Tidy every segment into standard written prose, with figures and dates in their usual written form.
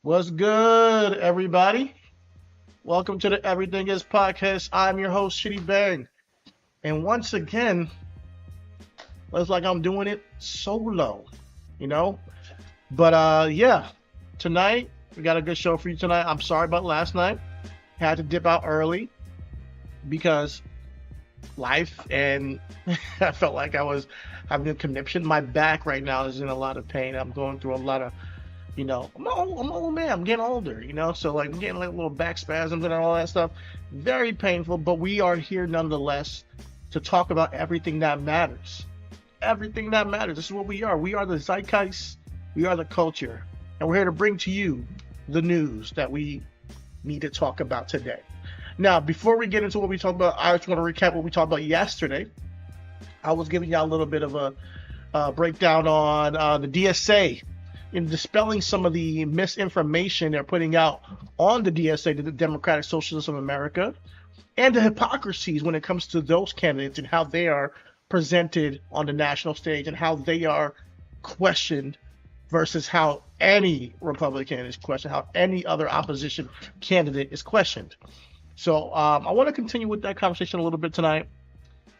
What's good, everybody? Welcome to the Everything Is podcast. I'm your host, Chidi Bang. And once again, looks like I'm doing it solo, you know? But tonight, we got a good show for you tonight. I'm sorry about last night. Had to dip out early because life and I felt like I was having a conniption. My back right now is in a lot of pain. I'm going through a lot of I'm an old man. I'm getting older, so like I'm getting like little back spasms and all that stuff. Very painful, but we are here nonetheless to talk about everything that matters. Everything that matters. This is what we are. We are the zeitgeist. We are the culture, and we're here to bring to you the news that we need to talk about today. Now, before we get into what we talked about, I just want to recap what we talked about yesterday. I was giving y'all a little bit of a breakdown on the DSA in dispelling some of the misinformation they're putting out on the DSA, the Democratic Socialists of America, and the hypocrisies when it comes to those candidates and how they are presented on the national stage and how they are questioned versus how any Republican is questioned, how any other opposition candidate is questioned. So I want to continue with that conversation a little bit tonight.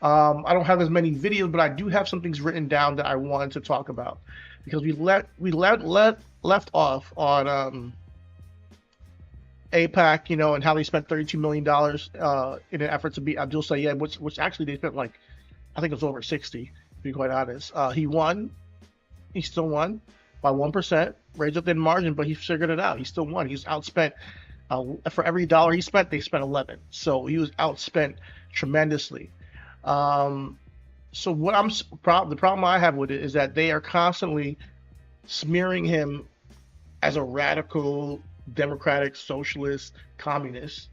I don't have as many videos, but I do have some things written down that I wanted to talk about because we left off on APAC, and how they spent $32 million in an effort to beat Abdul Sayed, which actually they spent like I think it was over 60, to be quite honest. He won. He still won by 1%, raised up the margin, but he figured it out. He still won. He was outspent. For every dollar he spent, they spent 11. So he was outspent tremendously. Um, so the problem I have with it is that they are constantly smearing him as a radical democratic socialist communist,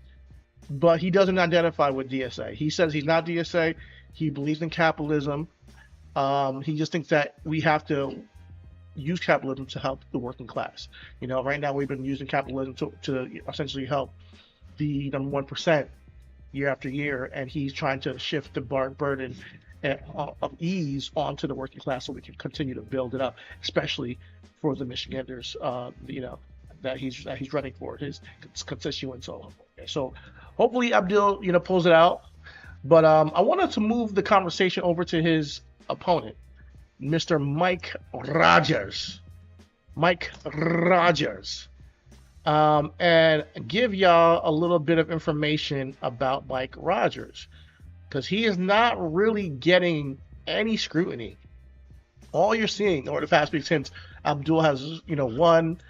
but he doesn't identify with DSA. He says he's not DSA. He believes in capitalism. He just thinks that we have to use capitalism to help the working class. Right now we've been using capitalism to essentially help the number 1% year after year, and he's trying to shift the burden of ease onto the working class so we can continue to build it up, especially for the Michiganders, that he's running for his constituents. So hopefully Abdul, pulls it out. But I wanted to move the conversation over to his opponent, Mr. Mike Rogers. Mike Rogers. And give y'all a little bit of information about Mike Rogers because he is not really getting any scrutiny. All you're seeing over the past week since Abdul has, won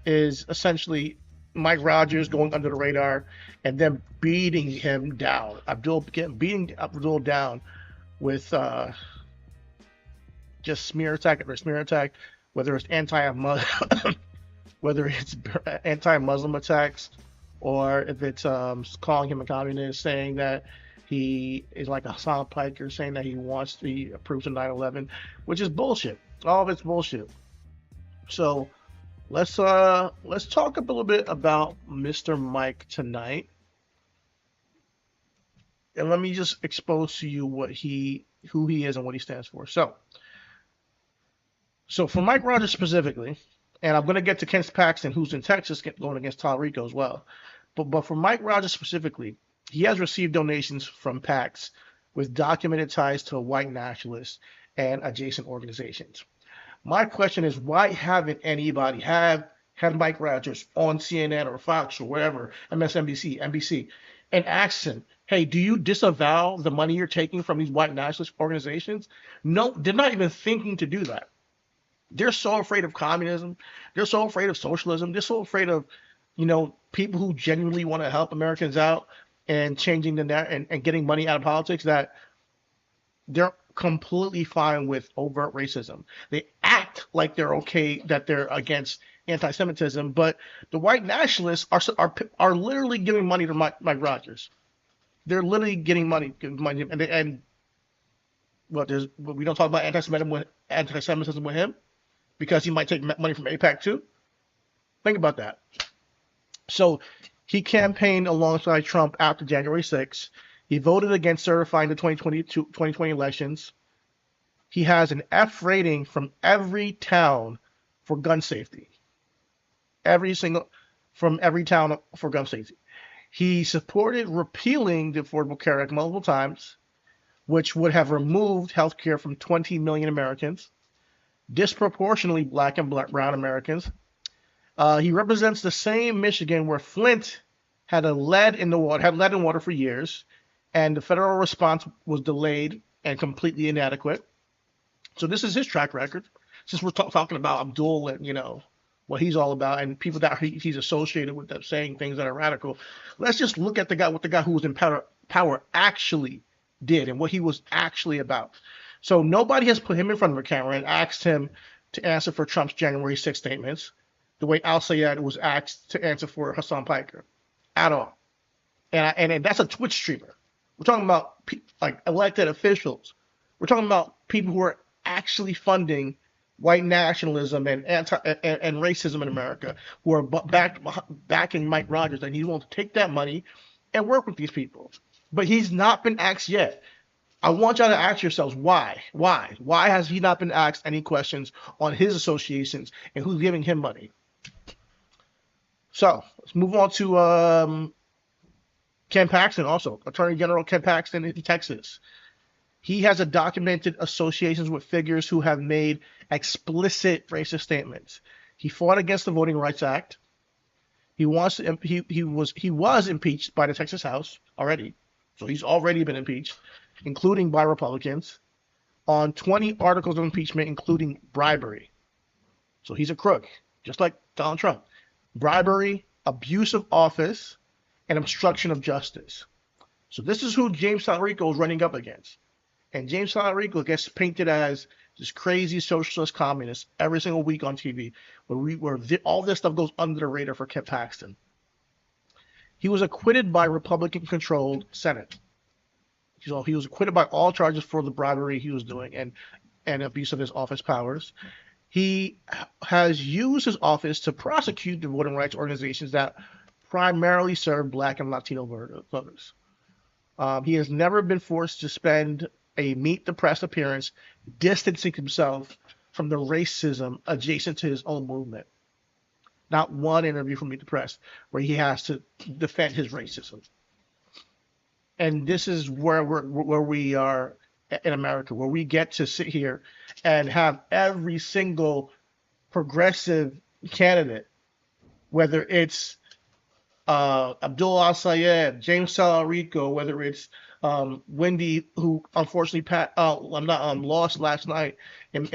is essentially Mike Rogers going under the radar and then beating him down. Beating Abdul down with just smear attack after smear attack, whether it's whether it's anti-Muslim attacks or if it's calling him a communist, saying that he is like a Hassan Piker, saying that he approves of 9/11, which is bullshit. All of it's bullshit. So let's talk a little bit about Mr. Mike tonight, and let me just expose to you who he is and what he stands for. So for Mike Rogers specifically, and I'm going to get to Ken Paxton, who's in Texas, going against Tallarico as well. But for Mike Rogers specifically, he has received donations from PACs with documented ties to white nationalists and adjacent organizations. My question is, why haven't anybody had Mike Rogers on CNN or Fox or wherever, MSNBC, NBC, and asked him, hey, do you disavow the money you're taking from these white nationalist organizations? No, they're not even thinking to do that. They're so afraid of communism. They're so afraid of socialism. They're so afraid of, people who genuinely want to help Americans out and changing and getting money out of politics that they're completely fine with overt racism. They act like they're okay, that they're against anti-Semitism, but the white nationalists are literally giving money to Mike Rogers. They're literally getting money, and we don't talk about anti-Semitism with him because he might take money from APAC too. Think about that. So he campaigned alongside Trump after January 6th. He voted against certifying the 2020 elections. He has an F rating from every town for gun safety. from every town for gun safety. He supported repealing the Affordable Care Act multiple times, which would have removed health care from 20 million Americans, disproportionately black and brown Americans. He represents the same Michigan where Flint had lead in water for years, and the federal response was delayed and completely inadequate. So this is his track record. Since we're talking about Abdul and what he's all about, and people that he's associated with that saying things that are radical, let's just look at what the guy who was in power actually did and what he was actually about. So nobody has put him in front of a camera and asked him to answer for Trump's January 6th statements, the way Al Sayed was asked to answer for Hassan Piker, at all. And that's a Twitch streamer. We're talking about like elected officials. We're talking about people who are actually funding white nationalism and racism in America, who are backing Mike Rogers, and he wants to take that money and work with these people. But he's not been asked yet. I want y'all to ask yourselves why. Why has he not been asked any questions on his associations and who's giving him money? So let's move on to Ken Paxton, also Attorney General Ken Paxton in Texas. He has documented associations with figures who have made explicit racist statements. He fought against the Voting Rights Act. He was impeached by the Texas House already, so he's already been impeached, including by Republicans, on 20 articles of impeachment, including bribery. So he's a crook, just like Donald Trump. Bribery, abuse of office, and obstruction of justice. So this is who James Salarico is running up against. And James Salarico gets painted as this crazy socialist communist every single week on TV, where all this stuff goes under the radar for Ken Paxton. He was acquitted by Republican-controlled Senate. So he was acquitted by all charges for the bribery he was doing and abuse of his office powers. He has used his office to prosecute the voting rights organizations that primarily serve black and Latino voters. He has never been forced to spend a Meet the Press appearance distancing himself from the racism adjacent to his own movement. Not one interview from Meet the Press where he has to defend his racism. And this is where we are in America, where we get to sit here and have every single progressive candidate, whether it's Abdul Al-Sayed, James Salarico, whether it's Wendy, who unfortunately lost last night in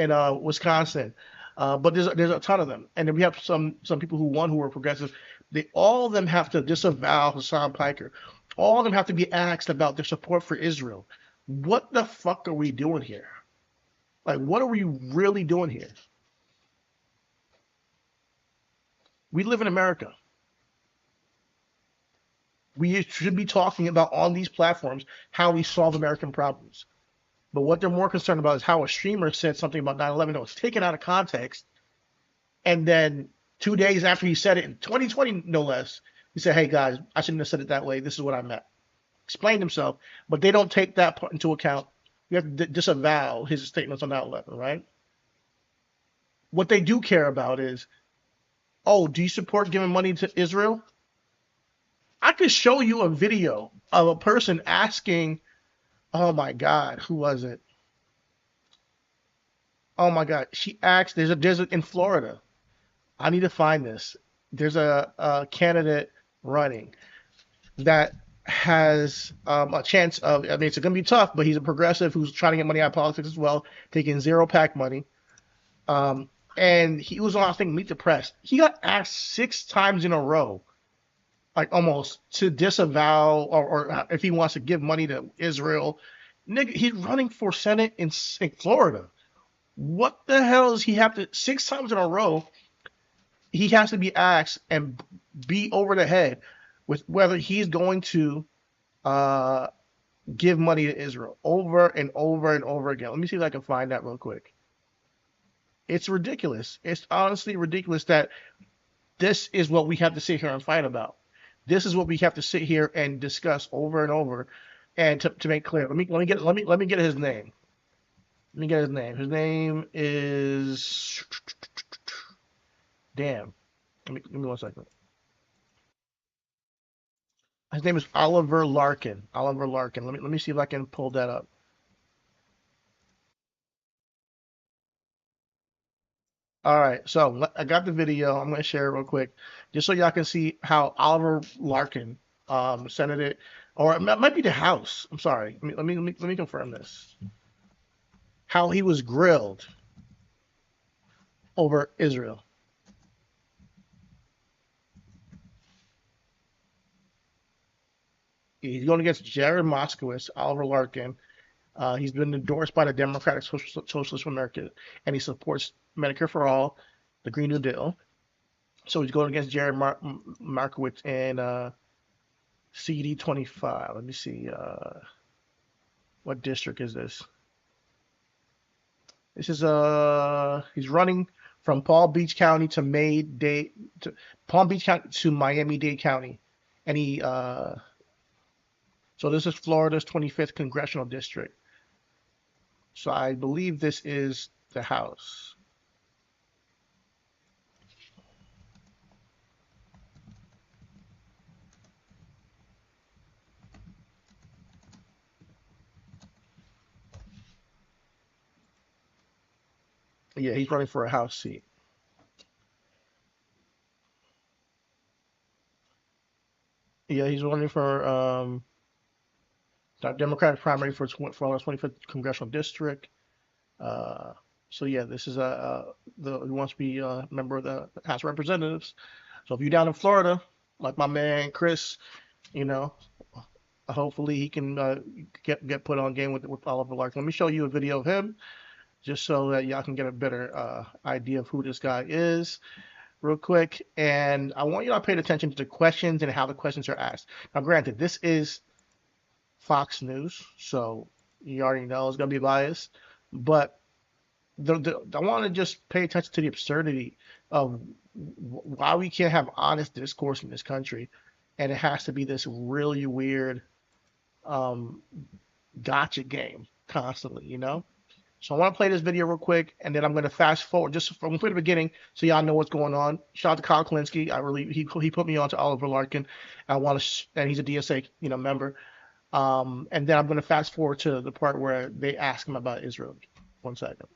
Wisconsin, but there's a ton of them, and then we have some people who won who were progressive. All of them have to disavow Hassan Piker. All of them have to be asked about their support for Israel. What the fuck are we doing here? Like, what are we really doing here? We live in America. We should be talking about on these platforms how we solve American problems. But what they're more concerned about is how a streamer said something about 9/11 that was taken out of context. And then 2 days after he said it, in 2020 no less, he said, hey guys, I shouldn't have said it that way. This is what I meant. Explained himself, but they don't take that part into account. You have to disavow his statements on 9/11, right? What they do care about is, oh, do you support giving money to Israel? I could show you a video of a person asking, oh my God, who was it? Oh my God, she asked, there's in Florida. I need to find this. There's a candidate running that has a chance of, I mean, it's going to be tough, but he's a progressive who's trying to get money out of politics as well, taking zero PAC money. And he was on, I think, Meet the Press. He got asked 6 times in a row, like almost, to disavow or if he wants to give money to Israel. Nigga, he's running for Senate in Florida. What the hell does he have to, 6 times in a row, he has to be asked and be over the head with whether he's going to give money to Israel over and over and over again. Let me see if I can find that real quick. It's ridiculous. It's honestly ridiculous that this is what we have to sit here and fight about. This is what we have to sit here and discuss over and over, and to make clear. Let me get his name. Let me get his name. His name is, damn. Give me 1 second. His name is Oliver Larkin. Oliver Larkin. Let me see if I can pull that up. All right, so I got the video. I'm gonna share it real quick, just so y'all can see how Oliver Larkin, Senate, or it might be the House. I'm sorry. Let me confirm this. How he was grilled over Israel. He's going against Jared Moskowitz, Oliver Larkin. He's been endorsed by the Democratic Socialist America, and he supports Medicare for All, the Green New Deal. So he's going against Jared Markowitz and CD 25. Let me see. What district is this? This is he's running from Palm Beach County to Palm Beach County to Miami-Dade County, and he so this is Florida's 25th congressional district. So I believe this is the House. Yeah, he's running for a House seat. Yeah, he's running for Democratic primary for Florida's 25th congressional district. Uh, so yeah, this is he wants to be a member of the House of Representatives. So if you're down in Florida, like my man Chris, you know, hopefully he can get put on game with Oliver Larkin. Let me show you a video of him, just so that y'all can get a better idea of who this guy is, real quick. And I want y'all to pay attention to the questions and how the questions are asked. Now, granted, this is Fox News, so you already know it's gonna be biased, but I want to just pay attention to the absurdity of why we can't have honest discourse in this country, and it has to be this really weird um, gotcha game constantly, you know? So I want to play this video real quick, and then I'm going to fast forward just from the beginning so y'all know what's going on. Shout out to Kyle Klinsky. He put me on to Oliver Larkin. I want to, and he's a DSA member. And then I'm going to fast forward to the part where they ask him about Israel. 1 second.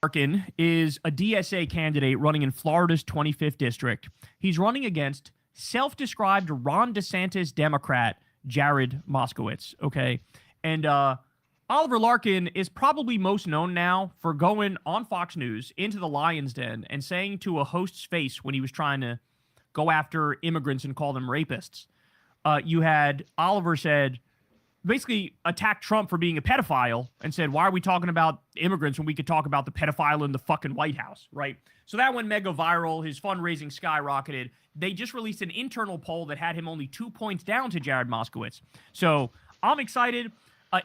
Larkin is a DSA candidate running in Florida's 25th district. He's running against self-described Ron DeSantis Democrat Jared Moskowitz. Okay, and Oliver Larkin is probably most known now for going on Fox News into the Lion's Den and saying to a host's face when he was trying to go after immigrants and call them rapists. You had Oliver said, basically attacked Trump for being a pedophile and said, why are we talking about immigrants when we could talk about the pedophile in the fucking White House, right? So that went mega viral. His fundraising skyrocketed. They just released an internal poll that had him only 2 points down to Jared Moskowitz. So I'm excited.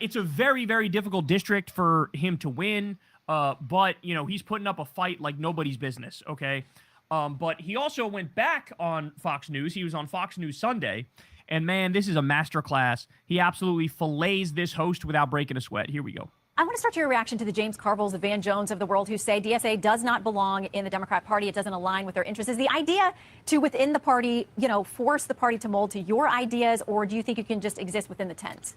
It's a very, very difficult district for him to win, but, he's putting up a fight like nobody's business, okay? But he also went back on Fox News. He was on Fox News Sunday. And man, this is a masterclass. He absolutely fillets this host without breaking a sweat. Here we go. I want to start your reaction to the James Carvilles, the Van Jones of the world, who say DSA does not belong in the Democrat Party. It doesn't align with their interests. Is the idea to, within the party, force the party to mold to your ideas, or do you think you can just exist within the tent?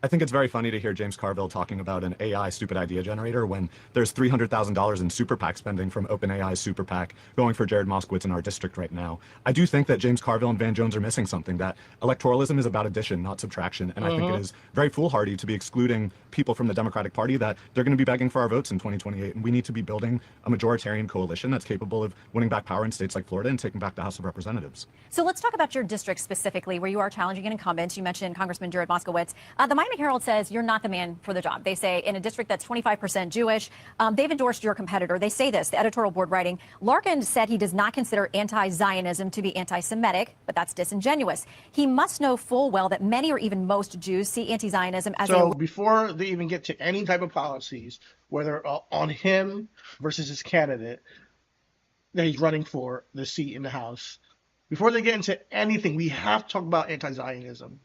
I think it's very funny to hear James Carville talking about an AI stupid idea generator when there's $300,000 in super PAC spending from OpenAI's super PAC going for Jared Moskowitz in our district right now. I do think that James Carville and Van Jones are missing something, that electoralism is about addition, not subtraction. And I think it is very foolhardy to be excluding people from the Democratic Party that they're going to be begging for our votes in 2028. And we need to be building a majoritarian coalition that's capable of winning back power in states like Florida and taking back the House of Representatives. So let's talk about your district specifically, where you are challenging an incumbent. You mentioned Congressman Jared Moskowitz. The Miami Herald says you're not the man for the job. They say in a district that's 25% Jewish, they've endorsed your competitor. They say this, the editorial board writing, Larkin said he does not consider anti-Zionism to be anti-Semitic, but that's disingenuous. He must know full well that many or even most Jews see anti-Zionism as So before they even get to any type of policies, whether on him versus his candidate that he's running for the seat in the House, before they get into anything, we have to talk about anti-Zionism.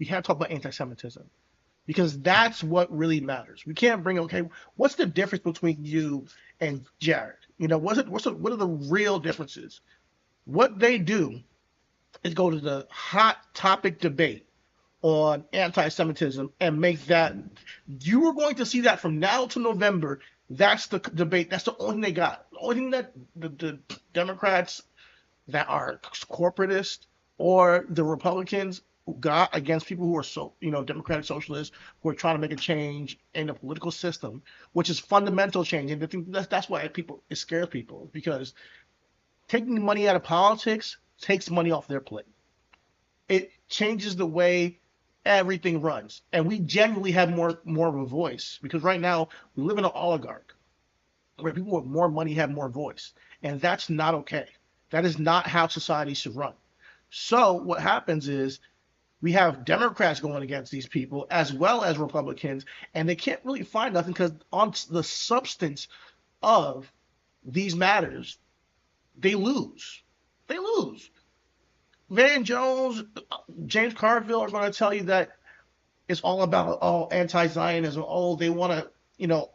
We have to talk about anti-Semitism. because that's what really matters. We can't bring, okay, what's the difference between you and Jared? What are the real differences? What they do is go to the hot topic debate on anti-Semitism and make that. You are going to see that from now to November. That's the debate. That's the only thing they got. The only thing that the Democrats that are corporatist or the Republicans got against people who are democratic socialists who are trying to make a change in the political system, which is fundamental change. And I think that's why it scares people, because taking money out of politics takes money off their plate. It changes the way everything runs, and we generally have more of a voice, because right now we live in an oligarch where people with more money have more voice, and that's not okay. That is not how society should run. So what happens is we have Democrats going against these people as well as Republicans, and they can't really find nothing, because on the substance of these matters, they lose. They lose. Van Jones, James Carville are going to tell you that it's all about anti-Zionism. They want to,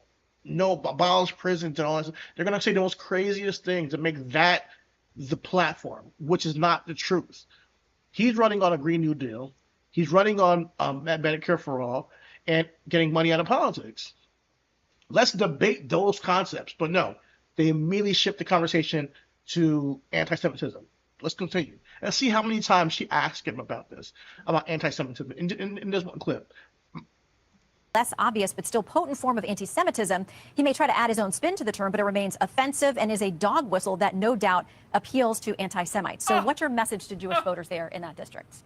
abolish prisons and all that. They're going to say the most craziest things to make that the platform, which is not the truth. He's running on a Green New Deal. He's running on Medicare for all and getting money out of politics. Let's debate those concepts. But no, they immediately shift the conversation to anti-Semitism. Let's continue. And see how many times she asked him about anti-Semitism in this one clip. Less obvious but still potent form of anti-Semitism. He may try to add his own spin to the term, but it remains offensive and is a dog whistle that no doubt appeals to anti-Semites. So what's your message to Jewish voters there in that district?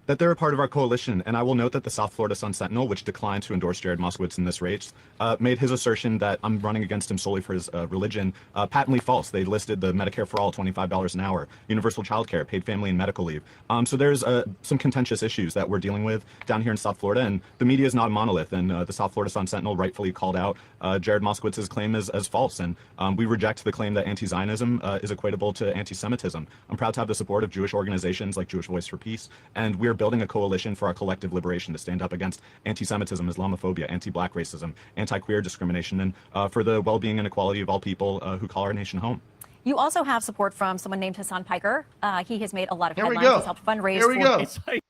That they're a part of our coalition, and I will note that the South Florida Sun-Sentinel, which declined to endorse Jared Moskowitz in this race, made his assertion that I'm running against him solely for his religion patently false. They listed the Medicare for all, $25 an hour, universal child care, paid family and medical leave. So there's some contentious issues that we're dealing with down here in South Florida, and the media is not a monolith, and the South Florida Sun-Sentinel rightfully called out Jared Moskowitz's claim as false, and we reject the claim that anti-Zionism is equatable to anti-Semitism. I'm proud to have the support of Jewish organizations like Jewish Voice for Peace, and we're building a coalition for our collective liberation to stand up against anti-Semitism, Islamophobia, anti-black racism, anti-queer discrimination, and for the well-being and equality of all people who call our nation home. You also have support from someone named Hassan Piker. He has made a lot of Here headlines. He's helped fundraise. Here we go. It's like,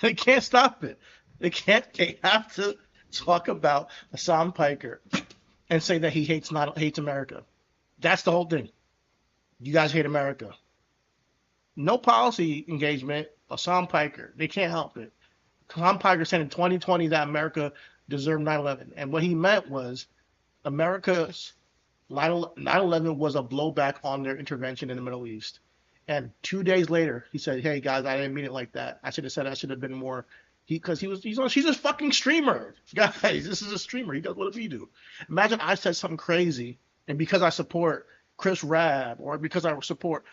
They can't stop it. They have to talk about Hassan Piker and say that he hates America. That's the whole thing. You guys hate America. No policy engagement. Hassan Piker. They can't help it. Hassan Piker said in 2020 that America deserved 9/11, and what he meant was America's 9/11 was a blowback on their intervention in the Middle East. And 2 days later, he said, "Hey guys, I didn't mean it like that. I should have said I should have been more." She's a fucking streamer, guys. This is a streamer. He does what we do. Imagine I said something crazy, and because I support Chris Rabb or because I support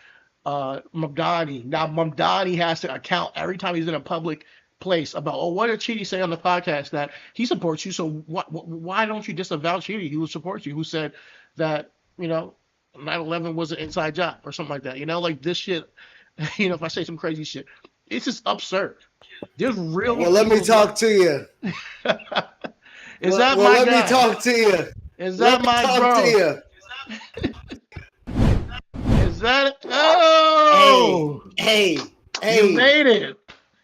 Mamdani, now Mamdani has to account every time he's in a public place about, what did Chidi say on the podcast that he supports you? So why don't you disavow Chidi, who supports you, who said that 9/11 was an inside job or something like that? Like this shit. If I say some crazy shit, it's just absurd. There's real. Well, let me talk to you. Is that my guy? Let me talk to you. Is that my bro? Is that? Oh! Hey! You made it.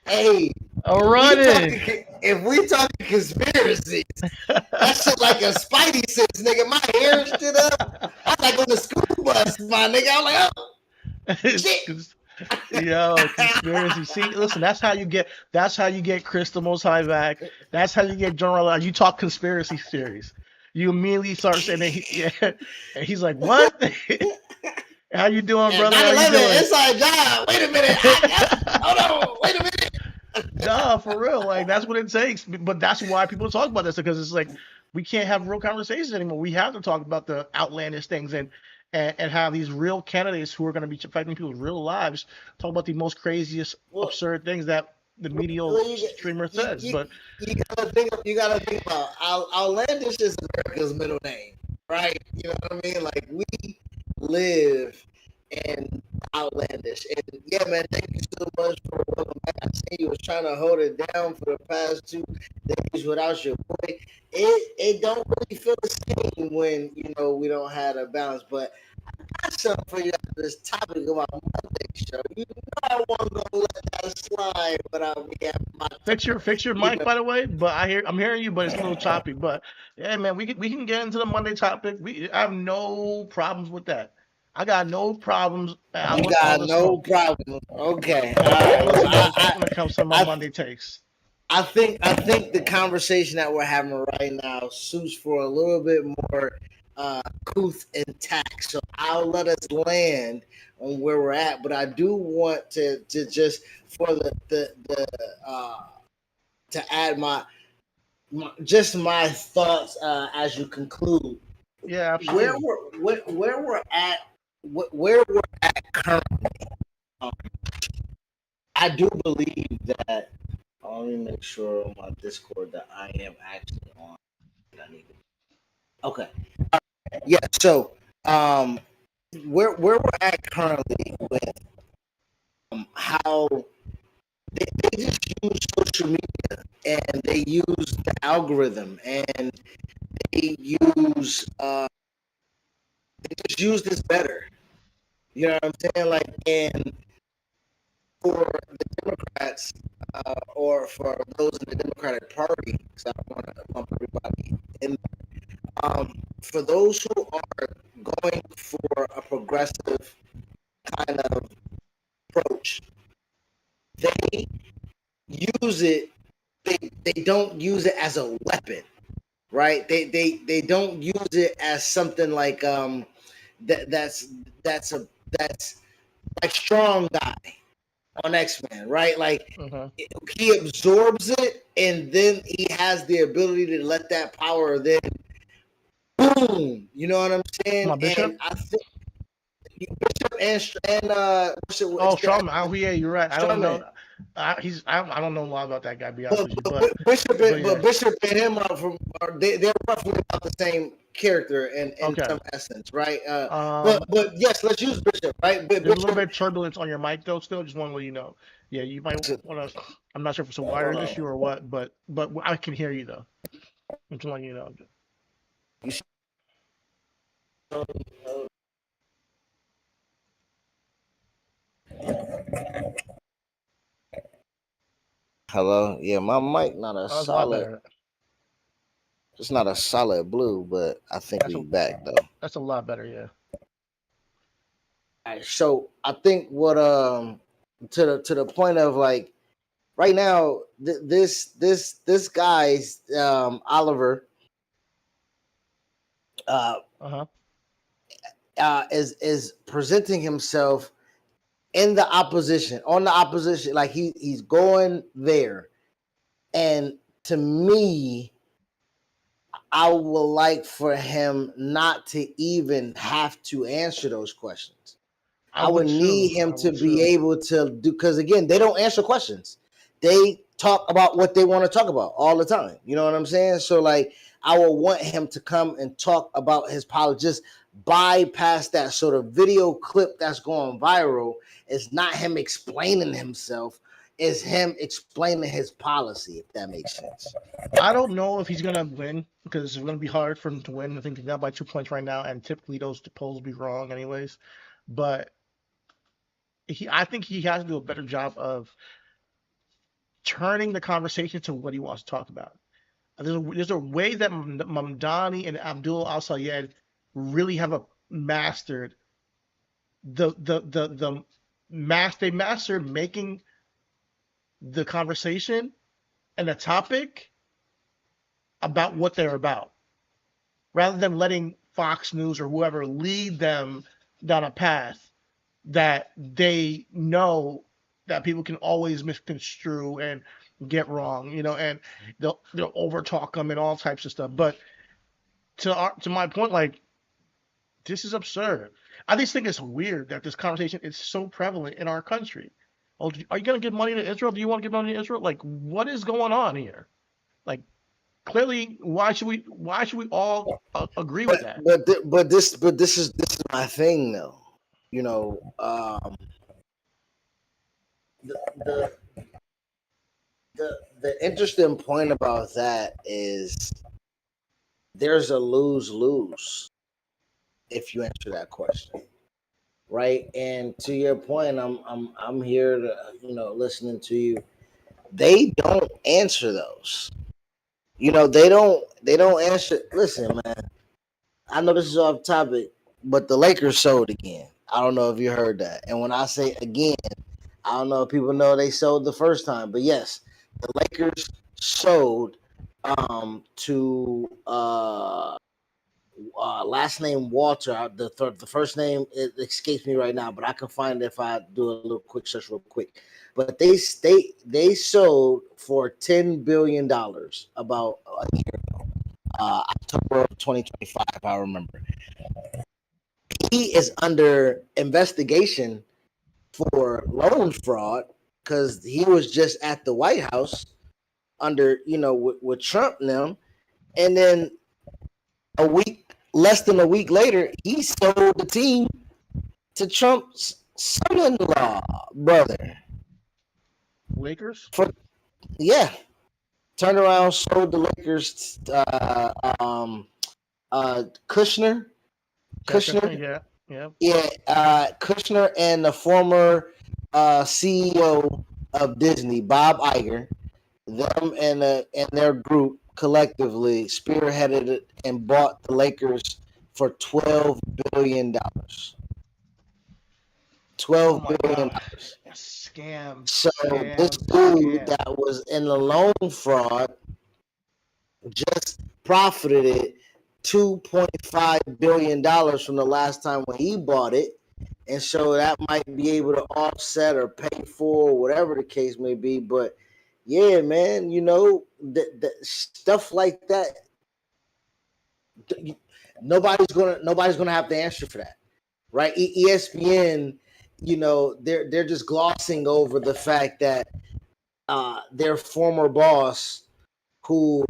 Hey! All right. If we talking conspiracies, that shit like a Spidey sense, nigga. My hair stood up. I like on the school bus, my nigga. I'm like, oh, shit. Yo, conspiracy. See, listen, that's how you get Chris the Most High back. That's how you get General. You talk conspiracy theories. You immediately start saying that and he's like, what? How you doing, brother? How you doing? Inside job. Wait a minute. Hold on. Wait a minute. No, for real. Like, that's what it takes. But that's why people talk about this, because it's like we can't have real conversations anymore. We have to talk about the outlandish things and have these real candidates who are going to be affecting people's real lives talk about the most craziest, absurd things that the media streamer says. But you gotta think about outlandish is America's middle name, right? You know what I mean? Like, we live in outlandish. And yeah, man, thank you so much for welcome back. I seen you was trying to hold it down for the past 2 days without your boy. It don't really feel the same when we don't have a balance. But I got something for you after this topic about Monday show. You know I wasn't gonna let that slide without me having my Fix your mic, by the way. But I'm hearing you, but it's a little choppy. But yeah, man, we can get into the Monday topic. I have no problems with that. I got no problems. You got no problem. Okay. All right. When it comes to my Monday takes. I think the conversation that we're having right now suits for a little bit more couth and tact. So I'll let us land on where we're at, but I do want to just for the to add my thoughts as you conclude. Yeah, absolutely. Where we're at currently. I do believe that. Let me make sure on my Discord that I am actually on. Okay. Yeah. So, where we're at currently with how they just use social media and they use the algorithm and they just use this better. You know what I'm saying? Like, and for the Democrats or for those in the Democratic Party, because I don't want to lump everybody in there. For those who are going for a progressive kind of approach, they use it. They don't use it as a weapon, right? They don't use it as something like that's like Strong Guy on X-Men, right? Like he absorbs it and then he has the ability to let that power then boom. You know what I'm saying? And I think Bishop and Strongman. Yeah, you're right. I don't know. I don't know a lot about that guy. Be honest with you, but Bishop and him they're roughly about the same character in some essence, right? But yes, let's use Bishop, right? But there's a little bit of turbulence on your mic though. Still, just want to let you know. Yeah, you might want to. I'm not sure if it's a wired issue or what, but I can hear you though. I'm just letting you know. Hello. Yeah, my mic not a solid. It's not a solid blue, but I think we back though. That's a lot better, yeah. All right, so I think what to the point of like right now this guy's Oliver is presenting himself in the opposition, on the opposition, like he's going there. And to me, I would like for him not to even have to answer those questions. I would need him to be able to do, because again, they don't answer questions. They talk about what they want to talk about all the time. You know what I'm saying? So like, I would want him to come and talk about his policy, just bypass that sort of video clip that's going viral. It's not him explaining himself. It's him explaining his policy, if that makes sense. I don't know if he's going to win because it's going to be hard for him to win. I think he's down by 2 points right now, and typically those polls will be wrong anyways. But I think he has to do a better job of turning the conversation to what he wants to talk about. There's a way that Mamdani and Abdul Al-Sayed really have mastered they mastered making the conversation and the topic about what they're about, rather than letting Fox News or whoever lead them down a path that they know that people can always misconstrue and get wrong, and they'll overtalk them and all types of stuff. But to my point, like, this is absurd. I just think it's weird that this conversation is so prevalent in our country. Oh, are you going to give money to Israel? Do you want to give money to Israel? Like, what is going on here? Like, clearly, why should we all agree with that? But this is my thing though. The the interesting point about that is there's a lose-lose if you answer that question, right? And to your point, I'm here to listening to you. They don't answer those. They don't answer. Listen, man. I know this is off topic, but the Lakers sold again. I don't know if you heard that. And when I say again, I don't know if people know they sold the first time, but yes, the Lakers sold to last name Walter. The first name it escapes me right now, but I can find it if I do a little quick search real quick. But they sold for $10 billion about a year ago, October of 2025, if I remember. He is under investigation for loan fraud because he was just at the White House under with Trump and them, and then less than a week later, he sold the team to Trump's son-in-law brother. Lakers? Yeah. Turned around, sold the Lakers Kushner. Kushner and the former CEO of Disney, Bob Iger, them and their group collectively spearheaded it and bought the Lakers for $12 billion. $12 billion. Scam. So this dude that was in the loan fraud just profited it $2.5 billion from the last time when he bought it. And so that might be able to offset or pay for whatever the case may be. But yeah, man, the stuff like that, nobody's gonna have to answer for that, right? ESPN, they're just glossing over the fact that their former boss, who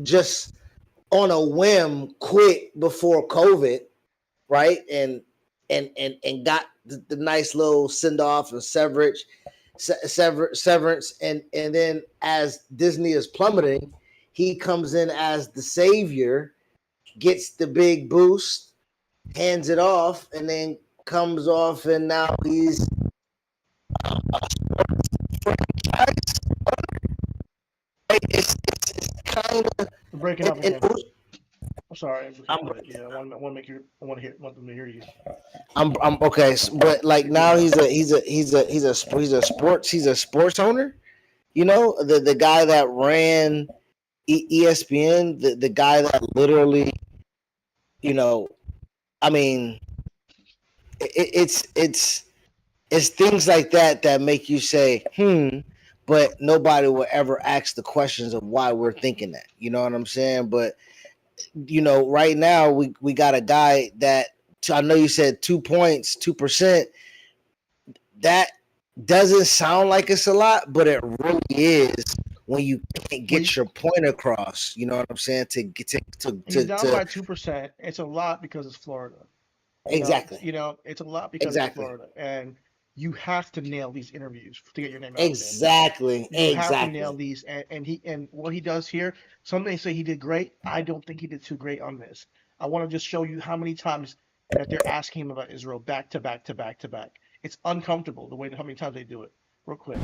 just on a whim quit before COVID, right? And got the nice little send off and severance, and then as Disney is plummeting, he comes in as the savior, gets the big boost, hands it off, and then comes off, and now he's a franchise. It's kind of breaking up again. I'm sorry. I want them to hear you. I'm okay, but like now he's a sports owner. The guy that ran ESPN, the guy that literally, I mean, it's things like that make you say, but nobody will ever ask the questions of why we're thinking that. You know what I'm saying? But right now we got a guy that, I know you said 2 points, 2%. That doesn't sound like it's a lot, but it really is when you can't get your point across. You know what I'm saying? He's down by 2%. It's a lot because it's Florida. Exactly. It's a lot because it's Florida, and you have to nail these interviews to get your name out. Exactly. You have to nail these, and what he does here. Some may say he did great. I don't think he did too great on this. I want to just show you how many times that they're asking him about Israel back to back to back to back. It's uncomfortable how many times they do it. Real quick.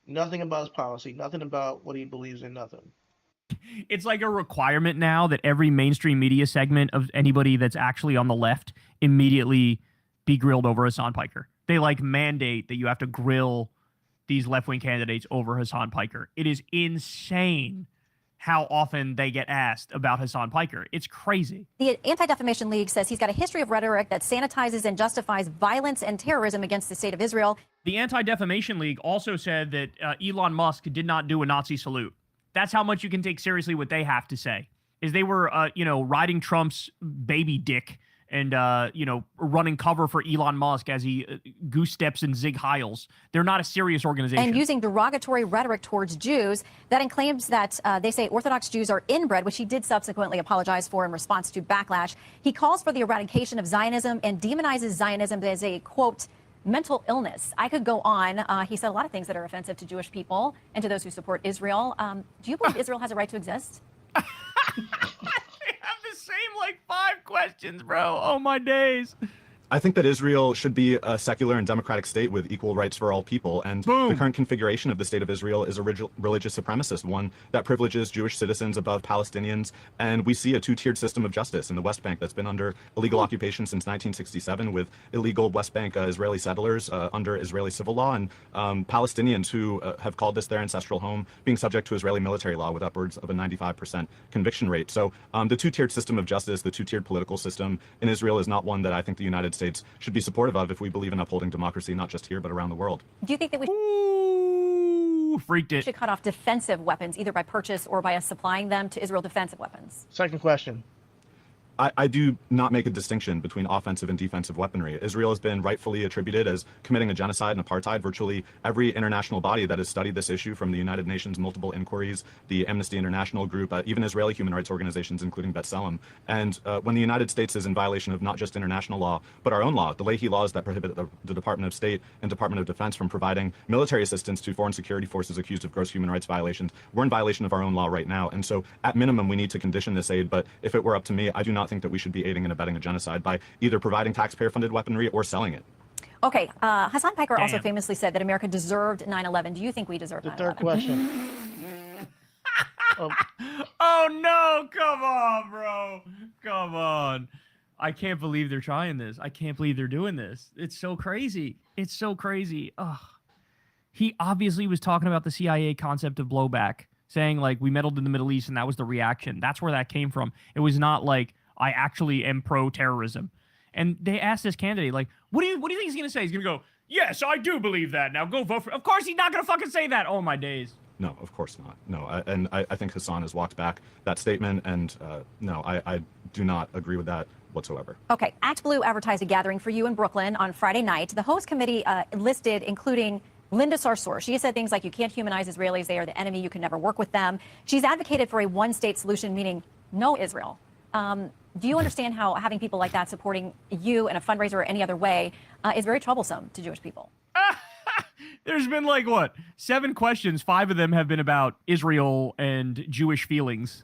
Nothing about his policy. Nothing about what he believes in. Nothing. It's like a requirement now that every mainstream media segment of anybody that's actually on the left immediately be grilled over Hassan Piker. They mandate that you have to grill these left-wing candidates over Hassan Piker. It is insane how often they get asked about Hassan Piker. It's crazy. The Anti-Defamation League says he's got a history of rhetoric that sanitizes and justifies violence and terrorism against the state of Israel. The Anti-Defamation League also said that Elon Musk did not do a Nazi salute. That's how much you can take seriously what they have to say. Is they were, riding Trump's baby dick and running cover for Elon Musk as he goose steps and Zig Heils. They're not a serious organization. And using derogatory rhetoric towards Jews that claims that they say Orthodox Jews are inbred, which he did subsequently apologize for in response to backlash. He calls for the eradication of Zionism and demonizes Zionism as a, quote, mental illness. I could go on. He said a lot of things that are offensive to Jewish people and to those who support Israel. Do you believe Israel has a right to exist? They have the same like 5 questions, bro. Oh my days. I think that Israel should be a secular and democratic state with equal rights for all people. And the current configuration of the state of Israel is a religious supremacist one that privileges Jewish citizens above Palestinians. And we see a 2-tiered system of justice in the West Bank that's been under illegal occupation since 1967 with illegal West Bank Israeli settlers under Israeli civil law and Palestinians who have called this their ancestral home being subject to Israeli military law with upwards of a 95% conviction rate. So the 2-tiered system of justice, the 2-tiered political system in Israel is not one that I think the United States should be supportive of if we believe in upholding democracy, not just here, but around the world. Do you think that we freaked it. should cut off defensive weapons, either by purchase or by us supplying them to Israel defensive weapons? Second question. I do not make a distinction between offensive and defensive weaponry. Israel has been rightfully attributed as committing a genocide and apartheid. Virtually every international body that has studied this issue, from the United Nations multiple inquiries, the Amnesty International group, even Israeli human rights organizations, including B'Tselem. And when the United States is in violation of not just international law, but our own law, the Leahy laws that prohibit the Department of State and Department of Defense from providing military assistance to foreign security forces accused of gross human rights violations, we're in violation of our own law right now. And so at minimum, we need to condition this aid. But if it were up to me, I do not think that we should be aiding and abetting a genocide by either providing taxpayer-funded weaponry or selling it. Okay. Hassan Piker also Damn. famously said that America deserved 9/11. Do you think we deserve 9/11? The third question. Oh no, come on, bro. Come on. I can't believe they're trying this. I can't believe they're doing this. It's so crazy. It's so crazy. Ugh. He obviously was talking about the CIA concept of blowback, saying like we meddled in the Middle East and that was the reaction. That's where that came from. It was not like I actually am pro-terrorism. And they asked this candidate, like, what do you think he's going to say? He's going to go, yes, I do believe that. Now go vote for... Of course he's not going to fucking say that. Oh, my days. No, of course not. No, I think Hassan has walked back that statement, and no, I do not agree with that whatsoever. Okay. Act Blue advertised a gathering for you in Brooklyn on Friday night. The host committee listed, including Linda Sarsour. She has said things like, you can't humanize Israelis. They are the enemy. You can never work with them. She's advocated for a one-state solution, meaning no Israel. Do you understand how having people like that supporting you in a fundraiser or any other way is very troublesome to Jewish people? There's been like, what, 7 questions. 5 of them have been about Israel and Jewish feelings.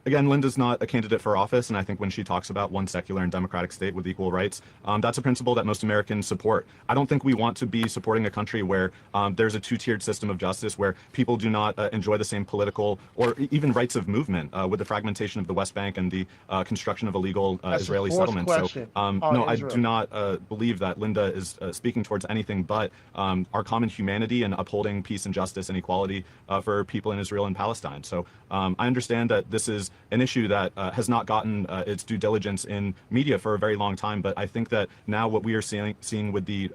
Again, Linda's not a candidate for office, and I think when she talks about one secular and democratic state with equal rights, that's a principle that most Americans support. I don't think we want to be supporting a country where there's a 2-tiered system of justice, where people do not enjoy the same political or even rights of movement with the fragmentation of the West Bank and the construction of illegal Israeli settlements. So, no, I do not believe that Linda is speaking towards anything but our common humanity and upholding peace and justice and equality for people in Israel and Palestine. So I understand that this is an issue that has not gotten its due diligence in media for a very long time. But I think that now what we are seeing with the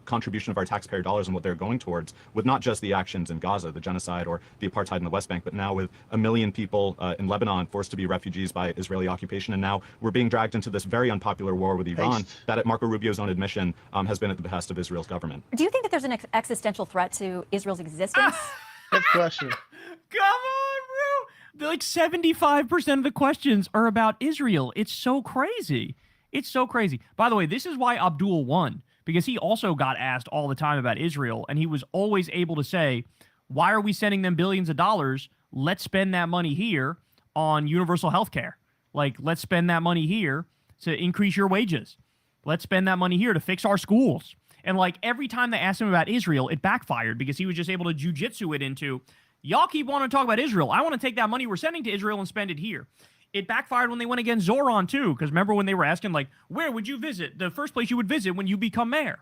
contribution of our taxpayer dollars and what they're going towards, with not just the actions in Gaza, the genocide or the apartheid in the West Bank, but now with 1 million people in Lebanon forced to be refugees by Israeli occupation. And now we're being dragged into this very unpopular war with Iran that, at Marco Rubio's own admission, has been at the behest of Israel's government. Do you think that there's an existential threat to Israel's existence? Good question. Come on, bro. Like 75% of the questions are about Israel. It's so crazy. It's so crazy. By the way, this is why Abdul won, because he also got asked all the time about Israel, and he was always able to say, why are we sending them billions of dollars? Let's spend that money here on universal health care. Like, let's spend that money here to increase your wages. Let's spend that money here to fix our schools. And like every time they asked him about Israel, it backfired because he was just able to jujitsu it into, y'all keep wanting to talk about Israel. I want to take that money we're sending to Israel and spend it here. It backfired when they went against Zoran, too, because remember when they were asking, like, where would you visit? The first place you would visit when you become mayor.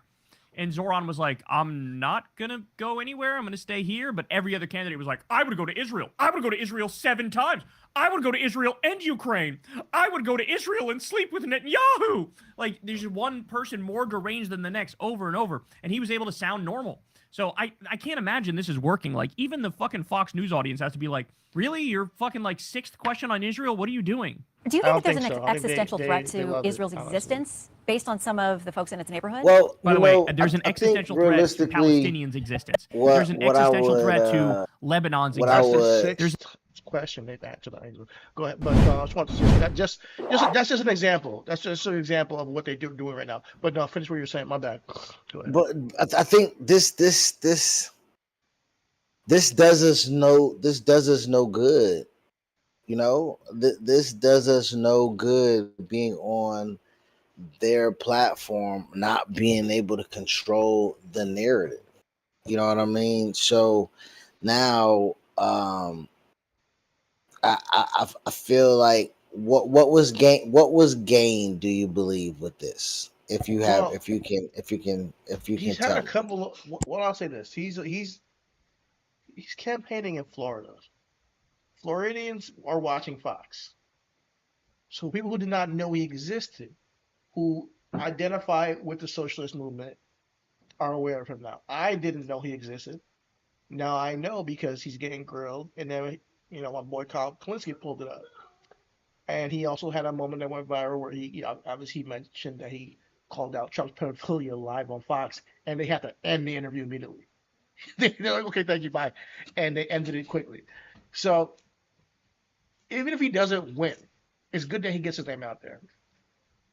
And Zoran was like, I'm not going to go anywhere. I'm going to stay here. But every other candidate was like, I would go to Israel. I would go to Israel 7 times. I would go to Israel and Ukraine. I would go to Israel and sleep with Netanyahu. Like, there's just one person more deranged than the next over and over. And he was able to sound normal. So I can't imagine this is working. Like, even the fucking Fox News audience has to be like, really? Your fucking, like, 6th question on Israel? What are you doing? Do you I think don't that there's think an so. I think existential threat they to love it, Israel's honestly. existence based on some of the folks in its neighborhood? Well, By you the way, know, there's an I think existential threat to realistically, Palestinians' existence. what There's an what I existential would threat to Lebanon's what I That's the existence. would sixth question they've answered. Go ahead, but I just want to say that just that's just an example. That's just an example of what they're doing right now. But no, finish what you're saying. My bad. Go ahead. but I think this does us no good. You know, this does us no good being on their platform, not being able to control the narrative. You know what I mean? So now, I feel like what was gained, do you believe, with this? If you have, Well, if you can he's had tell a me. couple of. Well, I'll say this: he's campaigning in Florida. Floridians are watching Fox, so people who did not know he existed, who identify with the socialist movement, are aware of him now. I didn't know he existed. Now I know because he's getting grilled, and then my boy Kyle Kalinske pulled it up, and he also had a moment that went viral where obviously he mentioned that he called out Trump's pedophilia live on Fox, and they had to end the interview immediately. They're like, okay, thank you, bye, and they ended it quickly. So even if he doesn't win, it's good that he gets his name out there.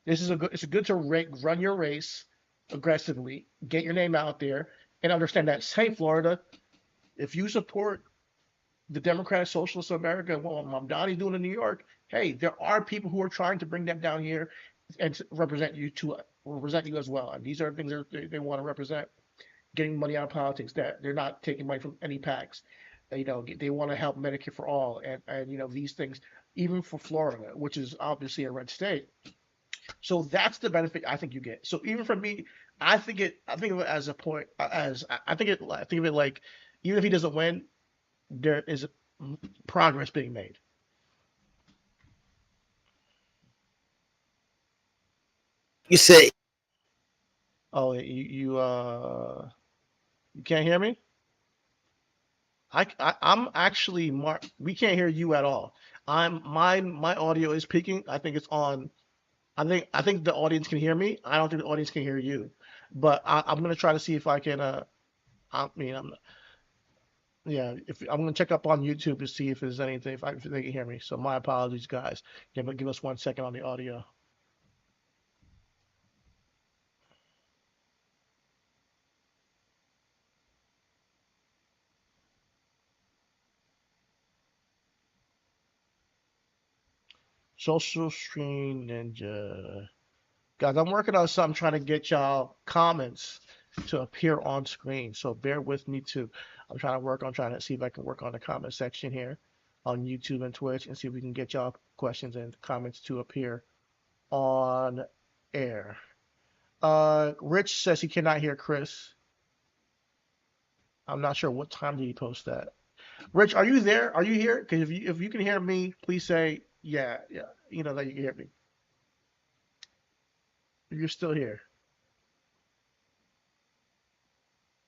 It's good to run your race aggressively, get your name out there, and understand that. Hey, Florida, if you support the Democratic Socialists of America, what Mamdani's doing in New York, hey, there are people who are trying to bring them down here and represent you as well. And these are things that they want to represent. Getting money out of politics, that they're not taking money from any PACs. They want to help Medicare for all, and these things, even for Florida, which is obviously a red state. So that's the benefit I think you get. So even for me, I think of it as a point as I think of it like even if he doesn't win, there is progress being made. You said Oh, you can't hear me? I'm actually Mark. We can't hear you at all. My audio is peaking. I think it's on. I think the audience can hear me. I don't think the audience can hear you. But I'm gonna try to see if I can. I mean, yeah. If I'm gonna check up on YouTube to see if there's anything if they can hear me. So my apologies, guys. Give us 1 second on the audio. Social Stream Ninja. Guys, I'm working on something trying to get y'all comments to appear on screen. So bear with me too. I'm trying to see if I can work on the comment section here on YouTube and Twitch and see if we can get y'all questions and comments to appear on air. Rich says he cannot hear Chris. I'm not sure what time did he post that. Rich, are you there? Are you here? Because if you can hear me, please say yeah, yeah. You know that you can hear me. You're still here.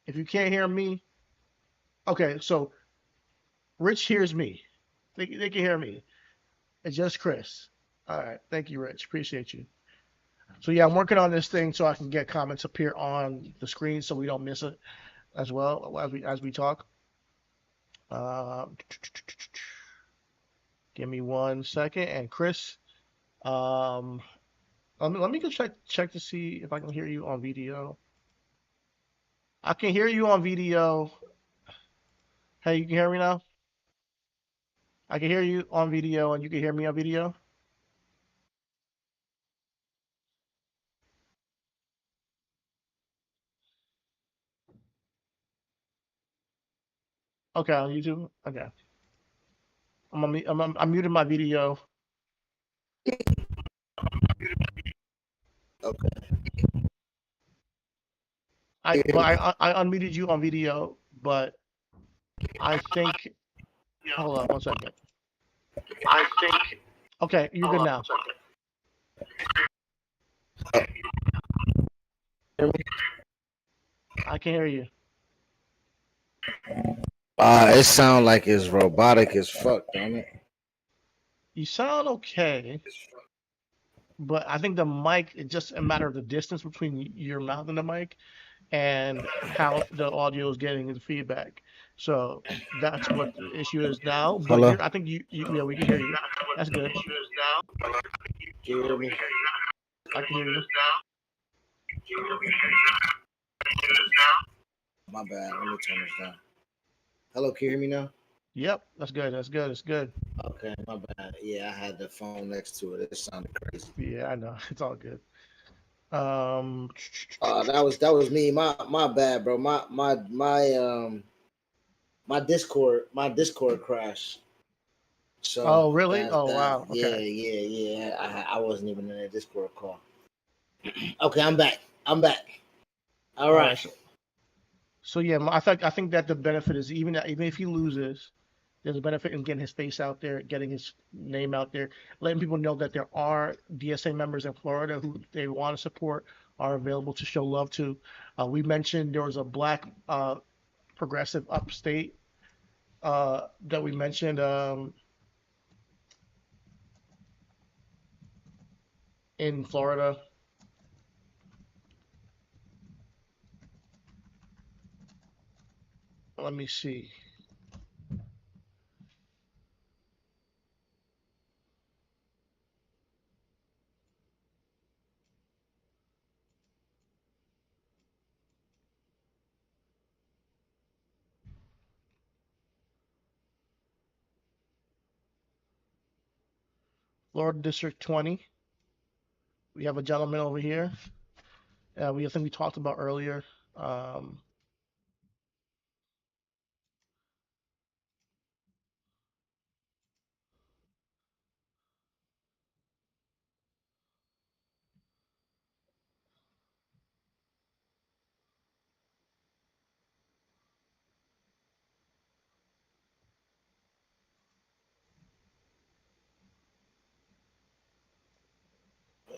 If you can't hear me, okay. So Rich hears me. They can hear me. It's just Chris. All right. Thank you, Rich. Appreciate you. So yeah, I'm working on this thing so I can get comments appear on the screen so we don't miss it as well as we talk. Uh, Give me 1 second. And Chris, um, let me go check to see if I can hear you on video. I can hear you on video. Hey, you can hear me now? I can hear you on video and you can hear me on video. Okay, on YouTube. Okay. I'm muting my video. okay. I unmuted you on video, but I think hold on 1 second. I think okay, you're good now. I can hear you. It sounds like it's robotic as fuck, don't it? You sound okay, but I think the mic, it's just a matter of the distance between your mouth and the mic and how the audio is getting the feedback. So that's what the issue is now. But Hello. I think yeah, we can hear you. That's good. Can you hear me? I can hear you. My bad. Let me turn this down. Hello, can you hear me now? Yep, that's good. That's good. It's good. Okay, my bad. Yeah, I had the phone next to it. It sounded crazy. Yeah, I know. It's all good. Um, That was me. My bad, bro. My Discord crashed. So oh, really? that's Oh, that. wow. Yeah, Okay. yeah, yeah. I wasn't even in a Discord call. Okay, I'm back. I'm back. All All right. right. So yeah, I think that the benefit is even if he loses, there's a benefit in getting his face out there, getting his name out there, letting people know that there are DSA members in Florida who they want to support, are available to show love to. We mentioned there was a black progressive upstate that we mentioned in Florida. Let me see. Florida District 20. We have a gentleman over here. I think we talked about earlier. Um,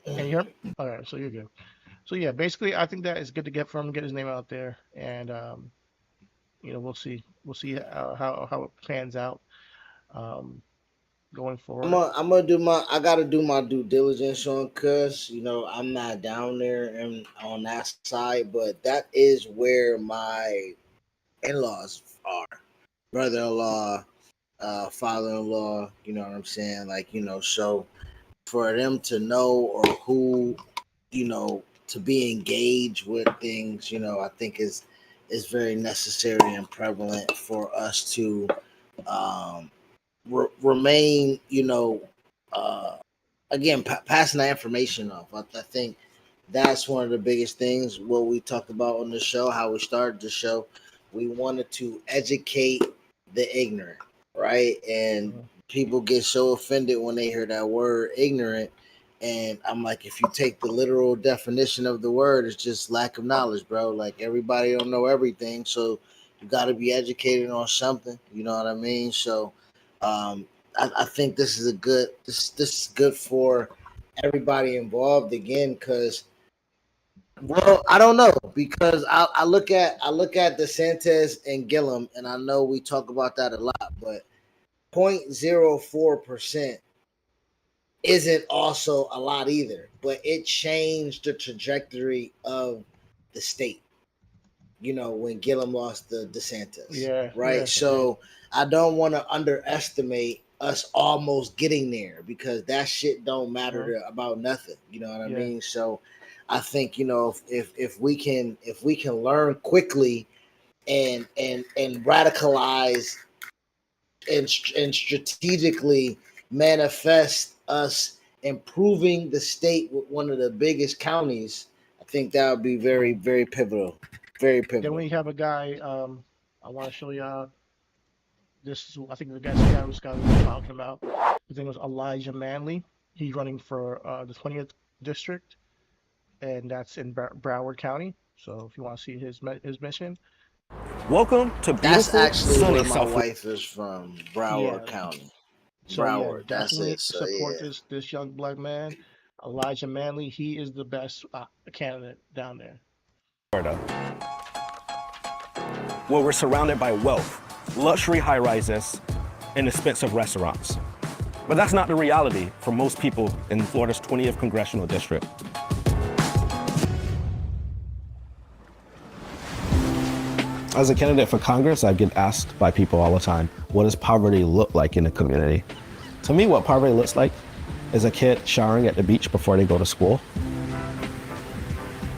can you hear me? All right, so you're good. So yeah, basically, I think that it's good to get his name out there, and we'll see how it pans out going I'm forward. gonna, I'm gonna do my. I gotta do my due diligence on, cause I'm not down there and on that side, but that is where my in-laws are. Brother-in-law, father-in-law. You know what I'm saying? Like so for them to know or who to be engaged with things, I think is very necessary and prevalent for us to um, remain, uh, again, passing that information off. I think that's one of the biggest things. What we talked about on the show, how we started the show, we wanted to educate the ignorant, right? And Mhm. people get so offended when they hear that word ignorant. And I'm like, if you take the literal definition of the word, it's just lack of knowledge, bro. Like everybody don't know everything, so you got to be educated on something. You know what I mean? So, um, I think this is a good. This is good for everybody involved again, because I don't know, because I look at DeSantis and Gillum, and I know we talk about that a lot, but 0.04% isn't also a lot either. But it changed the trajectory of the state. When Gillum lost the DeSantis, Yeah, right? yeah, it did. So I don't want to underestimate us almost getting there, because that shit don't matter Uh-huh. about nothing. You know what I Yeah, mean? So I think if we can learn quickly and radicalize and strategically manifest us improving the state with one of the biggest counties, I think that would be very, very pivotal. Very then pivotal. we have a guy. I want to show y'all. I think this guy we were talking about. His name was Elijah Manley. He's running for the 20th district, and that's in Broward County. So if you want to see his mission, Welcome to That's beautiful, actually sunny where my South Florida. wife is from, Broward yeah. County. So yeah, Broward, that's definitely it. So support yeah. this young black man, Elijah Manley. He is the best candidate down there. Where we're surrounded by wealth, luxury high rises, and expensive restaurants. But that's not the reality for most people in Florida's 20th congressional district. As a candidate for Congress, I get asked by people all the time, what does poverty look like in the community? To me, what poverty looks like is a kid showering at the beach before they go to school.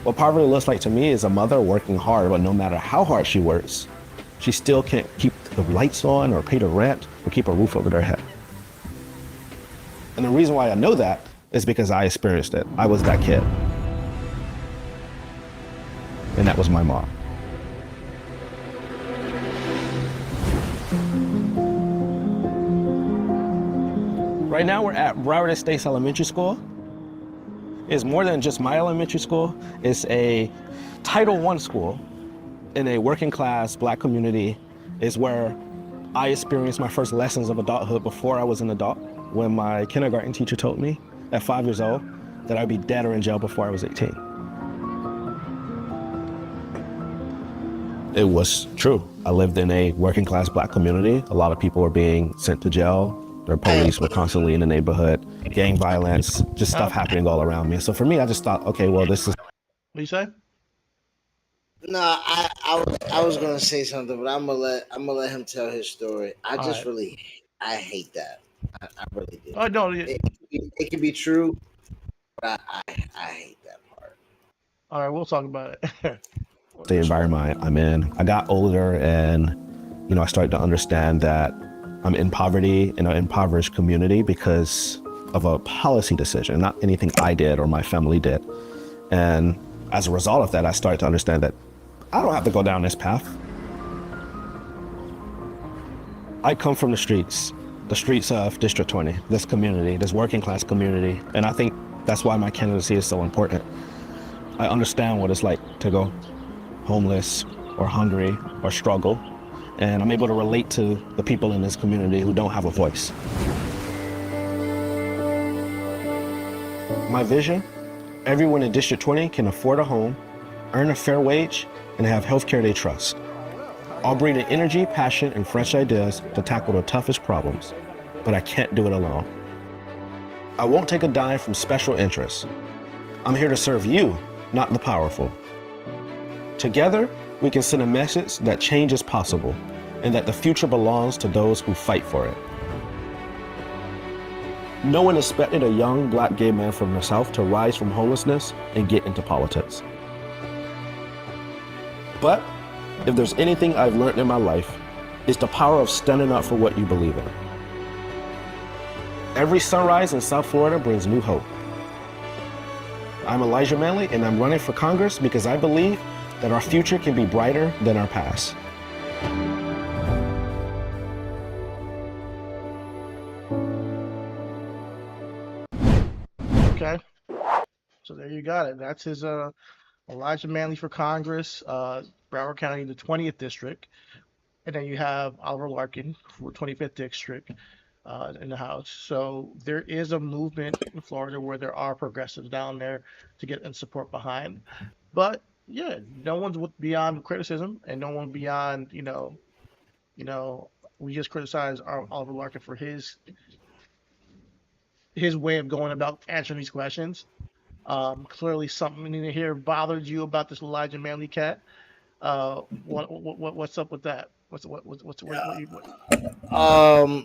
What poverty looks like to me is a mother working hard, but no matter how hard she works, she still can't keep the lights on or pay the rent or keep a roof over their head. And the reason why I know that is because I experienced it. I was that kid. And that was my mom. Right now we're at Broward Estates Elementary School. It's more than just my elementary school. It's a Title I school in a working class Black community. It's where I experienced my first lessons of adulthood before I was an adult, when my kindergarten teacher told me at 5 years old that I'd be dead or in jail before I was 18. It was true. I lived in a working class Black community. A lot of people were being sent to jail. Their police were constantly in the neighborhood, gang violence, just stuff happening all around me. So for me, I just thought, okay, well, this is. What do you say? No, I was gonna say something, but I'm gonna let him tell his story. I hate that. I really do. Oh no, It can be true, but I hate that part. all right, we'll talk about it. The environment I'm in. I got older and, I started to understand that I'm in poverty in an impoverished community because of a policy decision, not anything I did or my family did. And as a result of that, I started to understand that I don't have to go down this path. I come from the streets of District 20, this community, this working class community. And I think that's why my candidacy is so important. I understand what it's like to go homeless or hungry or struggle. And I'm able to relate to the people in this community who don't have a voice. My vision, everyone in District 20 can afford a home, earn a fair wage, and have healthcare they trust. I'll bring the energy, passion, and fresh ideas to tackle the toughest problems, but I can't do it alone. I won't take a dime from special interests. I'm here to serve you, not the powerful. Together, we can send a message that change is possible and that the future belongs to those who fight for it. No one expected a young Black gay man from the South to rise from homelessness and get into politics. But if there's anything I've learned in my life, it's the power of standing up for what you believe in. Every sunrise in South Florida brings new hope. I'm Elijah Manley, and I'm running for Congress because I believe that our future can be brighter than our past. Okay, so there you got it. That's his Elijah Manley for Congress, Broward County, the 20th district, and then you have Oliver Larkin for 25th district in the House. So there is a movement in Florida where there are progressives down there to get in support behind, but yeah, no one's beyond criticism, and no one beyond we just criticize Oliver Larkin for his way of going about answering these questions. Clearly something in here bothered you about this Elijah Manley cat. What's up with that? What's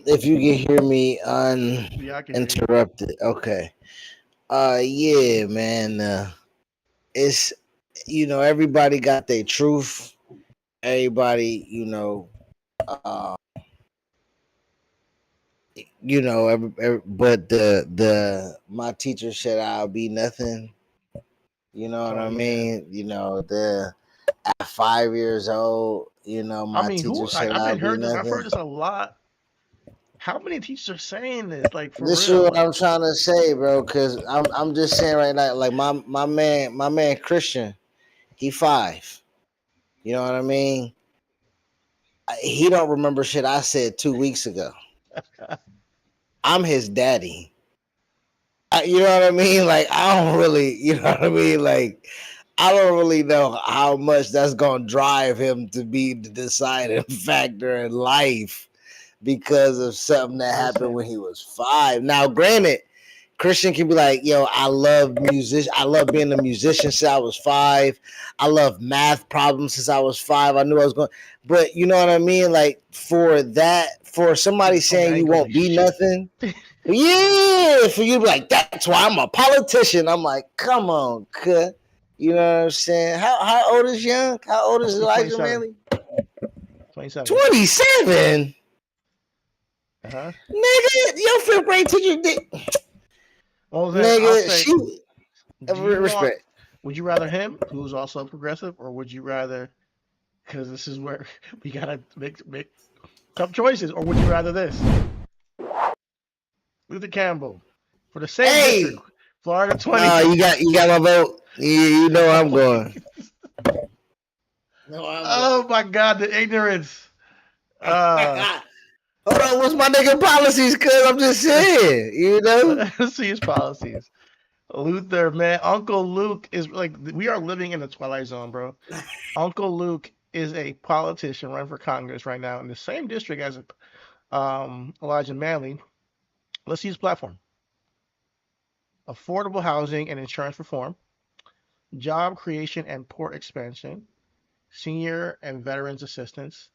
If you can hear me yeah, I can hear you. uninterrupted, okay. Yeah, man. It's everybody got their truth. Everybody, but the my teacher said I'll be nothing. You know what I mean? At 5 years old, my teacher said I'll be nothing. I've heard this a lot. How many teachers are saying this? Like, for this real? is what I'm trying to say, bro. Because I'm just saying right now, like my man Christian, he 5. You know what I mean? He don't remember shit I said 2 weeks ago. I'm his daddy. You know what I mean? Like, I don't really, you know what I mean? Like, I don't really know how much that's going to drive him to be the deciding factor in life. because of something that happened when he was 5. Now, granted, Christian can be like, yo, I love being a musician since I was 5. I love math problems since I was 5. I knew I was going, but you know what I mean? Like for somebody saying you won't be nothing. Yeah, for you to be like, that's why I'm a politician. I'm like, come on, cuh. You know what I'm saying? How old is Young? How old is Elijah Manley? 27. 27? Uh-huh. Nigga, your 5th grade teacher did. Well, then Nigga, she respect. Would you rather him, who's also progressive, or would you rather, because this is where we gotta make tough choices, or would you rather this? Luther Campbell for the same district, Florida 20. You got my vote. You know I'm going. Oh my God, the ignorance. Hold on, what's my nigga policies? Cause I'm just saying, you know. Let's see his policies. Luther, man, Uncle Luke is like, we are living in the Twilight Zone, bro. Uncle Luke is a politician running for Congress right now in the same district as Elijah Manley. Let's see his platform: affordable housing and insurance reform, job creation and port expansion, senior and veterans assistance,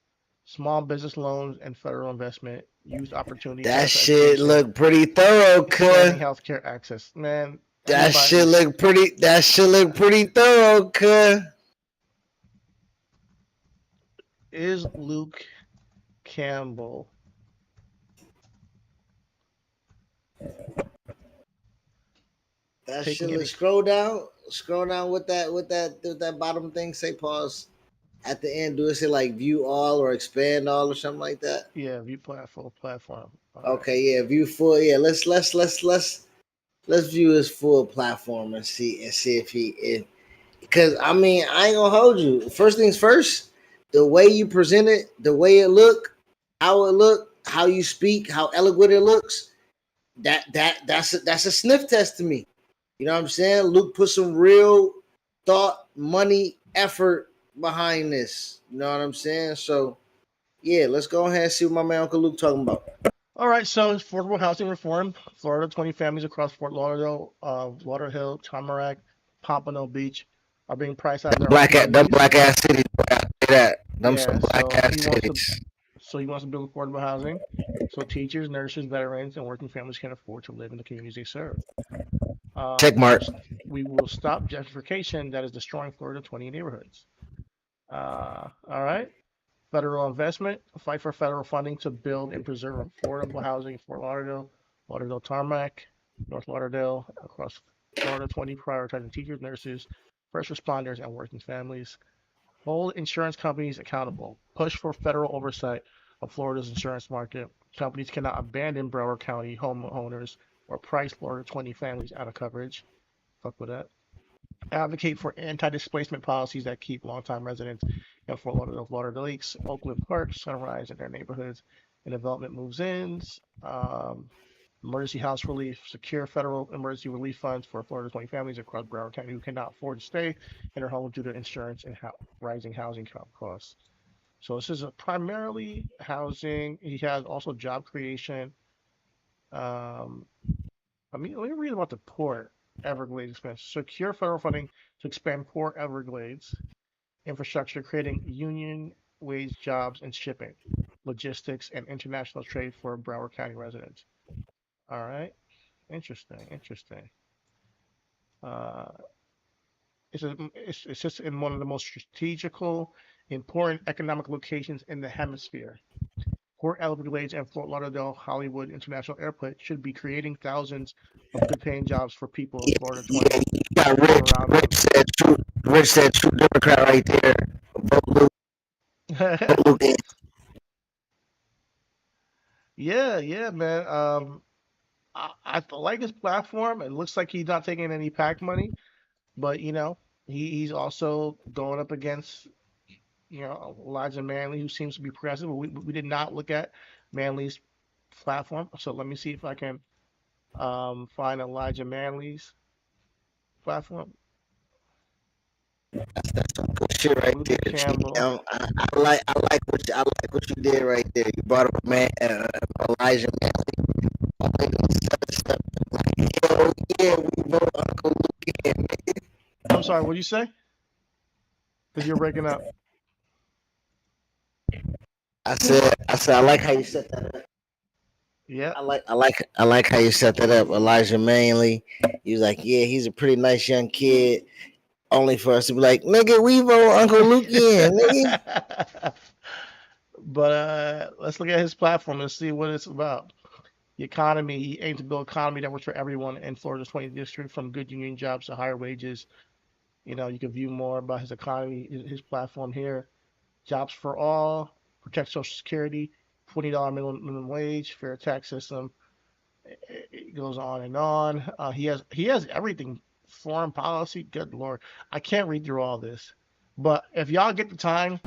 small business loans and federal investment, youth opportunity. That shit look pretty thorough, cuz. Healthcare access, man. That shit look pretty thorough, cuz. Is Luke Campbell that shit look, scroll down with that bottom thing, say pause. At the end, do it say like view all or expand all or something like that? Yeah, view platform. Okay, yeah, view full. Yeah, let's view his full platform and see if because I mean I ain't gonna hold you. First things first, the way you present it, the way it look, how you speak, how eloquent it looks, that's a sniff test to me. You know what I'm saying? Luke put some real thought, money, effort behind this. You know what I'm saying? So yeah, let's go ahead and see what my man Uncle Luke talking about. All right, so affordable housing reform. Florida, 20 families across Fort Lauderdale, Lauderhill, Tamarack, Pompano Beach are being priced out of their black ass cities. So he wants to build affordable housing so teachers, nurses, veterans, and working families can afford to live in the communities they serve. Check mark. We will stop gentrification that is destroying Florida 20 neighborhoods. All right. Federal investment, fight for federal funding to build and preserve affordable housing in Fort Lauderdale, Lauderdale Tarmac, North Lauderdale, across Florida 20, prioritizing teachers, nurses, first responders, and working families. Hold insurance companies accountable. Push for federal oversight of Florida's insurance market. Companies cannot abandon Broward County homeowners or price Florida 20 families out of coverage. Fuck with that. Advocate for anti-displacement policies that keep longtime residents in Fort Lauderdale, Florida Lakes, Oakland Park, Sunrise, and their neighborhoods, and development moves-ins. Emergency house relief, secure federal emergency relief funds for Florida 20 families across Broward County who cannot afford to stay in their homes due to insurance and rising housing costs. So this is primarily housing. He has also job creation. Let me read about the port. Everglades expansion. Secure federal funding to expand Port Everglades infrastructure, creating union wage jobs in shipping, logistics, and international trade for Broward County residents. All right. Interesting. Uh, it's just in one of the most strategical, important economic locations in the hemisphere. Port Everglades and Fort Lauderdale Hollywood International Airport should be creating thousands of good-paying jobs for people in Florida 20. Rich said true Democrat right there. Vote Luke. Yeah, man. I like his platform. It looks like he's not taking any PAC money, but he's also going up against Elijah Manley, who seems to be progressive. But we did not look at Manley's platform, so let me see if I can find Elijah Manley's platform. That's some good shit right Luther there, Campbell. Chidi. I like what you did right there. You brought up a man, Elijah Manley. Hell yeah, we vote Uncle Luke in. I'm sorry, what did you say? Because you're breaking up. I like how you set that up. Yeah. I like how you set that up, Elijah Manley. He was like, yeah, he's a pretty nice young kid. Only for us to be like, nigga, we vote Uncle Luke in, nigga. But let's look at his platform and see what it's about. The economy, he aims to build an economy that works for everyone in Florida's 20th district, from good union jobs to higher wages. You know, you can view more about his economy, his platform here. Jobs for all, protect Social Security, $20 minimum wage, fair tax system. It goes on and on. He has everything. Foreign policy, good lord, I can't read through all this. But if y'all get the time,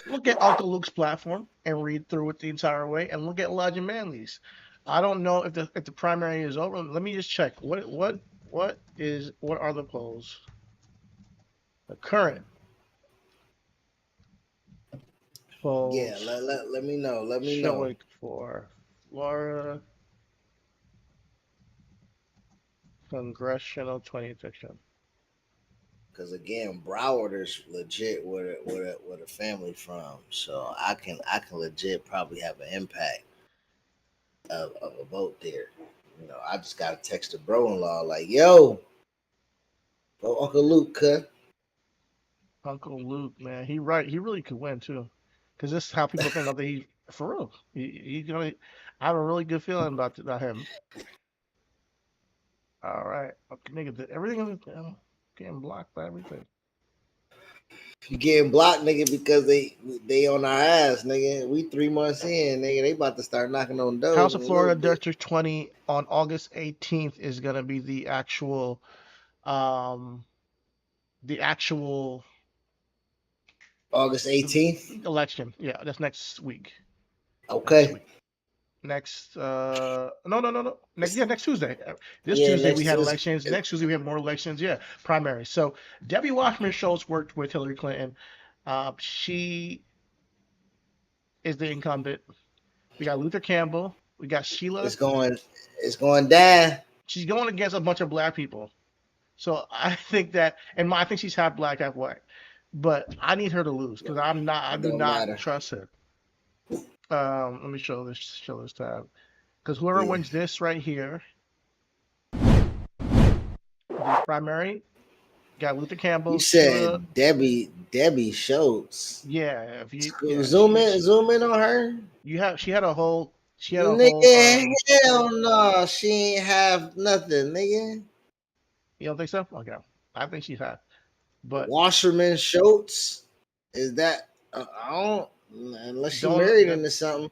look at Uncle Luke's platform and read through it the entire way, and look at Elijah Manley's. I don't know if the primary is over. Let me just check. What are the polls? The current Yeah, polls let me know. Let me know. showing for Florida congressional 20th district. Because again, Broward is legit where the family from, so I can legit probably have an impact of a vote there. You know, I just got to text the bro-in-law like, yo, vote Uncle Luke, cut. Uncle Luke, man, he right. He really could win too, because this is how people think that he for real. He's gonna. I have a really good feeling about him. All right, okay, nigga, everything is getting blocked by everything. You getting blocked, nigga, because they on our ass, nigga. We 3 months in, nigga. They about to start knocking on doors House in of a little Florida bit. District 20 on August 18th is gonna be um the actual August 18th. election. Yeah, that's next week. Next Okay. week. Next no. Next Tuesday. This Yeah, Tuesday we next had Tuesday. elections. Next Tuesday we have more elections. Yeah, primaries. So Debbie Wasserman Schultz worked with Hillary Clinton. She is the incumbent. We got Luther Campbell. We got Sheila. It's going it's going down. She's going against a bunch of black people. So I think that, and I think she's half black, half white. But I need her to lose because I'm not. I It do don't not matter. trust her. Let me show this tab, because whoever Yeah. wins this right here, the primary, got Luther You Campbell, Sheila. said Debbie Schultz. Yeah, if you yeah, Zoom in on her. she had a whole Nigga, hell no. She ain't have nothing, nigga. you don't think so? Okay, I think she's hot, but Wasserman Schultz. Is that I don't unless she don't. married into something.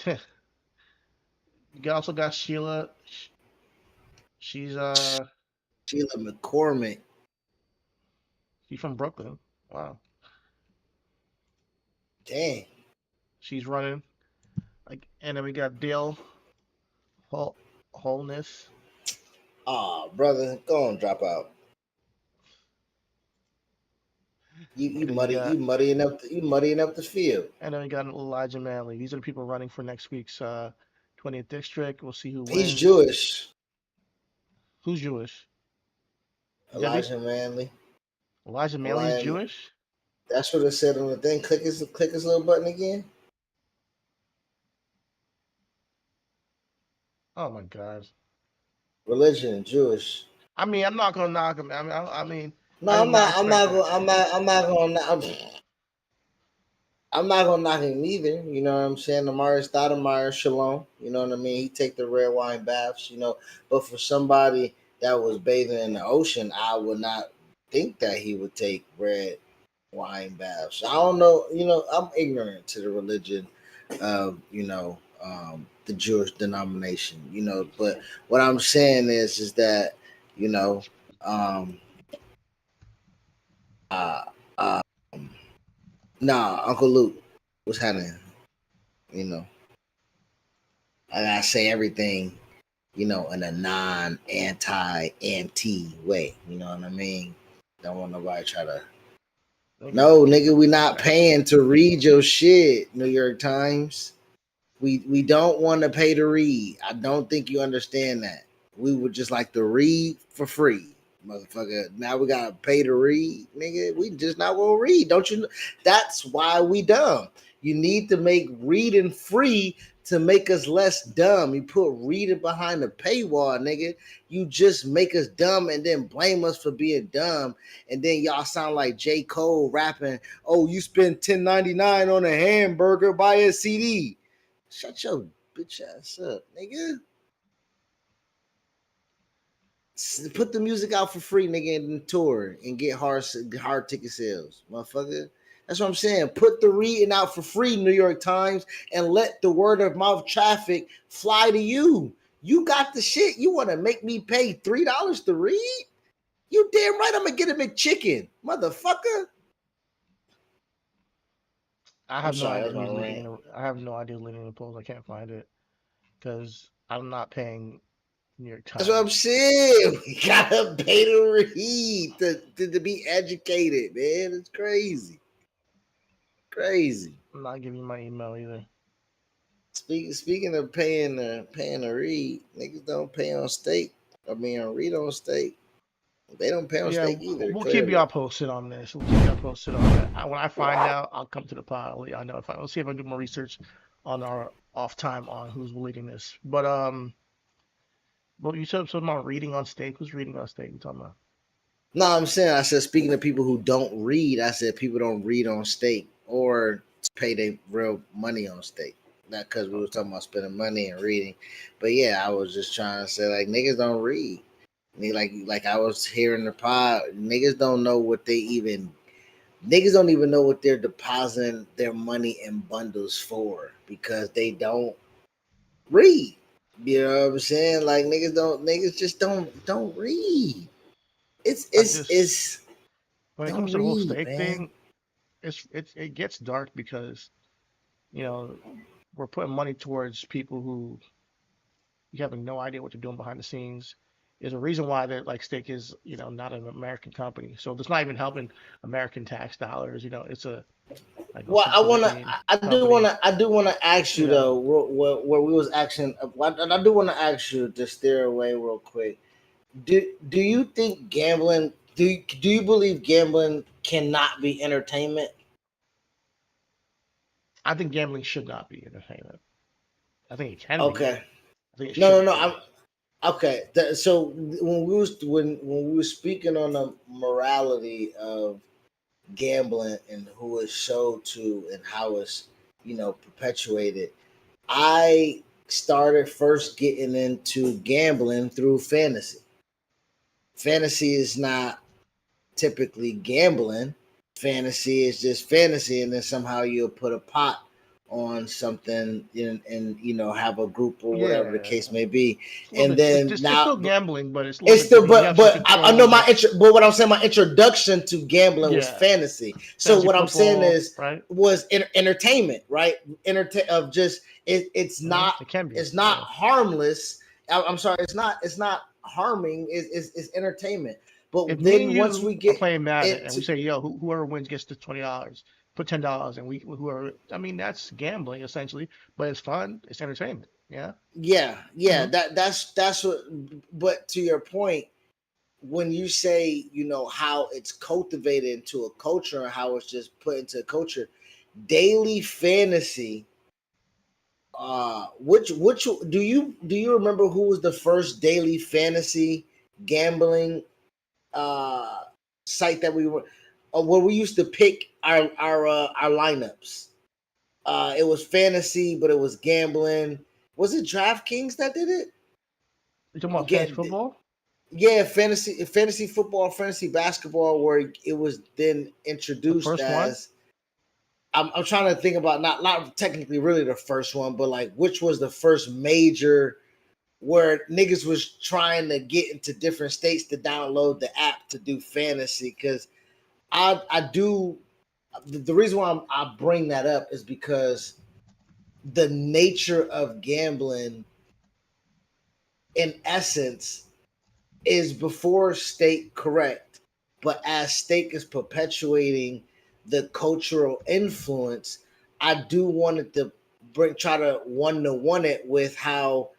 You also got Sheila. She's Sheila McCormick. she's from Brooklyn. Wow, Dang. she's running. Like, and then we got Dale Holness. Oh, brother, go on, drop out. And then you got You muddying up the field. and then we got Elijah Manley. These are the people running for next week's 20th district. We'll see who He's wins. Jewish. Who's Jewish? Debbie? Elijah Manley. Elijah Manley's Elijah. Jewish? That's what it said on the thing. Click his little button again. Oh my God. Religion, Jewish. I mean, I'm not gonna knock him. I mean, No, I did not I'm expect not that. going. I'm not gonna knock him either. You know what I'm saying? Amari Stoudemire, Shalom. You know what I mean? He take the red wine baths. You know, but for somebody that was bathing in the ocean, I would not think that he would take red wine baths. I don't know. You know, I'm ignorant to the religion of the Jewish denomination. You know, but what I'm saying is that you know um, uh, uh, nah, Uncle Luke, what's happening? You know, I gotta say everything, in a non anti anti way. You know what I mean? Don't want nobody try to. Nigga, No, nigga, we not try to help paying to read your shit, New York Times. We don't want to pay to read. I don't think you understand that. We would just like to read for free, motherfucker. Now we gotta pay to read, nigga. We just not gonna read. Don't you know? That's why we dumb. You need to make reading free to make us less dumb. You put reading behind the paywall, nigga. You just make us dumb and then blame us for being dumb. And then y'all sound like J. Cole rapping, oh, you spend $10.99 on a hamburger, buy a CD. Shut your bitch ass up, nigga. Put the music out for free, nigga, and tour and get hard ticket sales, motherfucker. That's what I'm saying. Put the reading out for free, New York Times, and let the word of mouth traffic fly to you. You got the shit. You want to make me pay $3 to read? You damn right. I'm gonna get a McChicken, motherfucker. I I'm have no sorry, idea that's my who's leading. rant. I have no idea who's leading the polls. I can't find it because I'm not paying New York That's what I'm Times. saying. We gotta pay to read to be educated, man. It's crazy. Crazy. I'm not giving you my email either. Speaking of paying to read, niggas don't pay on stake. I mean, read on stake. They don't pay on Yeah, stake either. we'll keep Clearly, y'all posted on this. We'll keep y'all posted on that. When I find out, I'll come to the pod. I know if I'll see if I do more research on our off time on who's leading this. Well, you said something about reading on stake. Who's reading on stake? You talking about? no, I'm saying I said speaking of people who don't read, I said people don't read on stake or pay their real money on stake. Not because we was talking about spending money and reading, but yeah, I was just trying to say like niggas don't read. Like I was hearing the pod, niggas don't know what they even niggas don't even know what they're depositing their money in bundles for because they don't read. You know what I'm saying? Like niggas just don't read. It's I it's just it's when it don't comes to the whole read, stake man. thing, it gets dark because you know we're putting money towards people who you have no idea what they're doing behind the scenes. There's a reason why that like Stake is, not an American company. So it's not even helping American tax dollars. It's a like Well, some Philippine company. I do wanna ask You you know, though, where we was asking, I do want to ask you to steer away real quick. Do you think gambling? Do you believe gambling cannot be entertainment? I think gambling should not be entertainment. I think it can be. Okay, I think it no, shouldn't no, be. I'm okay. So when we were speaking on the morality of gambling and who it's showed to and how it's perpetuated, I started first getting into gambling through fantasy. Fantasy is not typically gambling. Fantasy is just fantasy, and then somehow you'll put a pot on something and have a group or whatever the Yeah, case may be. well, And then it's now still gambling, but it's a little it's bit still, different. You have some I know control, my but but what I'm saying, my introduction to gambling was yeah, fantasy. So fantasy what I'm saying football, is right? was entertainment, right? Of just It can be. it's not Yeah. harmless. I'm sorry, it's not harming. It's entertainment. If But me and then once you we are get playing Madden and we into say, yo, whoever wins gets the $20, put $10, and whoever, I mean, that's gambling essentially, but it's fun, it's entertainment. Yeah. yeah, Hmm. that's what. But to your point, when you say how it's cultivated into a culture and how it's just put into a culture, daily fantasy. Which do you remember who was the first daily fantasy gambling uh site that we were where we used to pick our lineups? It was fantasy, but it was gambling. Was it DraftKings that did it? You talking about fantasy Again, football? yeah, fantasy football, fantasy basketball, where it was then The introduced first one? as. I'm trying to think about not technically really the first one, but like which was the first major where niggas was trying to get into different states to download the app to do fantasy. Because I do the reason why I bring that up is because the nature of gambling in essence is before state correct, But as Steak is perpetuating the cultural influence, I do want it to try to one it with how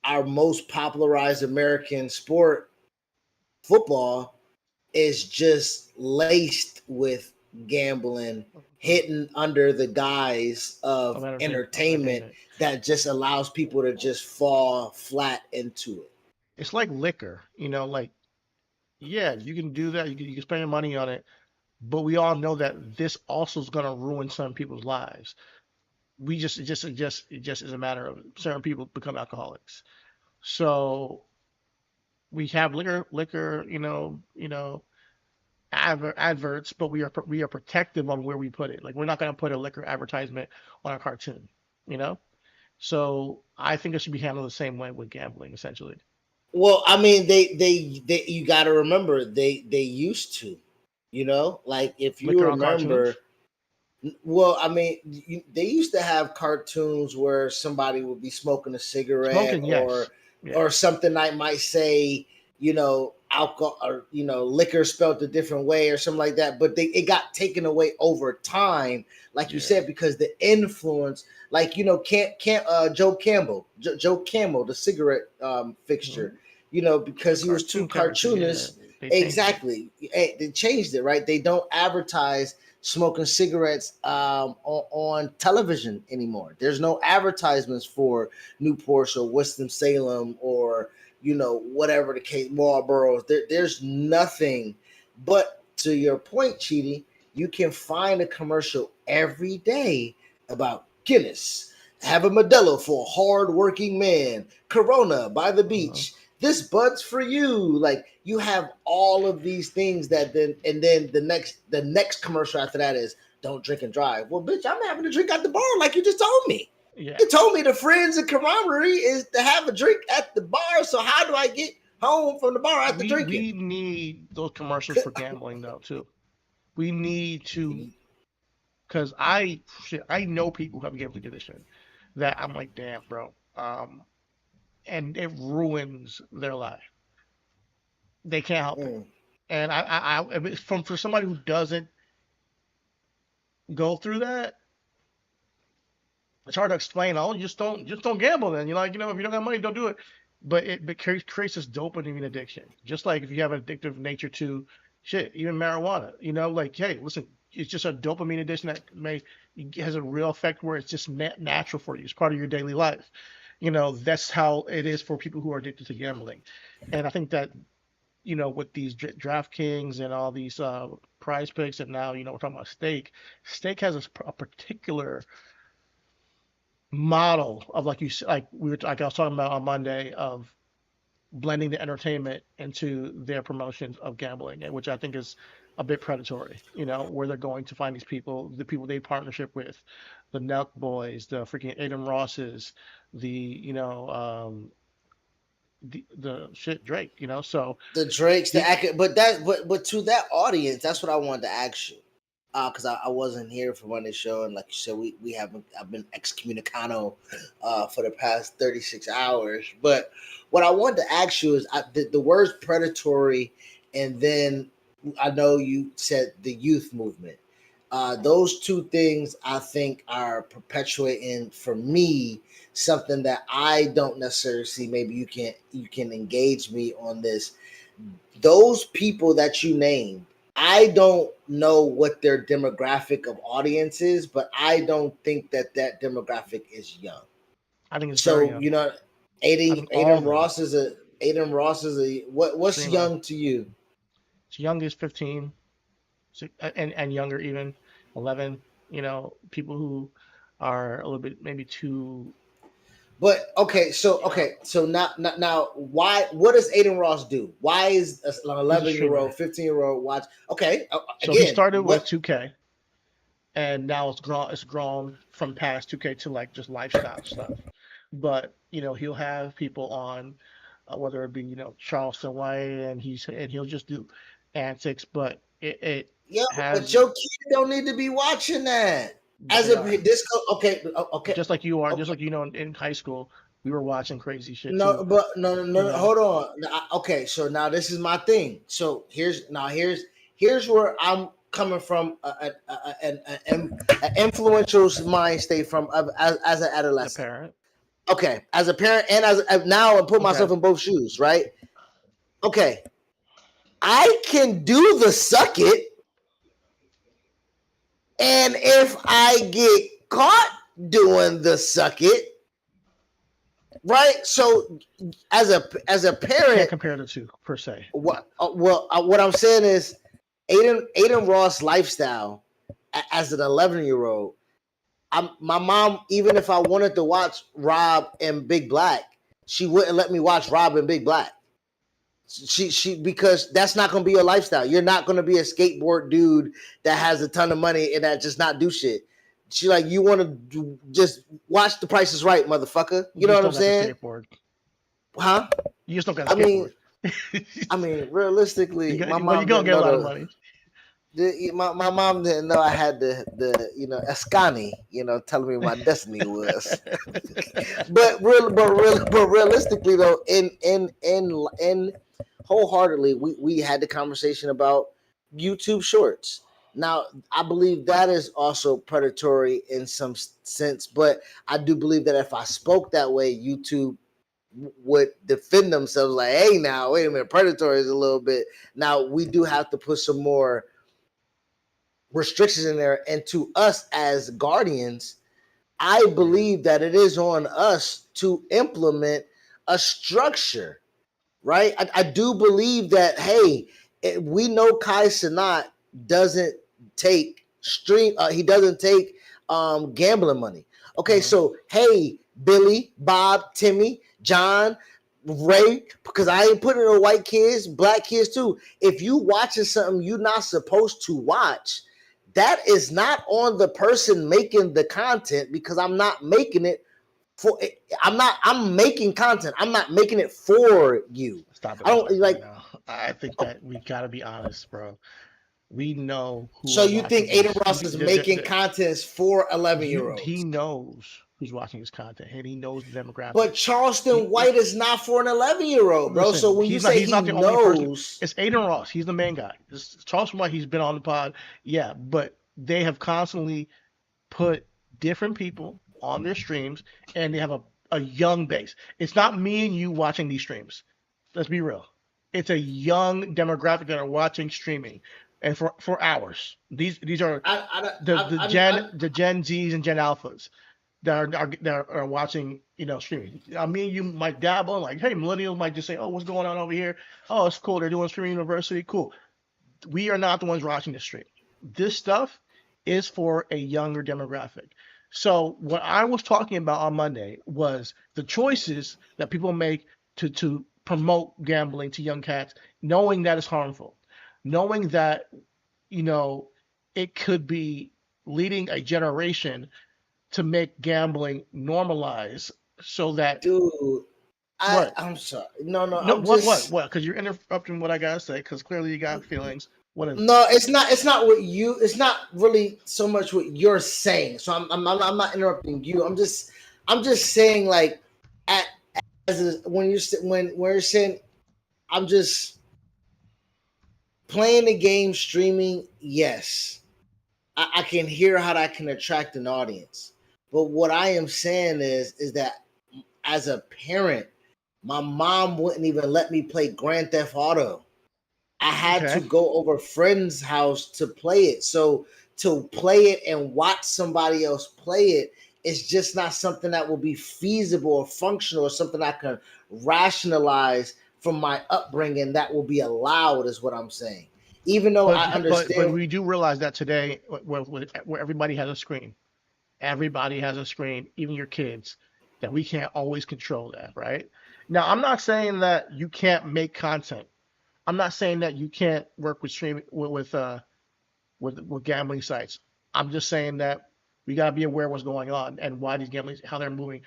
our most popularized American sport, football, is just laced with gambling, hidden under the guise of entertainment that just allows people to just fall flat into it. It's like liquor, like, yeah, you can do that. You can spend your money on it, but we all know that this also is going to ruin some people's lives. It just is a matter of certain people become alcoholics. So we have liquor, adverts, but we are protective on where we put it. Like we're not going to put a liquor advertisement on a cartoon, you know. So I think it should be handled the same way with gambling, essentially. Well, I mean, they you got to remember they used to, like if you Liquor on cartoons. remember. Well, I mean, they used to have cartoons where somebody would be smoking a cigarette, Smoking, yes. Yeah. or something that might say, alcohol or liquor spelled a different way or something like that. But it got taken away over time, like you said, because the influence, like Joe Campbell, Joe Campbell, the cigarette fixture, because he was too cartoonish. Exactly, they changed it, right? They don't advertise smoking cigarettes on television anymore. There's no advertisements for Newport or Winston-Salem or whatever the case, Marlboro. There's nothing. But to your point, Chidi, you can find a commercial every day about Guinness. Have a Modelo for a hard-working man. Corona by the beach. This bud's for you. Like you have all of these things that then the next commercial after that is don't drink and drive. Well, bitch, I'm having a drink at the bar like you just told me. Yeah. You told me the friends and camaraderie is to have a drink at the bar. So how do I get home from the bar after drinking? We need those commercials for gambling though too. We need to, because I know people who have gambling addiction that I'm like, damn, bro. And it ruins their life. They can't help it. And I mean, for somebody who doesn't go through that, it's hard to explain. Oh, just don't gamble. Then you're like, if you don't have money, don't do it. But it creates this dopamine addiction. Just like if you have an addictive nature to shit, even marijuana. Like, hey, listen, it's just a dopamine addiction that has a real effect where it's just natural for you. It's part of your daily life. That's how it is for people who are addicted to gambling. And I think that, with these DraftKings and all these prize picks, and now, we're talking about Stake has a particular model of, like I was talking about on Monday, of blending the entertainment into their promotions of gambling, which I think is a bit predatory, where they're going to find the people they partnership with, the Nelk Boys, the freaking Aiden Rosses, the shit Drake, so the Drakes, but to that audience, that's what I wanted to ask you, because I wasn't here for Monday show, and like you said, I've been excommunicado for the past 36 hours. But what I wanted to ask you is the words predatory, and then I know you said the youth movement. Those two things I think are perpetuating for me something that I don't necessarily see. Maybe you can engage me on this. Those people that you named, I don't know what their demographic of audience is, but I don't think that demographic is young. I think it's so. Very young. Aiden Ross is a what's Streamer. Young to you? It's young as 15, and younger even, 11. People who are a little bit maybe too. But so now, why? What does Aiden Ross do? Why is an 11-year-old, 15-year-old watch? Okay, so he started with 2K, and now it's grown from past 2K to like just lifestyle stuff. But he'll have people on, whether it be Charleston White, and he'll just do antics, but it but your kid don't need to be watching that. As a disco, okay. Just like you are, okay. just like in high school, We were watching crazy shit No, too. but no, You know? hold on. Okay, so now this is my thing. So here's where I'm coming from. An influential mind state from as an The adolescent. parent. Okay, as a parent and as now, and put myself Okay. in both shoes, right? Okay, I can do the suck it, and if I get caught doing the suck it, right? So as a Can't parent, compare the two per se. what what I'm saying is Aiden Ross lifestyle as an 11-year-old. My mom, even if I wanted to watch Rob and Big Black, she wouldn't let me watch Rob and Big Black. She because that's not gonna be your lifestyle. You're not gonna be a skateboard dude that has a ton of money and that just not do shit. She like, you want to just watch The Price is Right, motherfucker. You know what I'm saying? Huh? You just don't got a I mean, skateboard. realistically, my Well, mom you're gonna didn't get a know lot of money. my mom didn't know I had the Ascani, telling me my destiny was. but realistically though, in wholeheartedly, we had the conversation about YouTube Shorts. Now, I believe that is also predatory in some sense, but I do believe that if I spoke that way, YouTube would defend themselves like, hey, now, wait a minute, predatory is a little bit. Now, we do have to put some more restrictions in there. And to us as guardians, I believe that it is on us to implement a structure, right? I do believe that, hey, we know Kai Cenat doesn't take he doesn't take gambling money. Okay, so hey, Billy, Bob, Timmy, John, Ray, because I ain't putting in white kids, black kids too. If you watching something you're not supposed to watch, that is not on the person making the content, because I'm not making it for. I'm making content. I'm not making it for you. Stop it. I don't like. Now. I think that we gotta be honest, bro. We know who. So are you think watching Aiden this. Ross is making content for 11-year-olds? He knows who's watching his content, and he knows the demographic. But Charleston White is not for an 11-year-old, bro. Listen, So when you say he's not the knows, only person. It's Aiden Ross. He's the main guy. It's Charleston White. He's been on the pod, yeah, but they have constantly put different people on their streams, and they have a young base. It's not me and you watching these streams. Let's be real. It's a young demographic that are watching streaming, and for hours. These are the Gen Zs and Gen Alphas that are watching, streaming. Me and you might dabble, like, hey, millennials might just say, oh, what's going on over here? Oh, it's cool. They're doing streaming university. Cool. We are not the ones watching the stream. This stuff is for a younger demographic. So what I was talking about on Monday was the choices that people make to promote gambling to young cats, knowing that it's harmful, knowing that, it could be leading a generation to make gambling normalize, so that. dude, I'm sorry. No, What? Because you're interrupting what I gotta say. Because clearly you got feelings. What is? No, it's not. It's not what you. It's not really so much what you're saying. So I'm not interrupting you. I'm just saying, like, when you're saying, I'm just playing the game, streaming. Yes, I can hear how that can attract an audience. But what I am saying is that as a parent, my mom wouldn't even let me play Grand Theft Auto. I had to go over a friend's house to play it. So to play it and watch somebody else play it, it's just not something that will be feasible or functional, or something I can rationalize from my upbringing that will be allowed, is what I'm saying. Even though I understand. But we do realize that today, where everybody has a screen. Everybody has a screen, even your kids, that we can't always control that, right? Now, I'm not saying that you can't make content. I'm not saying that you can't work with streaming with gambling sites. I'm just saying that we gotta be aware of what's going on and why these gambling, how they're moving,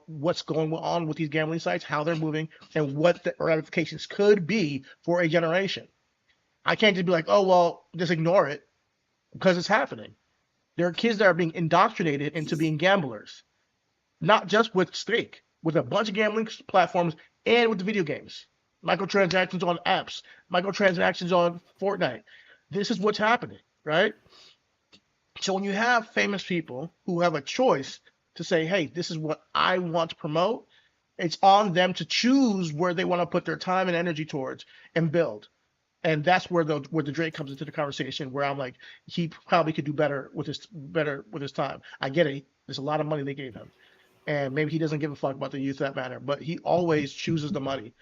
what's going on with these gambling sites, how they're moving, and what the ramifications could be for a generation. I can't just be like, oh well, just ignore it, because it's happening. There are kids that are being indoctrinated into being gamblers, not just with stake. with a bunch of gambling platforms and with the video games. Microtransactions on apps, microtransactions on Fortnite. This is what's happening, right? So when you have famous people who have a choice to say, hey, this is what I want to promote, it's on them to choose where they want to put their time and energy towards and build. And that's where the Drake comes into the conversation, where I'm like, he probably could do better with his time. I get it. There's a lot of money they gave him, and maybe he doesn't give a fuck about the youth that matter, but he always chooses the money,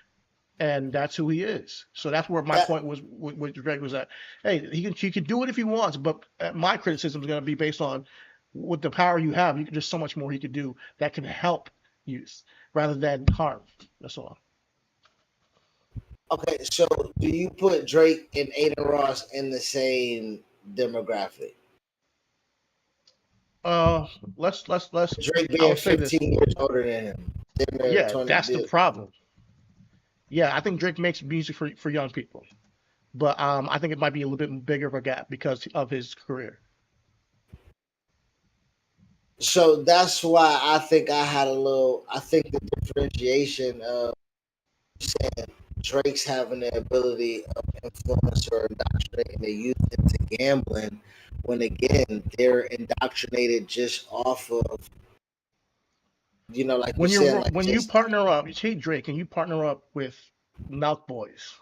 and that's who he is. So that's where my point was with Drake was that, hey, he can do it if he wants, but my criticism is going to be based on with the power you have, there's so much more he could do that can help youth rather than harm. That's all. Okay, so do you put Drake and Aiden Ross in the same demographic? Let's Drake I being would say this. 15 years older than him. Yeah, that's the problem. Yeah, I think Drake makes music for young people, but I think it might be a little bit bigger of a gap because of his career. So that's why I think I think the differentiation of saying Drake's having the ability of influence or indoctrinating the youth into gambling, when again they're indoctrinated just off of, like When you said, you're like when you just partner up, you take Drake and you partner up with Mouth Boys,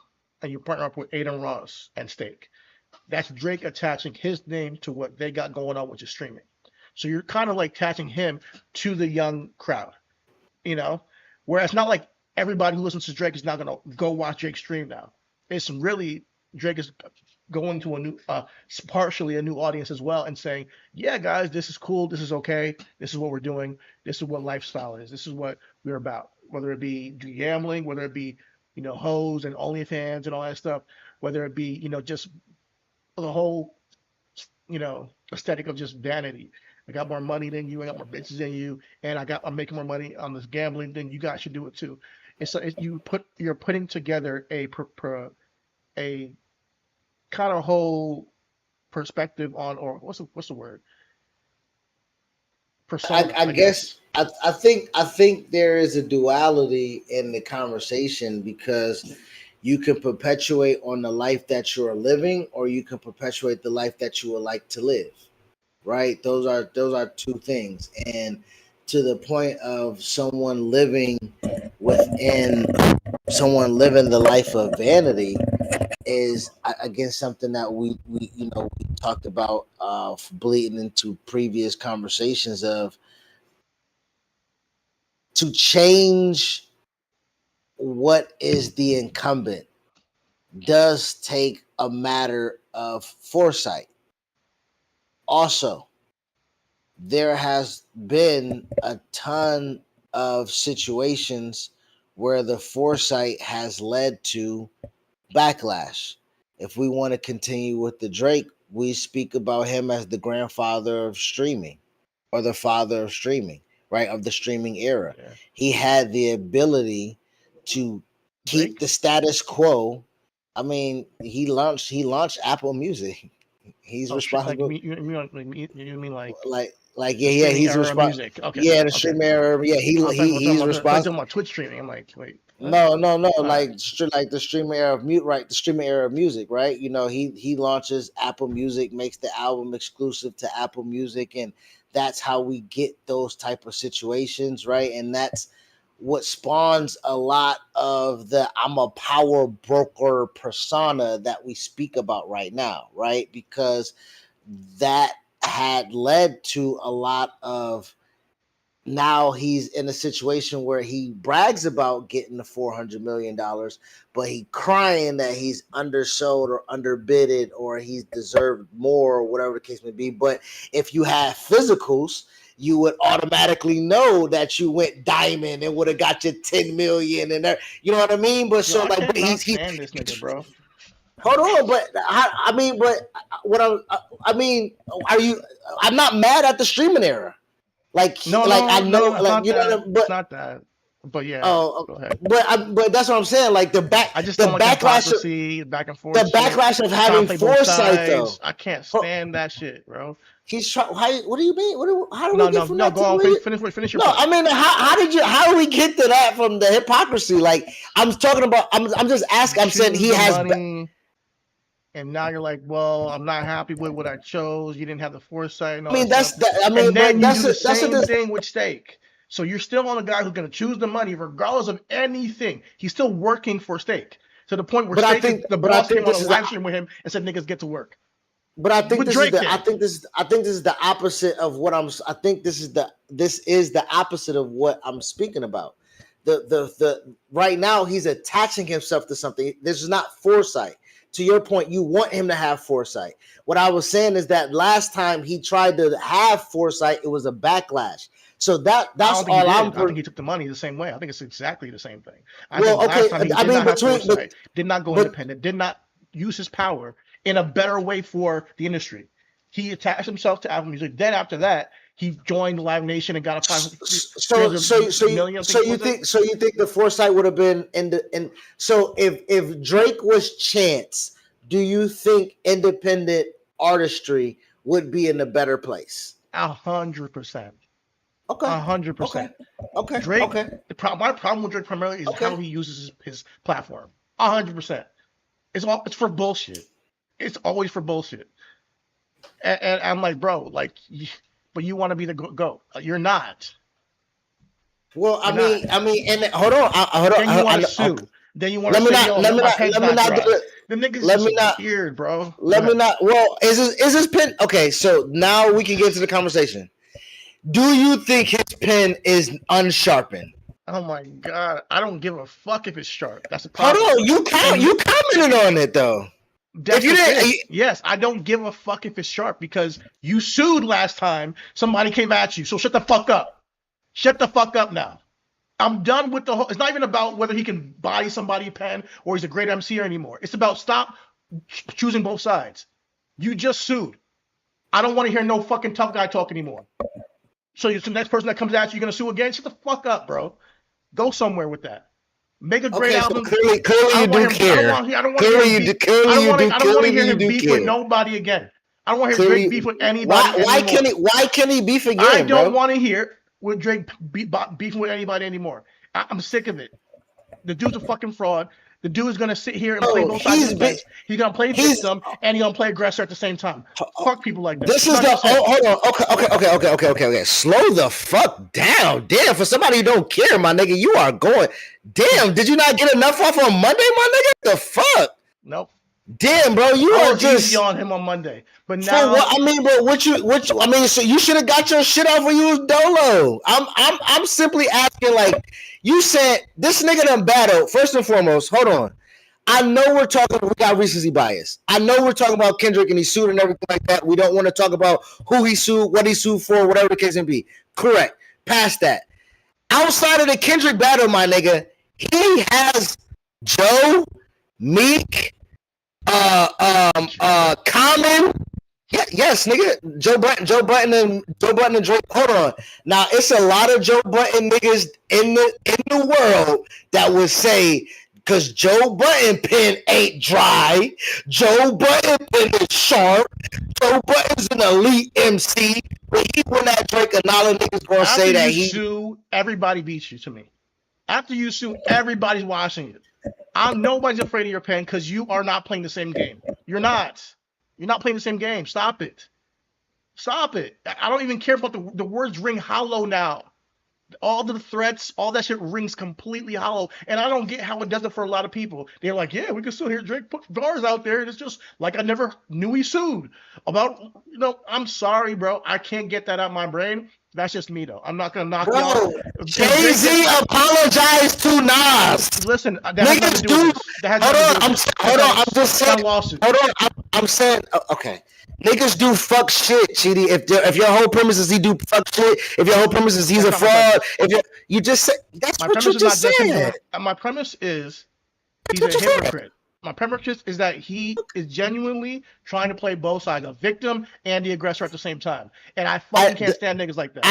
and you partner up with Aiden Ross and Steak. That's Drake attaching his name to what they got going on, which is streaming. So you're kind of like attaching him to the young crowd, you know. Whereas not like everybody who listens to Drake is not gonna go watch Drake stream now. It's really Drake is going to a new, partially a new audience as well, and saying, "Yeah, guys, this is cool. This is okay. This is what we're doing. This is what lifestyle is. This is what we're about. Whether it be gambling, whether it be hoes and OnlyFans and all that stuff, whether it be just the whole aesthetic of just vanity. I got more money than you. I got more bitches than you, and I'm making more money on this gambling than you guys should do it too. And so you're putting together a kind of whole perspective on, or what's the word? Persona, I guess I think there is a duality in the conversation, because you can perpetuate on the life that you're living, or you can perpetuate the life that you would like to live. Right? Those are two things. And to the point of someone living the life of vanity is again something that we talked about bleeding into previous conversations of, to change what is the incumbent does take a matter of foresight. Also, there has been a ton of situations where the foresight has led to backlash. If we want to continue with the Drake, we speak about him as the grandfather of streaming, or the father of streaming, right? Of the streaming era. Yeah. He had the ability to keep Drake? the status quo. I mean, he launched Apple Music. He's Oh shit! Like responsible. you mean like the Yeah, streaming he's era of responsible. music? Okay, Yeah, the okay. streaming era. Yeah, he's I thought you were talking responsible. about Twitch streaming. I'm like, wait. What? No, All right. like the streaming era of mute, right? The streaming era of music, right? He launches Apple Music, makes the album exclusive to Apple Music, and that's how we get those type of situations, right? And that's what spawns a lot of the I'm a power broker persona that we speak about right now, right? Because that had led to a lot of, now he's in a situation where he brags about getting the $400 million, but he crying that he's undersold or underbidded, or he's deserved more, or whatever the case may be. But if you had physicals, you would automatically know that you went diamond and would have got you 10 million and there, you know what I mean? But Yo, so I like, but cannot stand this nigga, bro. hold on, but I mean, but what I mean, are you? I'm not mad at the streaming era. Like, No, like I no, know, no, it's like not that. but It's not that. But yeah, Oh, go ahead. but that's what I'm saying. Like the I just the don't like backlash, hypocrisy, back and forth. the shit. backlash of Trying to having play both foresight though. sides. I can't stand that shit, bro. He's trying. What do you mean? How do No, we get from no, that go to on. where you- Finish your No, point. I mean, how do we get to that from the hypocrisy? Like I'm talking about. I'm just asking. I'm saying he Choose the has. money, and now you're like, well, I'm not happy with what I chose. You didn't have the foresight. And all I mean, that that's stuff. that. I mean, And then but you that's do the same a, thing with Steak. So you're still on a guy who's going to choose the money regardless of anything. He's still working for Steak to the point where But I Steak, think- the but I boss think came on a this is live a- stream with him and said, "Niggas get to work." But I think What this Drake is the. I did. think this is the opposite of what I'm. I think this is the opposite of what I'm speaking about. The right now he's attaching himself to something. This is not foresight. To your point, you want him to have foresight. What I was saying is that last time he tried to have foresight, it was a backlash. So that's all I think he took the money the same way. I think it's exactly the same thing. I Well, think okay, last time he I did mean, not have between- foresight, did not go but- independent, did not use his power in a better way for the industry. He attached himself to Apple Music. Then after that, he joined Live Nation and got a So you think the foresight would have been so if Drake was Chance, do you think independent artistry would be in a better place? 100%. Okay. 100%. Okay. Drake. Okay. My problem with Drake primarily is how he uses his platform. 100%. It's for bullshit. It's always for bullshit. And I'm like, bro, like, but you want to be the GOAT. You're not. Well, I mean, and hold on. Then you want to sue. Then you want to say, yo, let me not do it. The niggas Let is me not- weird, bro. Let me not. Well, is this pen? Okay, so now we can get into the conversation. Do you think his pen is unsharpened? Oh my god, I don't give a fuck if it's sharp. That's the Hold problem. on, you commented on it though. That's If you the didn't- thing. Yes, I don't give a fuck if it's sharp because you sued last time somebody came at you. So shut the fuck up. Shut the fuck up now. I'm done with the whole. It's not even about whether he can buy somebody a pen or he's a great MC anymore. It's about stop choosing both sides. You just sued. I don't want to hear no fucking tough guy talk anymore. So the next person that comes at you, you're gonna sue again? Shut the fuck up, bro. Go somewhere with that. Make a great Okay, so album. clearly you do care. I don't want Clearly to you do hear him care. beef with nobody again. I don't want to hear Clearly- Drake beef with anybody. Why anymore. can he beef again? I don't bro? want to hear with Drake beefing with anybody anymore. I'm sick of it. The dude's a fucking fraud. The dude is gonna sit here and play both sides of the fence. He's gonna play victim and he's gonna play aggressor at the same time. Fuck people like that. This is the hold on. Okay. Slow the fuck down. Damn, for somebody who don't care, my nigga, you are going. Damn, did you not get enough off on Monday, my nigga? The fuck? Nope. Damn, bro, you I are was just easy on him on Monday, but for now what? I mean, but I mean, so you should have got your shit off when you was dolo. I'm simply asking, like, you said this nigga done battled. First and foremost, hold on. I know we got recency bias. I know we're talking about Kendrick and he sued and everything like that. We don't want to talk about who he sued, what he sued for, whatever the case may be. Correct. Past that. Outside of the Kendrick battle, my nigga, he has Joe, Meek, Common. Yeah, yes, nigga. Joe Button and Drake. Hold on. Now it's a lot of Joe Button niggas in the world that would say, because Joe Button pen ain't dry. Joe Button pen is sharp. Joe Button's an elite MC. When he went at Drake, a lot of niggas gonna say that he sue, everybody beats you to me. After you sue, everybody's watching you. Nobody's afraid of your pen because you are not playing the same game. You're not. You're not playing the same game. Stop it. Stop it. I don't even care about the words ring hollow now. All the threats, all that shit rings completely hollow. And I don't get how it does it for a lot of people. They're like, yeah, we can still hear Drake put bars out there. And it's just like I never knew he sued. I'm sorry, bro. I can't get that out of my brain. That's just me, though. I'm not going to knock y'all. Jay-Z apologized to Nas. Listen, that has nothing to do with this. Hold on. I'm just saying. Hold on. I'm saying. Okay. Niggas do fuck shit, Chidi. If your whole premise is he do fuck shit, if your whole premise is he's a fraud, you just said that's what you just said. My premise is he's a hypocrite. My premise is that he is genuinely trying to play both sides, a victim and the aggressor at the same time. And I fucking can't stand niggas like that.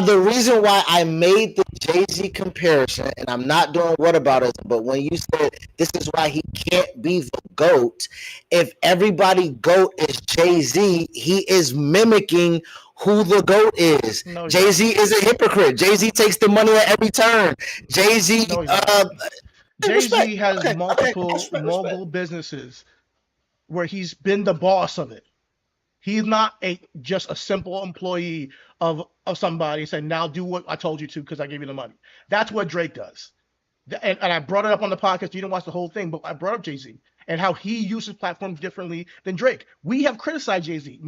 The reason why I made the Jay-Z comparison, and I'm not doing whataboutism, but when you said this is why he can't be the GOAT, if everybody GOAT is Jay-Z, he is mimicking who the GOAT is. No, Jay-Z is a hypocrite. Jay-Z takes the money at every turn. Jay-Z Jay-Z has multiple mogul businesses where he's been the boss of it. He's not just a simple employee of somebody saying, now do what I told you to because I gave you the money. That's what Drake does. And I brought it up on the podcast. You didn't watch the whole thing, but I brought up Jay-Z and how he uses platforms differently than Drake. We have criticized Jay-Z,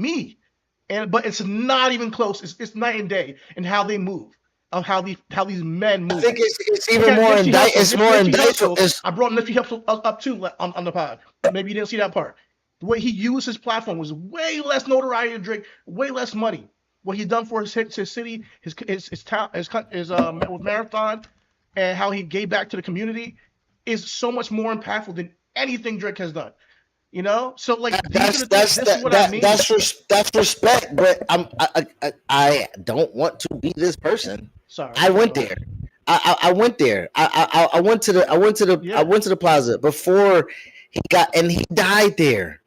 but it's not even close. It's night and day in how they move. Of how these men move. I think it's even more indictful. It's more indictful. I brought Nipsey Hussle up too on the pod. Maybe you didn't see that part. The way he used his platform was way less notoriety than Drake, way less money. What he's done for his city, his town, with Marathon, and how he gave back to the community is so much more impactful than anything Drake has done. You know, so like that's what I mean. That's respect, but I don't want to be this person. Sorry, I went there. I went there. I went to the plaza before he died there.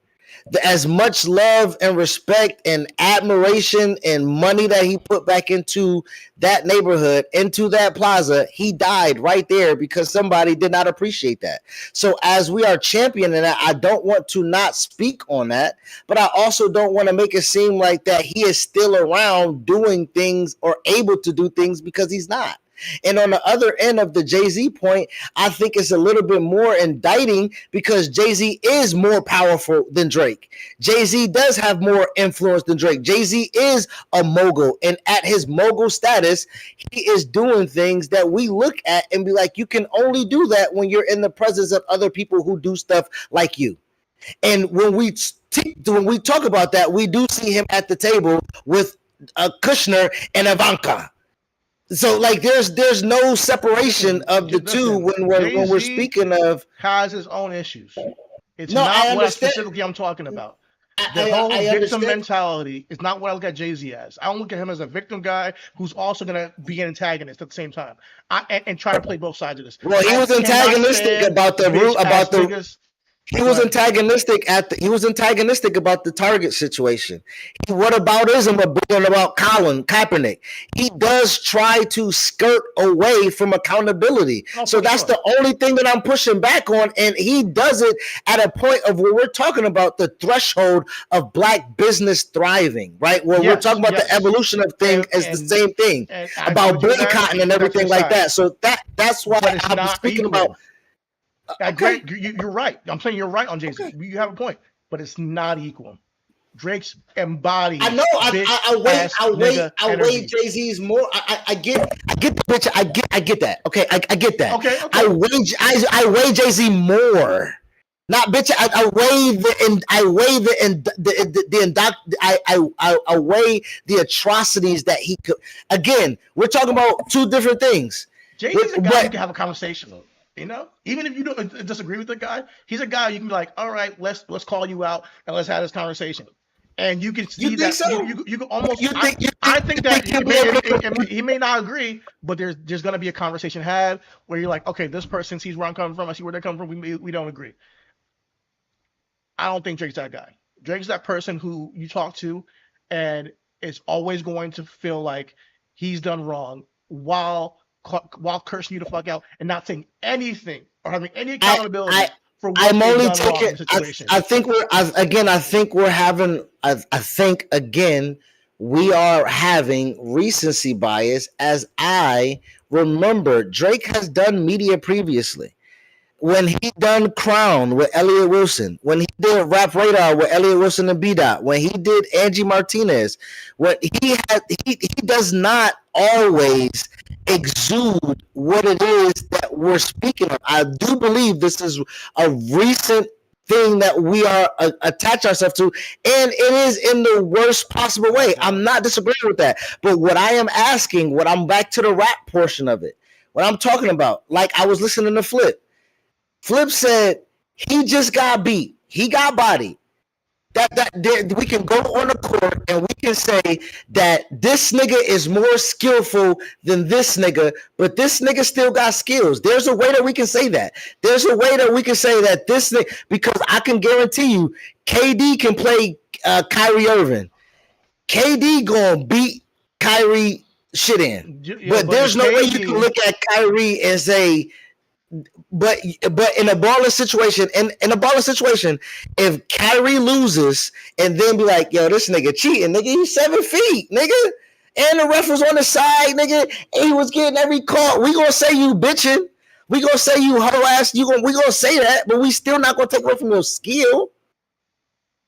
As much love and respect and admiration and money that he put back into that neighborhood, into that plaza, he died right there because somebody did not appreciate that. So as we are championing that, I don't want to not speak on that, but I also don't want to make it seem like that he is still around doing things or able to do things because he's not. And on the other end of the Jay-Z point, I think it's a little bit more indicting because Jay-Z is more powerful than Drake. Jay-Z does have more influence than Drake. Jay-Z is a mogul, and at his mogul status, he is doing things that we look at and be like, you can only do that when you're in the presence of other people who do stuff like you. And when we talk about that, we do see him at the table with Kushner and Ivanka. So like there's no separation of the two when we're speaking of has his own issues. It's not what specifically I'm talking about. The whole victim mentality is not what I look at Jay-Z as. I don't look at him as a victim guy who's also going to be an antagonist at the same time and try to play both sides of this. Well, he was antagonistic about the He was antagonistic about the Target situation. Whataboutism about Colin Kaepernick. He does try to skirt away from accountability. So that's the only thing that I'm pushing back on. And he does it at a point of where we're talking about the threshold of black business thriving, right? Where we're talking about the evolution of things as the same thing about boycotting and everything like that. So that's why I'm speaking about. You're right. I'm saying you're right on Jay-Z. You have a point, but it's not equal. Drake's embodied. I know. I weigh Jay-Z's more. I get the picture. I get that. Okay, I get that. Okay. I weigh Jay-Z more. Not bitch. I weigh the atrocities that he could. Again, we're talking about two different things. Jay-Z's a guy you can have a conversation with. You know, even if you don't disagree with the guy, he's a guy you can be like, all right, let's call you out and let's have this conversation. And you can see that so? you can almost. I think that he may not agree, but there's going to be a conversation had where you're like, okay, this person sees where I'm coming from, I see where they're coming from. We don't agree. I don't think Drake's that guy. Drake's that person who you talk to, and is always going to feel like he's done wrong while cursing you the fuck out and not saying anything or having any accountability for what I'm only taking. I think we are having recency bias. As I remember, Drake has done media previously. When he done Crown with Elliott Wilson, when he did Rap Radar with Elliott Wilson and B-Dot, when he did Angie Martinez, what he does not always exude what it is that we're speaking of. I do believe this is a recent thing that we are attach ourselves to, and it is in the worst possible way. I'm not disagreeing with that, but what I am asking, what I'm back to the rap portion of it, what I'm talking about, like I was listening to Flip said, He just got beat. He got bodied. We can go on the court and we can say that this nigga is more skillful than this nigga, but this nigga still got skills. There's a way that we can say that. There's a way that we can say that this nigga, because I can guarantee you, KD can play Kyrie Irving. KD gonna beat Kyrie shit in. Yeah, but there's no way you can look at Kyrie and say, but in a balling situation, in a balling situation, if Kyrie loses and then be like, yo, this nigga cheating, nigga, he's 7 feet, nigga, and the ref was on the side, nigga, and he was getting every call. We gonna say you bitching, we gonna say you harassed, we gonna say that, but we still not gonna take away from your skill.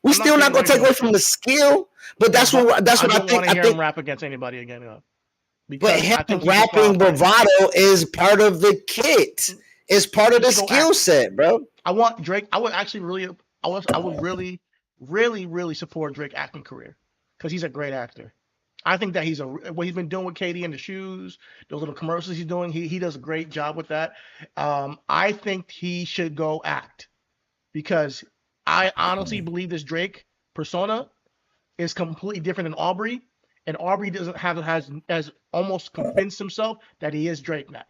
We still not gonna take away from the skill. But that's what I think. I think him rap against anybody again. But him rapping bravado is part of the kit. It's part of the skill set, bro. I want Drake. I would actually really support Drake's acting career because he's a great actor. I think that what he's been doing with Katie and the shoes, those little commercials he's doing, he does a great job with that. I think he should go act because I honestly believe this Drake persona is completely different than Aubrey, and Aubrey has almost convinced himself that he is Drake now.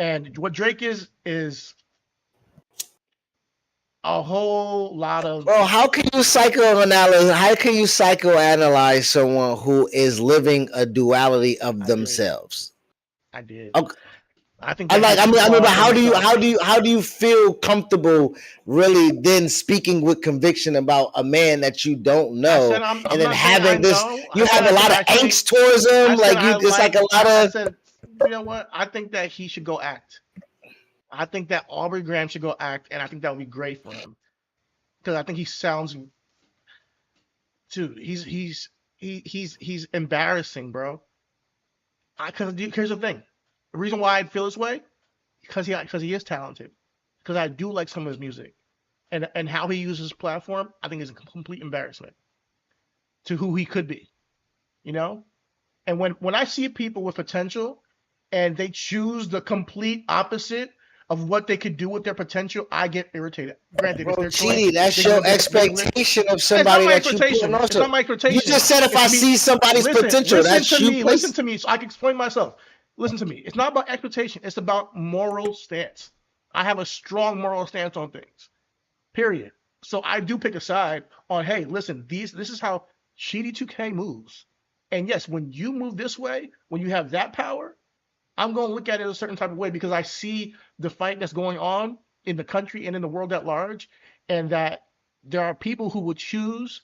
And what Drake is a whole lot of. Well, how can you psychoanalyze? How can you psychoanalyze someone who is living a duality of themselves? I did. Okay. I think. But how do you feel comfortable really then speaking with conviction about a man that you don't know, and then having this? You have a lot of angst towards him, it's like a lot of. You know what? I think that he should go act. I think that Aubrey Graham should go act, and I think that would be great for him because I think he sounds. Dude, he's embarrassing, bro. Because here's the thing. The reason why I feel this way, because he is talented. Because I do like some of his music, and how he uses his platform, I think is a complete embarrassment to who he could be, you know. And when I see people with potential, and they choose the complete opposite of what they could do with their potential, I get irritated. Granted, bro, Chidi, that's your expectation of somebody that you put on. It's not my expectation. You just said if I see somebody's potential, that's you. Listen to me, so I can explain myself. Listen to me. It's not about expectation. It's about moral stance. I have a strong moral stance on things. Period. So I do pick a side on, hey, listen, this is how Chidi 2K moves. And yes, when you move this way, when you have that power, I'm going to look at it a certain type of way because I see the fight that's going on in the country and in the world at large, and that there are people who would choose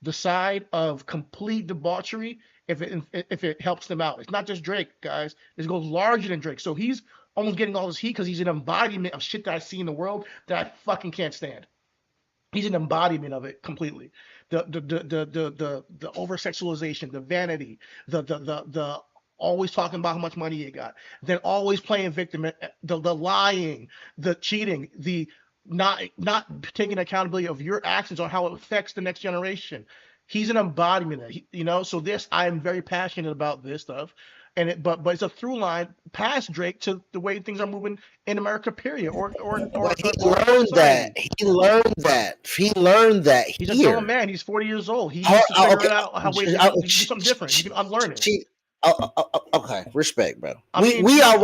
the side of complete debauchery if it helps them out. It's not just Drake, guys. This goes larger than Drake. So he's almost getting all this heat because he's an embodiment of shit that I see in the world that I fucking can't stand. He's an embodiment of it completely. The over sexualization, the vanity, the always talking about how much money you got, then always playing victim, the lying, the cheating, the not taking accountability of your actions on how it affects the next generation. He's an embodiment of that, so I am very passionate about this stuff. And but it's a through line past Drake to the way things are moving in America, period. He learned that. He's a grown man. He's 40 years old. He needs to figure out how to do something different. You can unlearn it. Okay, respect, bro. We are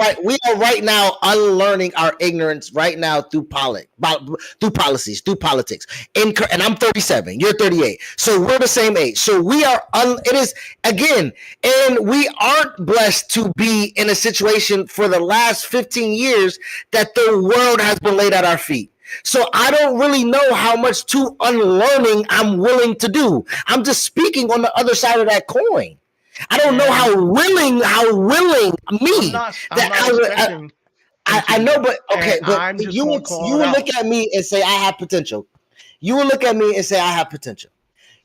right now unlearning our ignorance right now through policies, through politics. And I'm 37, you're 38, so we're the same age. So we are. It is again, and we aren't blessed to be in a situation for the last 15 years that the world has been laid at our feet. So I don't really know how much to unlearning I'm willing to do. I'm just speaking on the other side of that coin. I don't know how willing me I know, but okay, but you would look at me and say I have potential. You will look at me and say I have potential.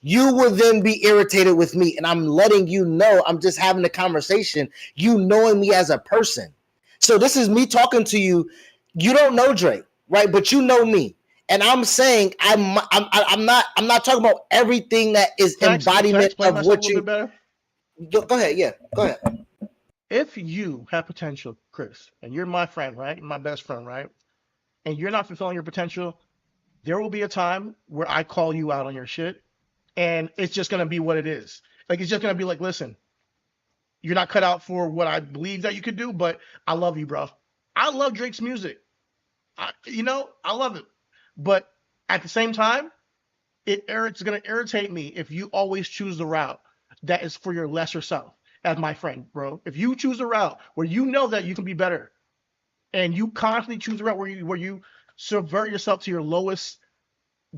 You will then be irritated with me, and I'm letting you know I'm just having a conversation. You knowing me as a person. So this is me talking to you. You don't know Drake, right? But you know me, and I'm saying I'm not talking about everything that is embodiment of what you. Go ahead, yeah. Go ahead. If you have potential, Chris, and you're my friend, right? My best friend, right? And you're not fulfilling your potential, there will be a time where I call you out on your shit, and it's just gonna be what it is. Like it's just gonna be like, listen, you're not cut out for what I believe that you could do, but I love you, bro. I love Drake's music. I love it. But at the same time, it's gonna irritate me if you always choose the route that is for your lesser self, as my friend, bro. If you choose a route where you know that you can be better, and you constantly choose a route where you subvert yourself to your lowest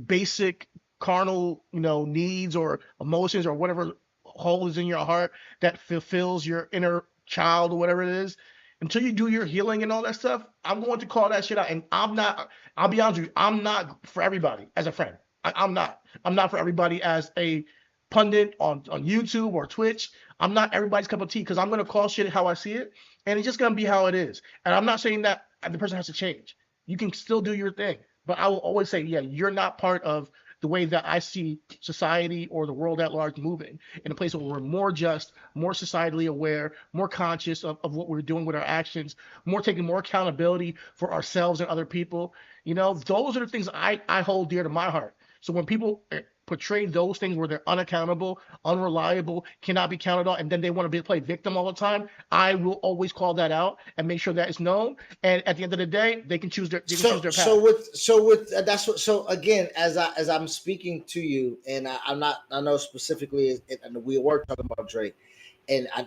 basic carnal, needs or emotions or whatever hole is in your heart that fulfills your inner child or whatever it is, until you do your healing and all that stuff, I'm going to call that shit out. And I'll be honest with you, I'm not for everybody as a friend. I'm not. I'm not for everybody as a pundit on YouTube or Twitch. I'm not everybody's cup of tea because I'm going to call shit how I see it. And it's just going to be how it is. And I'm not saying that the person has to change. You can still do your thing. But I will always say, yeah, you're not part of the way that I see society or the world at large moving in a place where we're more just, more societally aware, more conscious of what we're doing with our actions, taking more accountability for ourselves and other people. Those are the things I hold dear to my heart. So when people portray those things where they're unaccountable, unreliable, cannot be counted on, and then they want to play victim all the time, I will always call that out and make sure that it's known. And at the end of the day, they can choose their path. So again, as I'm speaking to you, and I know specifically, and we were talking about Drake, and I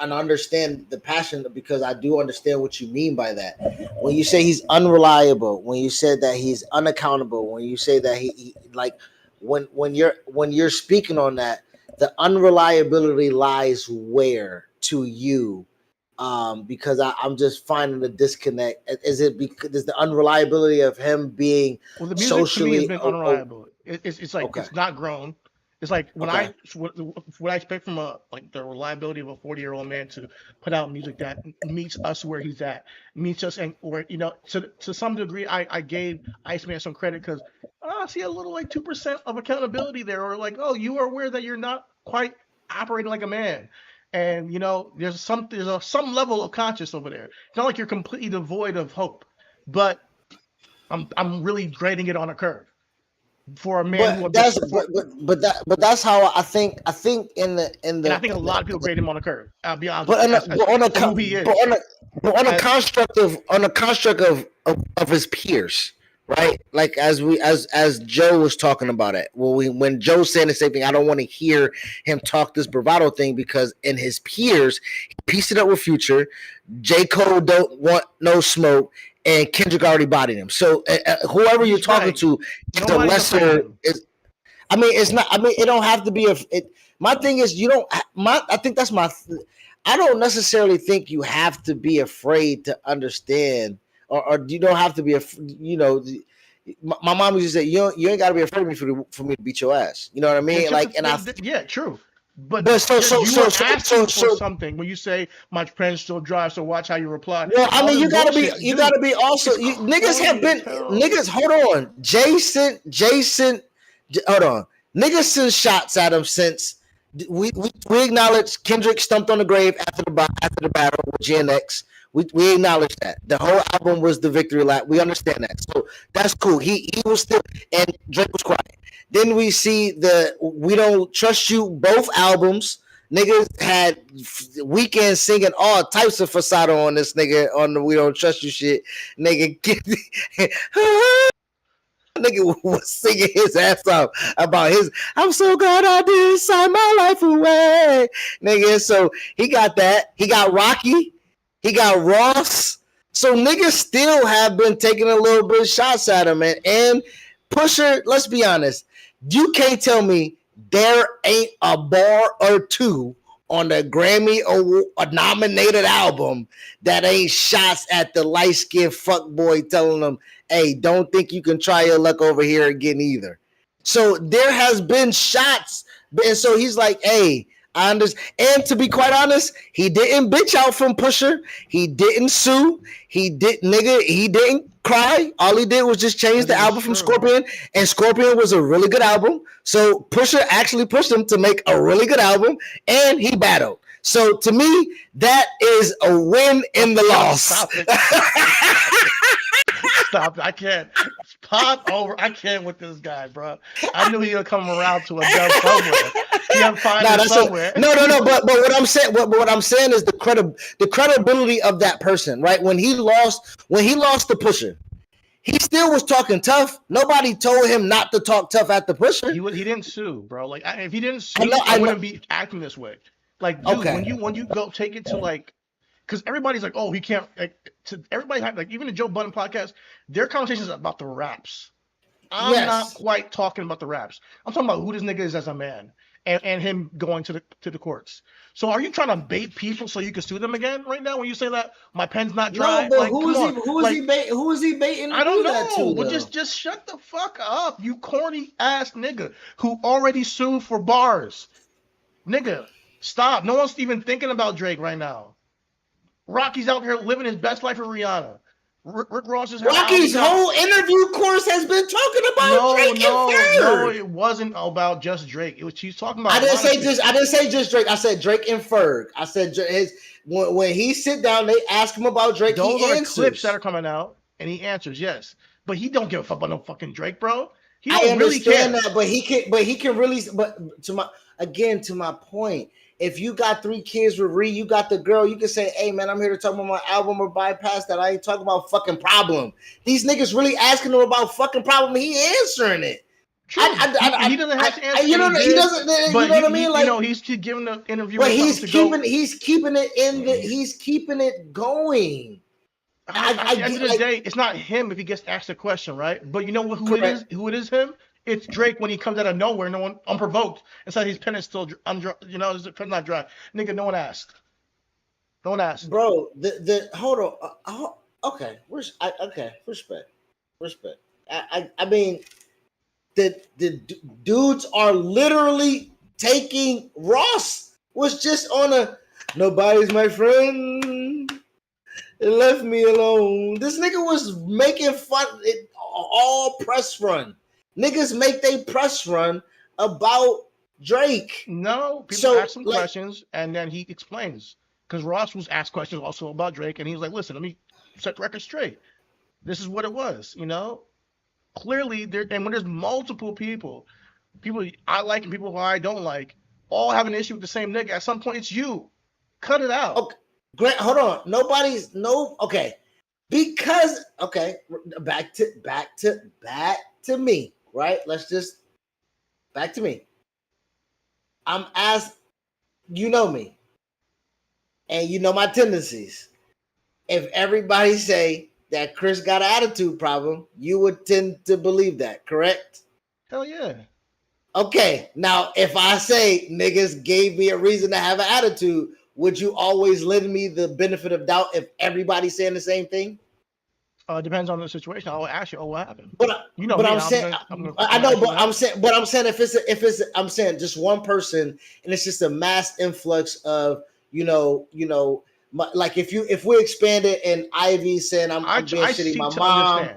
understand the passion because I do understand what you mean by that. When you say he's unreliable, when you said that he's unaccountable, when you say that he like when you're speaking on that, the unreliability lies where to you? Because I'm just finding the disconnect. Is the unreliability of him being the music socially to me has been unreliable? It's like okay. It's not grown. It's like what I expect from the reliability of a 40-year-old man to put out music that meets us where he's at, meets us, and or to some degree I gave Iceman some credit because I see a little like 2% of accountability there, or like, oh, you are aware that you're not quite operating like a man. And there's some level of conscious over there. It's not like you're completely devoid of hope, but I'm really grading it on a curve for a man but that's how I think. I think and I think a lot of people grade him on a curve. I'll be honest. But on a construct of his peers, right? Like as Joe was talking about it. When Joe saying the same thing, I don't want to hear him talk this bravado thing because in his peers, he pieced it up with Future. J. Cole don't want no smoke. And Kendrick already bodied him. So whoever you're talking to, the lesser is. I mean, it's not. I mean, it don't have to be my thing is you don't. I think that's my. I don't necessarily think you have to be afraid to understand, or you don't have to be. My mom used to say, you ain't got to be afraid of me for me to beat your ass. You know what I mean? Yeah, true. But you asking for something when you say my friend still drives, so watch how you reply. Well, I mean, you gotta be also. Niggas have been niggas. Hold on, Jason. Hold on, niggas send shots at him since we acknowledge Kendrick stumped on the grave after the battle with GNX. We acknowledge that the whole album was the victory lap. We understand that, so that's cool. He was still, and Drake was quiet. Then we see the We Don't Trust You both albums. Niggas had Weeknd singing all types of falsetto on this nigga on the We Don't Trust You shit. Nigga was singing his ass off about his I'm so glad I didn't sign my life away. Nigga, so he got that. He got Rocky. He got Ross. So niggas still have been taking a little bit of shots at him. And Pusher, let's be honest. You can't tell me there ain't a bar or two on the Grammy nominated album that ain't shots at the light-skinned fuckboy telling them, hey, don't think you can try your luck over here again either. So there has been shots. And so he's like, hey, I understand. And to be quite honest, he didn't bitch out from Pusher. He didn't sue. He didn't cry. All he did was just change the album from Scorpion, and Scorpion was a really good album. So Pusher actually pushed him to make a really good album, and he battled. So to me, that is a win in the loss. Stop. I can't. Pop over. I can't with this guy, bro. I knew he would come around to a dub somewhere. He'll find it somewhere. No. But what I'm saying is the credibility of that person, right? When he lost the Pusher, he still was talking tough. Nobody told him not to talk tough at the Pusher. He didn't sue, bro. Like if he didn't sue, I wouldn't be acting this way. Like, dude, when you go take it to like, because everybody's like, oh, he can't. Like, to everybody, like even the Joe Budden podcast, their conversations about the raps. I'm not quite talking about the raps. I'm talking about who this nigga is as a man, and him going to the courts. So are you trying to bait people so you can sue them again right now? When you say that my pen's not dry, no, but like, who is he baiting? I don't know. That to, well, just shut the fuck up, you corny ass nigga who already sued for bars. Nigga, stop. No one's even thinking about Drake right now. Rocky's out here living his best life with Rihanna. Rick Ross is Rocky's whole interview course has been talking about Drake and Ferg. No, it wasn't about just Drake. It was she's talking about. I didn't say just Drake. I said Drake and Ferg. I said when he sit down, they ask him about Drake. Those he are answers. clips that are coming out, and he answers yes. But he don't give a fuck about no fucking Drake, bro. He I don't really understand care. that, but he can really. But to my point. If you got 3 kids with Ree, you got the girl, you can say, hey, man, I'm here to talk about my album or bypass that. I ain't talking about fucking problem. These niggas really asking him about fucking problem. He answering it. True. He doesn't have to answer. He doesn't. You know what I mean? Like, he's giving the interview. But he's keeping it going. At the end of the day, it's not him if he gets asked a question, right? But you know who it is? Who it is? Him. It's Drake when he comes out of nowhere, no one unprovoked, and said his pen is still, his pen's not dry. Nigga, no one asked. No one asked. Bro, hold on. Okay, respect. I mean, the dudes are literally taking. Ross was just on a nobody's my friend. It left me alone. This nigga was making fun. All press run. Niggas make they press run about Drake. No, people ask him questions and then he explains. Because Ross was asked questions also about Drake, and he was like, listen, let me set the record straight. This is what it was, Clearly, and when there's multiple people I like and people who I don't like, all have an issue with the same nigga, at some point it's you. Cut it out. Okay. Grant, hold on. Okay. Because, back to me. Right? Let's just back to me. I'm asked, you know me, and you know my tendencies. If everybody say that Chris got an attitude problem, you would tend to believe that, correct? Hell yeah. Okay, now if I say niggas gave me a reason to have an attitude, would you always lend me the benefit of doubt if everybody's saying the same thing? Depends on the situation. I'll ask you, what happened? I'm saying I'm saying just one person, and it's just a mass influx of like if we expand it and Ivy saying I'm being shitty, my mom,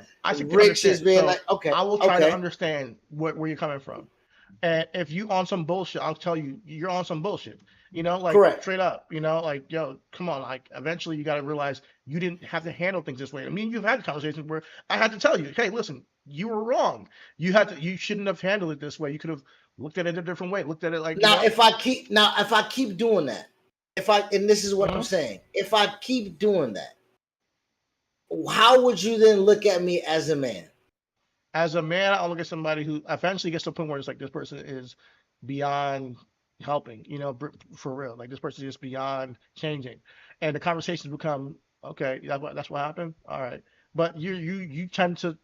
Rich is being like, okay, I will try to understand where you're coming from, and if you on some bullshit, I'll tell you you're on some bullshit. Correct. Straight up, like, yo, come on, like, eventually you got to realize you didn't have to handle things this way. I mean, you've had conversations where I had to tell you, hey, listen, you were wrong. You shouldn't have handled it this way. You could have looked at it a different way. Looked at it like if I keep doing that, and this is what I'm saying, if I keep doing that, how would you then look at me as a man? As a man, I'll look at somebody who eventually gets to a point where it's like this person is beyond helping, for real. Like this person is beyond changing, and the conversations become okay. That's what happened. All right, but you tend to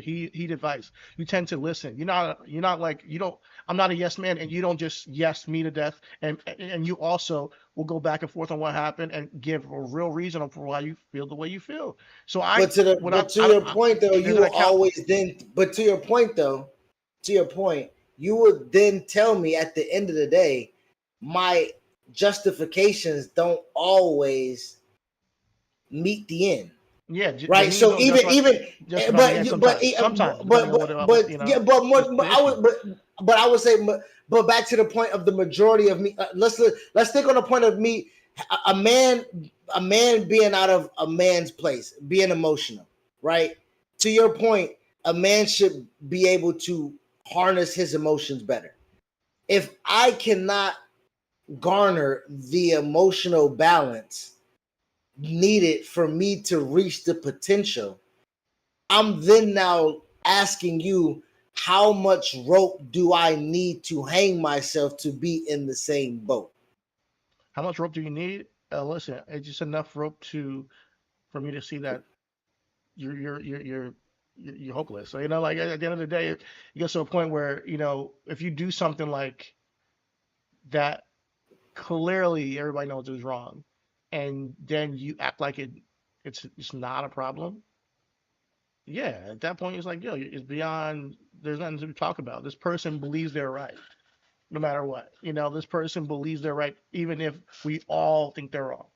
heed advice. You tend to listen. You're not like you don't. I'm not a yes man, and you don't just yes me to death. And you also will go back and forth on what happened and give a real reason for why you feel the way you feel. So to your point, you would then tell me at the end of the day, my justifications don't always meet the end. Yeah, right. So but I would say, but back to the point of the majority of me. Let's think on the point of me, a man being out of a man's place, being emotional, right? to your point, a man should be able to harness his emotions better. If I cannot garner the emotional balance needed for me to reach the potential, I'm then now asking you, how much rope do I need to hang myself to be in the same boat? How much rope do you need? Listen, it's just enough rope for me to see that you're hopeless. So like at the end of the day, it gets to a point where if you do something like that, clearly everybody knows it was wrong, and then you act like it's not a problem. Yeah, at that point it's like, yo, it's beyond. There's nothing to talk about. This person believes they're right, no matter what. This person believes they're right, even if we all think they're wrong.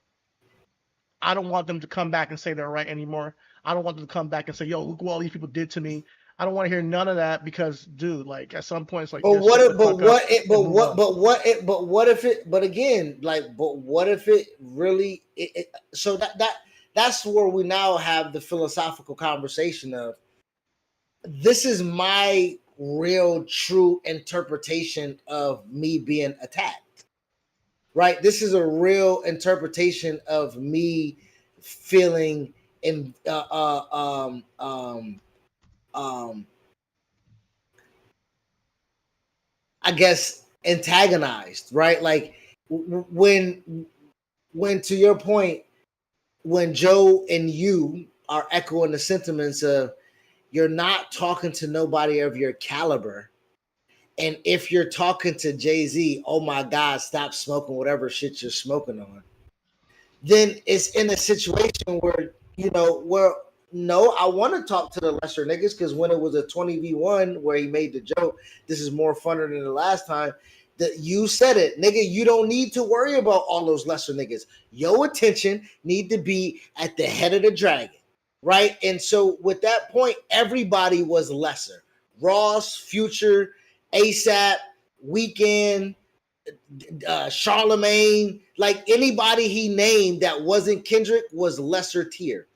I don't want them to come back and say they're right anymore. I don't want them to come back and say, "Yo, look what all these people did to me." I don't want to hear none of that because, dude, like at some point, it's like, But just what? shut If, the but fuck up what? It, and but move what? on. But what? It, but what if it? But again, like, but what if it really? So that's where we now have the philosophical conversation of, this is my real true interpretation of me being attacked, right? This is a real interpretation of me feeling in I guess antagonized, right? Like when to your point, when Joe and you are echoing the sentiments of, you're not talking to nobody of your caliber. And if you're talking to Jay-Z, oh my God, stop smoking whatever shit you're smoking on. Then it's in a situation where, where no, I want to talk to the lesser niggas, because when it was a 20v1 where he made the joke, this is more funner than the last time, that you said it, nigga, you don't need to worry about all those lesser niggas. Your attention need to be at the head of the dragon, right? And so with that point, everybody was lesser. Ross, Future, ASAP, Weekend, Charlemagne, like anybody he named that wasn't Kendrick was lesser tier.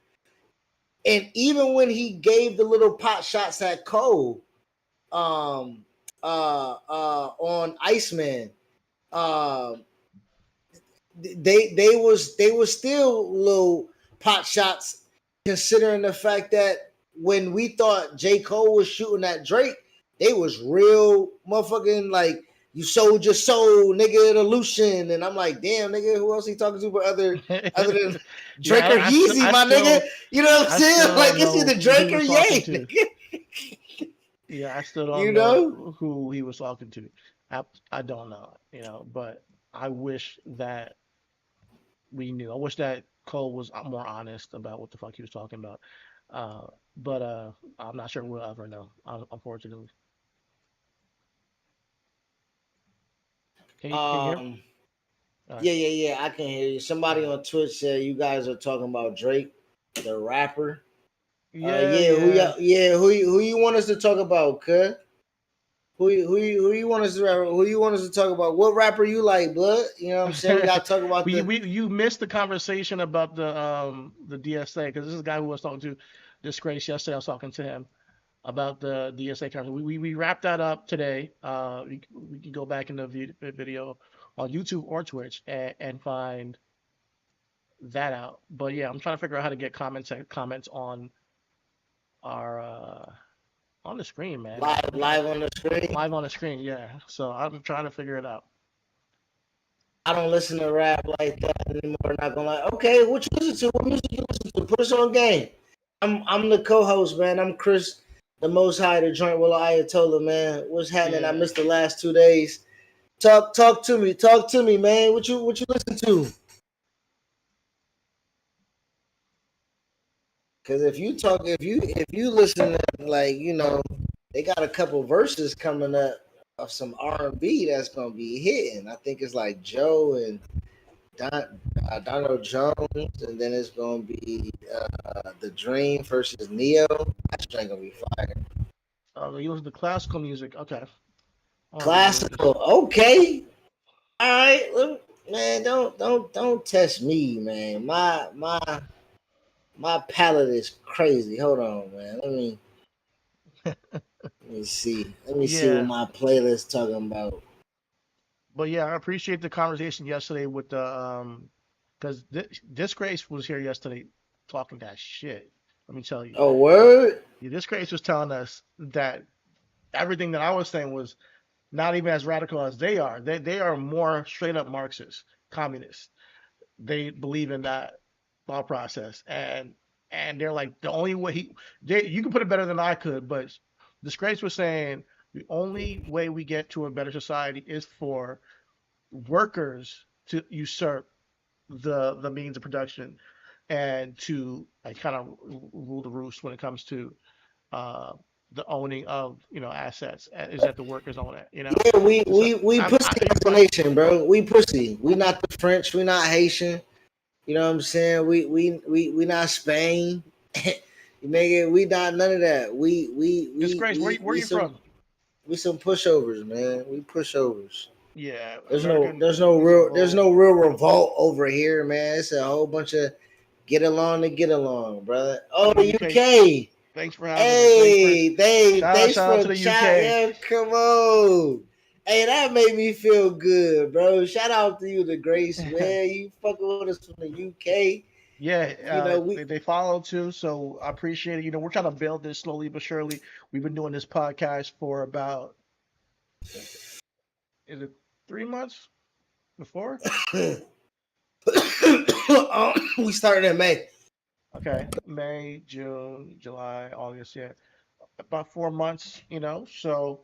And even when he gave the little pot shots at Cole on Iceman, they was still little pot shots, considering the fact that when we thought J. Cole was shooting at Drake, they was real motherfucking like, you sold your soul, nigga, the Lucian. And I'm like, damn, nigga, who else he talking to but other than Drake Yeah, or Yeezy, my nigga? You know what I'm I saying? still Like, don't it's know either who he Drake or was talking Ye, to. nigga. Yeah, I still You don't know? know who he was talking to. I don't know, but I wish that we knew. I wish that Cole was more honest about what the fuck he was talking about. But I'm not sure we'll ever know, unfortunately. Can you hear? Um, All right. yeah, I can hear you. Somebody Yeah. on Twitch said you guys are talking about Drake, the rapper. Yeah, yeah. Who you want us to talk about, cuz? Who you want us to talk about? What rapper you like, blood? You know what I'm saying? We gotta talk about the You missed the conversation about the DSA, because this is a guy who was talking to Disgrace yesterday. I was talking to him about the DSA conversation. We wrapped that up today. We can go back in the video on YouTube or Twitch and find that out. But yeah, I'm trying to figure out how to get comments our on the screen, man. live on the screen. Live on the screen, yeah. So I'm trying to figure it out. I don't listen to rap like that anymore. Not gonna lie. Okay, what you listen to? What music you listen to? Put us on game. I'm the co-host, man. I'm Chris, the Most High, the Joint Willow Ayatollah, man. What's happening? I Yeah. missed the last 2 days. Talk to me, man. What you listen to? Because if you listen to, like, they got a couple verses coming up of some R&B that's gonna be hitting. I think it's like Joe and Donald Jones, and then it's gonna be The Dream versus Neo. That's gonna be fire. You listen to classical music, okay. Classical, okay. All right, man. Don't test me, man. My palette is crazy. Hold on, man. Let me see. Let me see what Yeah, my playlist talking about. but yeah, I appreciate the conversation yesterday with the because Disgrace was here yesterday talking that shit. Let me tell you, Oh, word. yeah, Disgrace was telling us that everything that I was saying was not even as radical as they are. They are more straight up Marxist, communists. They believe in that thought process, and they're like the only way you can put it better than I could, but Disgrace was saying the only way we get to a better society is for workers to usurp the means of production and to like kind of rule the roost when it comes to uh, the owning of assets is that the workers own it, Yeah, we so we we pussy I you as a find nation, bro. We pussy. We not the French. We not Haitian. You know what I'm saying? We not Spain. Nigga, we not none of that. Disgrace, where you from? We some pushovers, man. We pushovers. Yeah, There's no American. there's no It's a real there's whole. no real revolt over here, man. It's a whole bunch of get along to get along, brother. Oh, The the UK. UK. Thanks for having us. Hey, thanks Shout out for to the chat. UK. Yeah, come on. Hey, that made me feel good, bro. Shout out to you, the Grace, man. You fucking with us from the UK. Yeah, You know, we they follow too, so I appreciate it. We're trying to build this slowly but surely. We've been doing this podcast for about, is it 3 months before? we started in May. Okay, May, June, July, August, yeah, about 4 months. So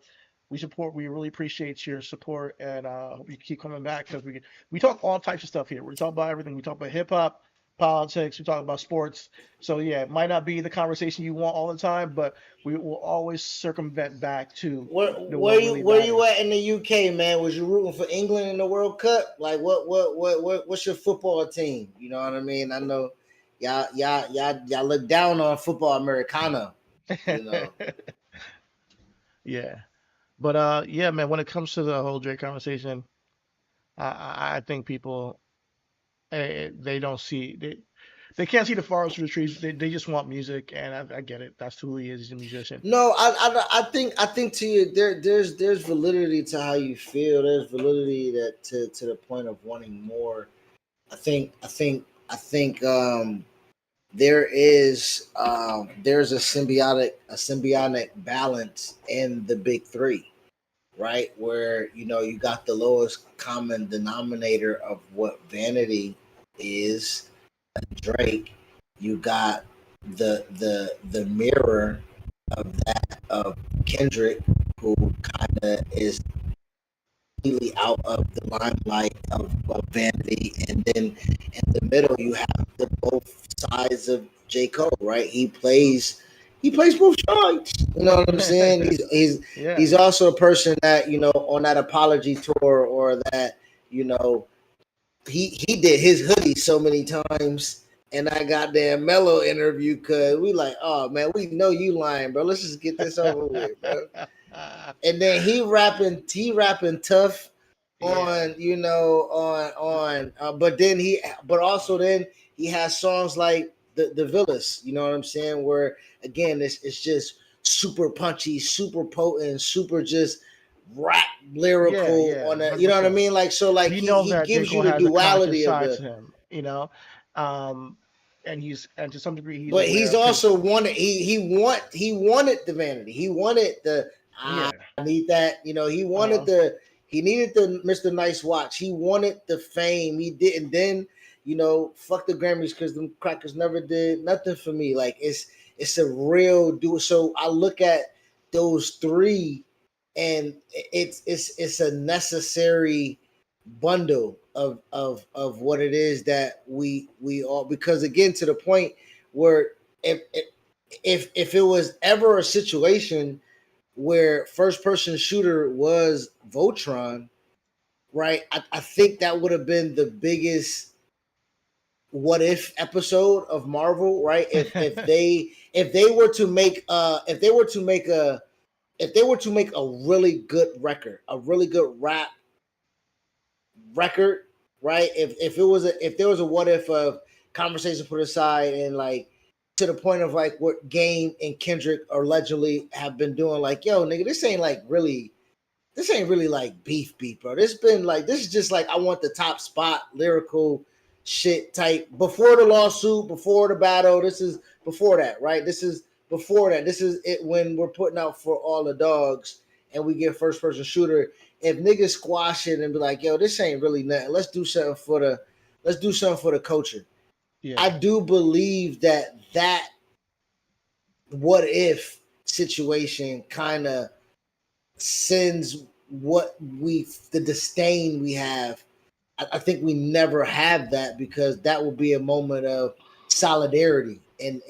we really appreciate your support, and hope you keep coming back because we talk all types of stuff here. We talk about everything. We talk about hip hop, politics. We talk about sports. So yeah, it might not be the conversation you want all the time, but we will always circumvent back to Where what really where you matters. at in the UK, man? Was you rooting for England in the World Cup? Like what's your football team? You know what I mean? I know y'all look down on football Americana, you know. Yeah, but yeah, man. When it comes to the whole Drake conversation, I think people they don't see they can't see the forest for the trees. They just want music, and I get it. That's who he is. He's a musician. No, I think to you there's validity to how you feel. There's validity that to the point of wanting more. I think there's a symbiotic balance in the big three, right? Where you got the lowest common denominator of what vanity is, Drake. You got the mirror of that of Kendrick, who kind of is completely out of the limelight of vanity, and then in the middle you have the both sides of J. Cole, right? He plays both sides. You know what I'm saying? Yeah, He's also a person that on that apology tour, or that you know he did his hoodie so many times. And I got that Mellow interview, cause we like, oh man, we know you lying, bro. Let's just get this over with, bro. And then he rapping tough yeah, on but also then he has songs like the Villas, you know what I'm saying, where again it's just super punchy, super potent, super just rap yeah, lyrical yeah, on a, hundred you know what I percent. mean, like, so like You know he that J. gives you Cole the has a conscious duality of side the. to him, um, and to some degree he's But aware he's of his. also wanted he wanted the vanity. He wanted the Yeah, I need that. He wanted uh, he needed the Mr. Nice watch. He wanted the fame. He didn't then, fuck the Grammys, because them crackers never did nothing for me. Like it's a real do. So I look at those three, and it's a necessary bundle of what it is that we all, because again, to the point where if it was ever a situation where first person shooter was Voltron, right? I think that would have been the biggest what if episode of Marvel, right? If they were to make a really good record, a really good rap record, right? If there was a what if of conversation put aside, and like to the point of like what Game and Kendrick allegedly have been doing. Like, yo, nigga, this ain't really like beef, bro. This is just like I want the top spot lyrical shit type before the lawsuit, before the battle. This is before that, right? This is before that. This is it when we're putting out For All the Dogs and we get first person shooter. If niggas squash it and be like, yo, this ain't really nothing. Let's do something for the culture. Yeah. I do believe that what if situation kind of sends the disdain we have. I think we never have that because that will be a moment of solidarity in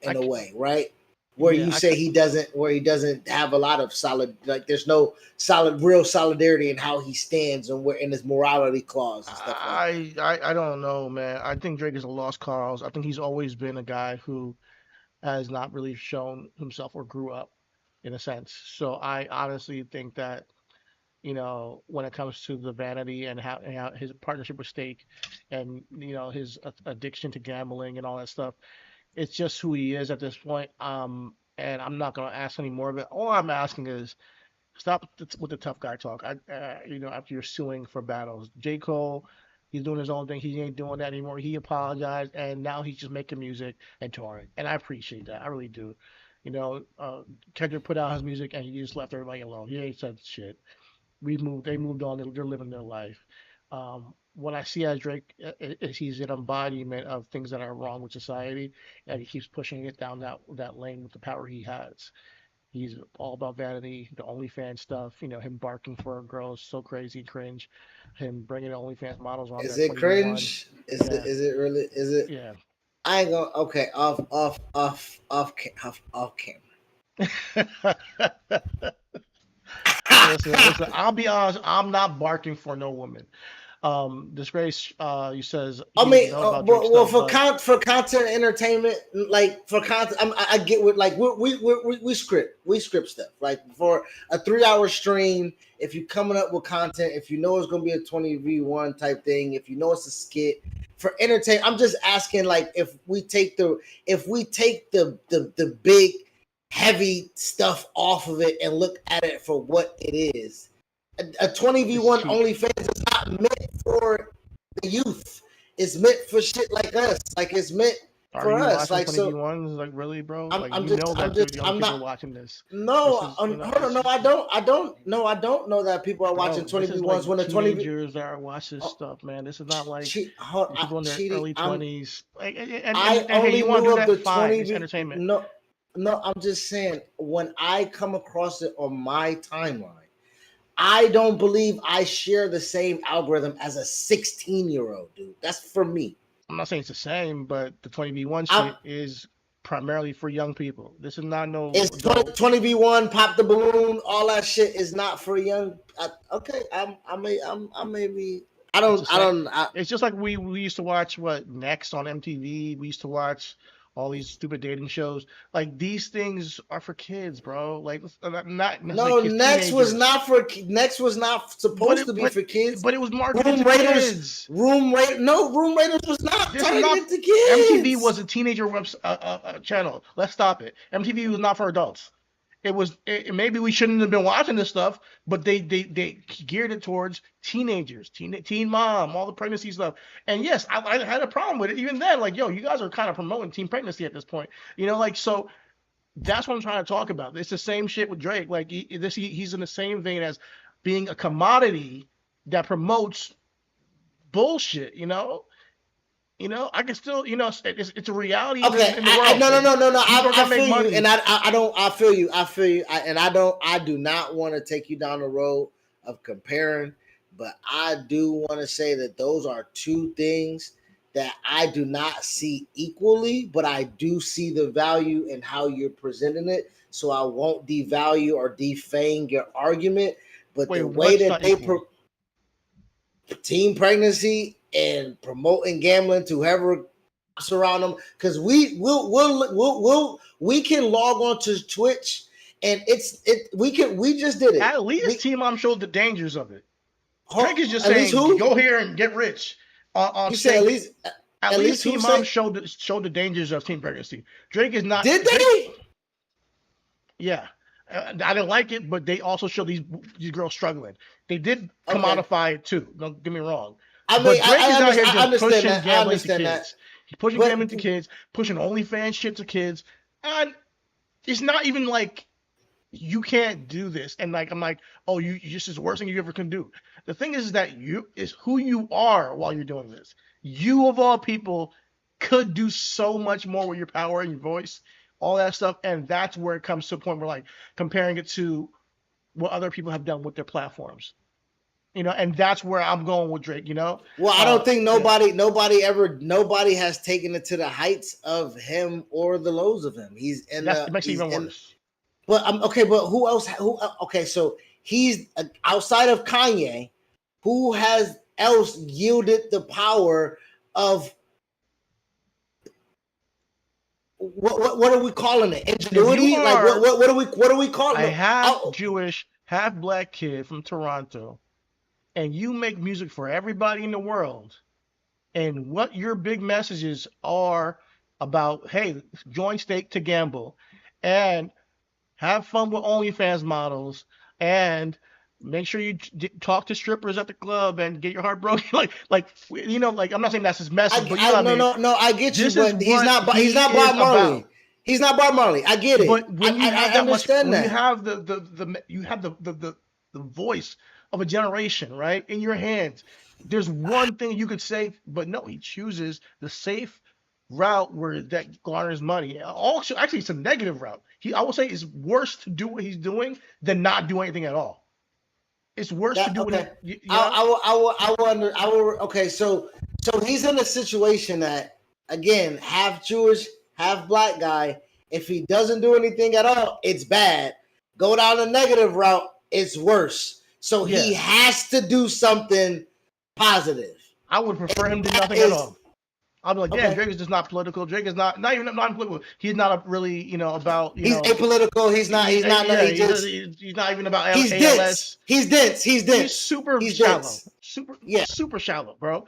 a way, right? Where you say he doesn't have a lot of solid, like there's no real solidarity in how he stands and where in his morality clause and stuff like that. I don't know, man. I think Drake is a lost cause. I think he's always been a guy who has not really shown himself or grew up in a sense. So I honestly think that, when it comes to the vanity and how his partnership with Stake and, his addiction to gambling and all that stuff, it's just who he is at this point. And I'm not going to ask any more of it. All I'm asking is stop with the tough guy talk. After you're suing for battles, J. Cole, he's doing his own thing. He ain't doing that anymore. He apologized, and now he's just making music and touring. And I appreciate that. I really do. Kendrick put out his music, and he just left everybody alone. He ain't said shit. They moved on. They're living their life. What I see as Drake is he's an embodiment of things that are wrong with society, and he keeps pushing it down that lane with the power he has. He's all about vanity, the OnlyFans stuff. Him barking for a girl is so crazy cringe. Him bringing the OnlyFans models on. Is it cringe? Is it really? Is it? Yeah. I ain't gonna. Okay, off camera. Listen, I'll be honest. I'm not barking for no woman. Disgrace. He says. For content entertainment, like for content, I get what like we script stuff. Like for a 3-hour stream, if you're coming up with content, if you know it's gonna be a 20v1 type thing, if you know it's a skit for entertainment, I'm just asking like if we take the big heavy stuff off of it and look at it for what it is. A 20v1 OnlyFans is not meant for the youth. It's meant for shit like us. Like it's meant for us. Like 20v1s, like really, bro. I'm not watching this. No, hold on. No, I don't know that people are watching 20v1s when the teenagers are watching stuff, man. This is not like people in their early 20s. I only knew of the 20 entertainment. No, I'm just saying when I come across it on my timeline, I don't believe I share the same algorithm as a 16-year-old, dude. That's for me. I'm not saying it's the same, but the 20v1 shit is primarily for young people. This is not no. It's 20v1, pop the balloon, all that shit is not for young. It's just like we used to watch Next on MTV. We used to watch all these stupid dating shows. Like these things are for kids, bro. Like not no. Next was not supposed to be for kids. But it was marketed to kids. Room Raiders was not targeted to kids. MTV was a teenager channel. Let's stop it. MTV was not for adults. Maybe we shouldn't have been watching this stuff, but they geared it towards teenagers, teen mom, all the pregnancy stuff. And yes, I had a problem with it even then. Like, yo, you guys are kind of promoting teen pregnancy at this point, so that's what I'm trying to talk about. It's the same shit with Drake. Like he's in the same vein as being a commodity that promotes bullshit. I can still, it's a reality. Okay, in the world. No. I feel you, and I feel you. And I do not want to take you down the road of comparing, but I do want to say that those are two things that I do not see equally, but I do see the value in how you're presenting it. So I won't devalue or defame your argument, but the way that they teen pregnancy and promoting gambling to whoever surround them, because we can log on to Twitch and we just did it. At least Team Mom showed the dangers of it. Drake is just saying, go here and get rich. You say at least At least Teen Mom showed the dangers of teen pregnancy. Drake is not. Did they? Yeah. I didn't like it, but they also showed these girls struggling. They did commodify it too. Don't get me wrong. I mean, but Drake is out here just pushing gambling to kids. He's pushing gambling to kids, pushing OnlyFans shit to kids, and it's not even like you can't do this. And like I'm like, oh, you just is the worst thing you ever can do. The thing is that you is who you are while you're doing this. You of all people could do so much more with your power and your voice, all that stuff, and that's where it comes to a point where like comparing it to what other people have done with their platforms, and that's where I'm going with Drake. Well, I don't think nobody has taken it to the heights of him or the lows of him. It makes it even worse. But but who else? So he's outside of Kanye. Who has else yielded the power of what are we calling it? Ingenuity? Like what are we calling it? I have Jewish, half black kid from Toronto, and you make music for everybody in the world, and what your big messages are about, hey, join stake to gamble, and have fun with OnlyFans models, and make sure you talk to strippers at the club and get your heart broken. like I'm not saying that's his message, but I get you. But he's not Bob Marley. He's not Bob Marley. I get it. But when you have that much, when you have the voice of a generation, right, in your hands, there's one thing you could say, but no, he chooses the safe route where that garners money. Also, actually, it's a negative route. I would say it's worse to do what he's doing than not do anything at all. It's worse to do what I will. Okay, so he's in a situation that, again, half Jewish, half black guy. If he doesn't do anything at all, it's bad. Go down the negative route, it's worse. So he has to do something positive. I would prefer him to do nothing at all. I'll be like, yeah, Drake is just not political. Drake is not even non-political. He's not really, about. He's apolitical. He's not even about ALS. He's dense. He's super shallow. Super shallow, bro.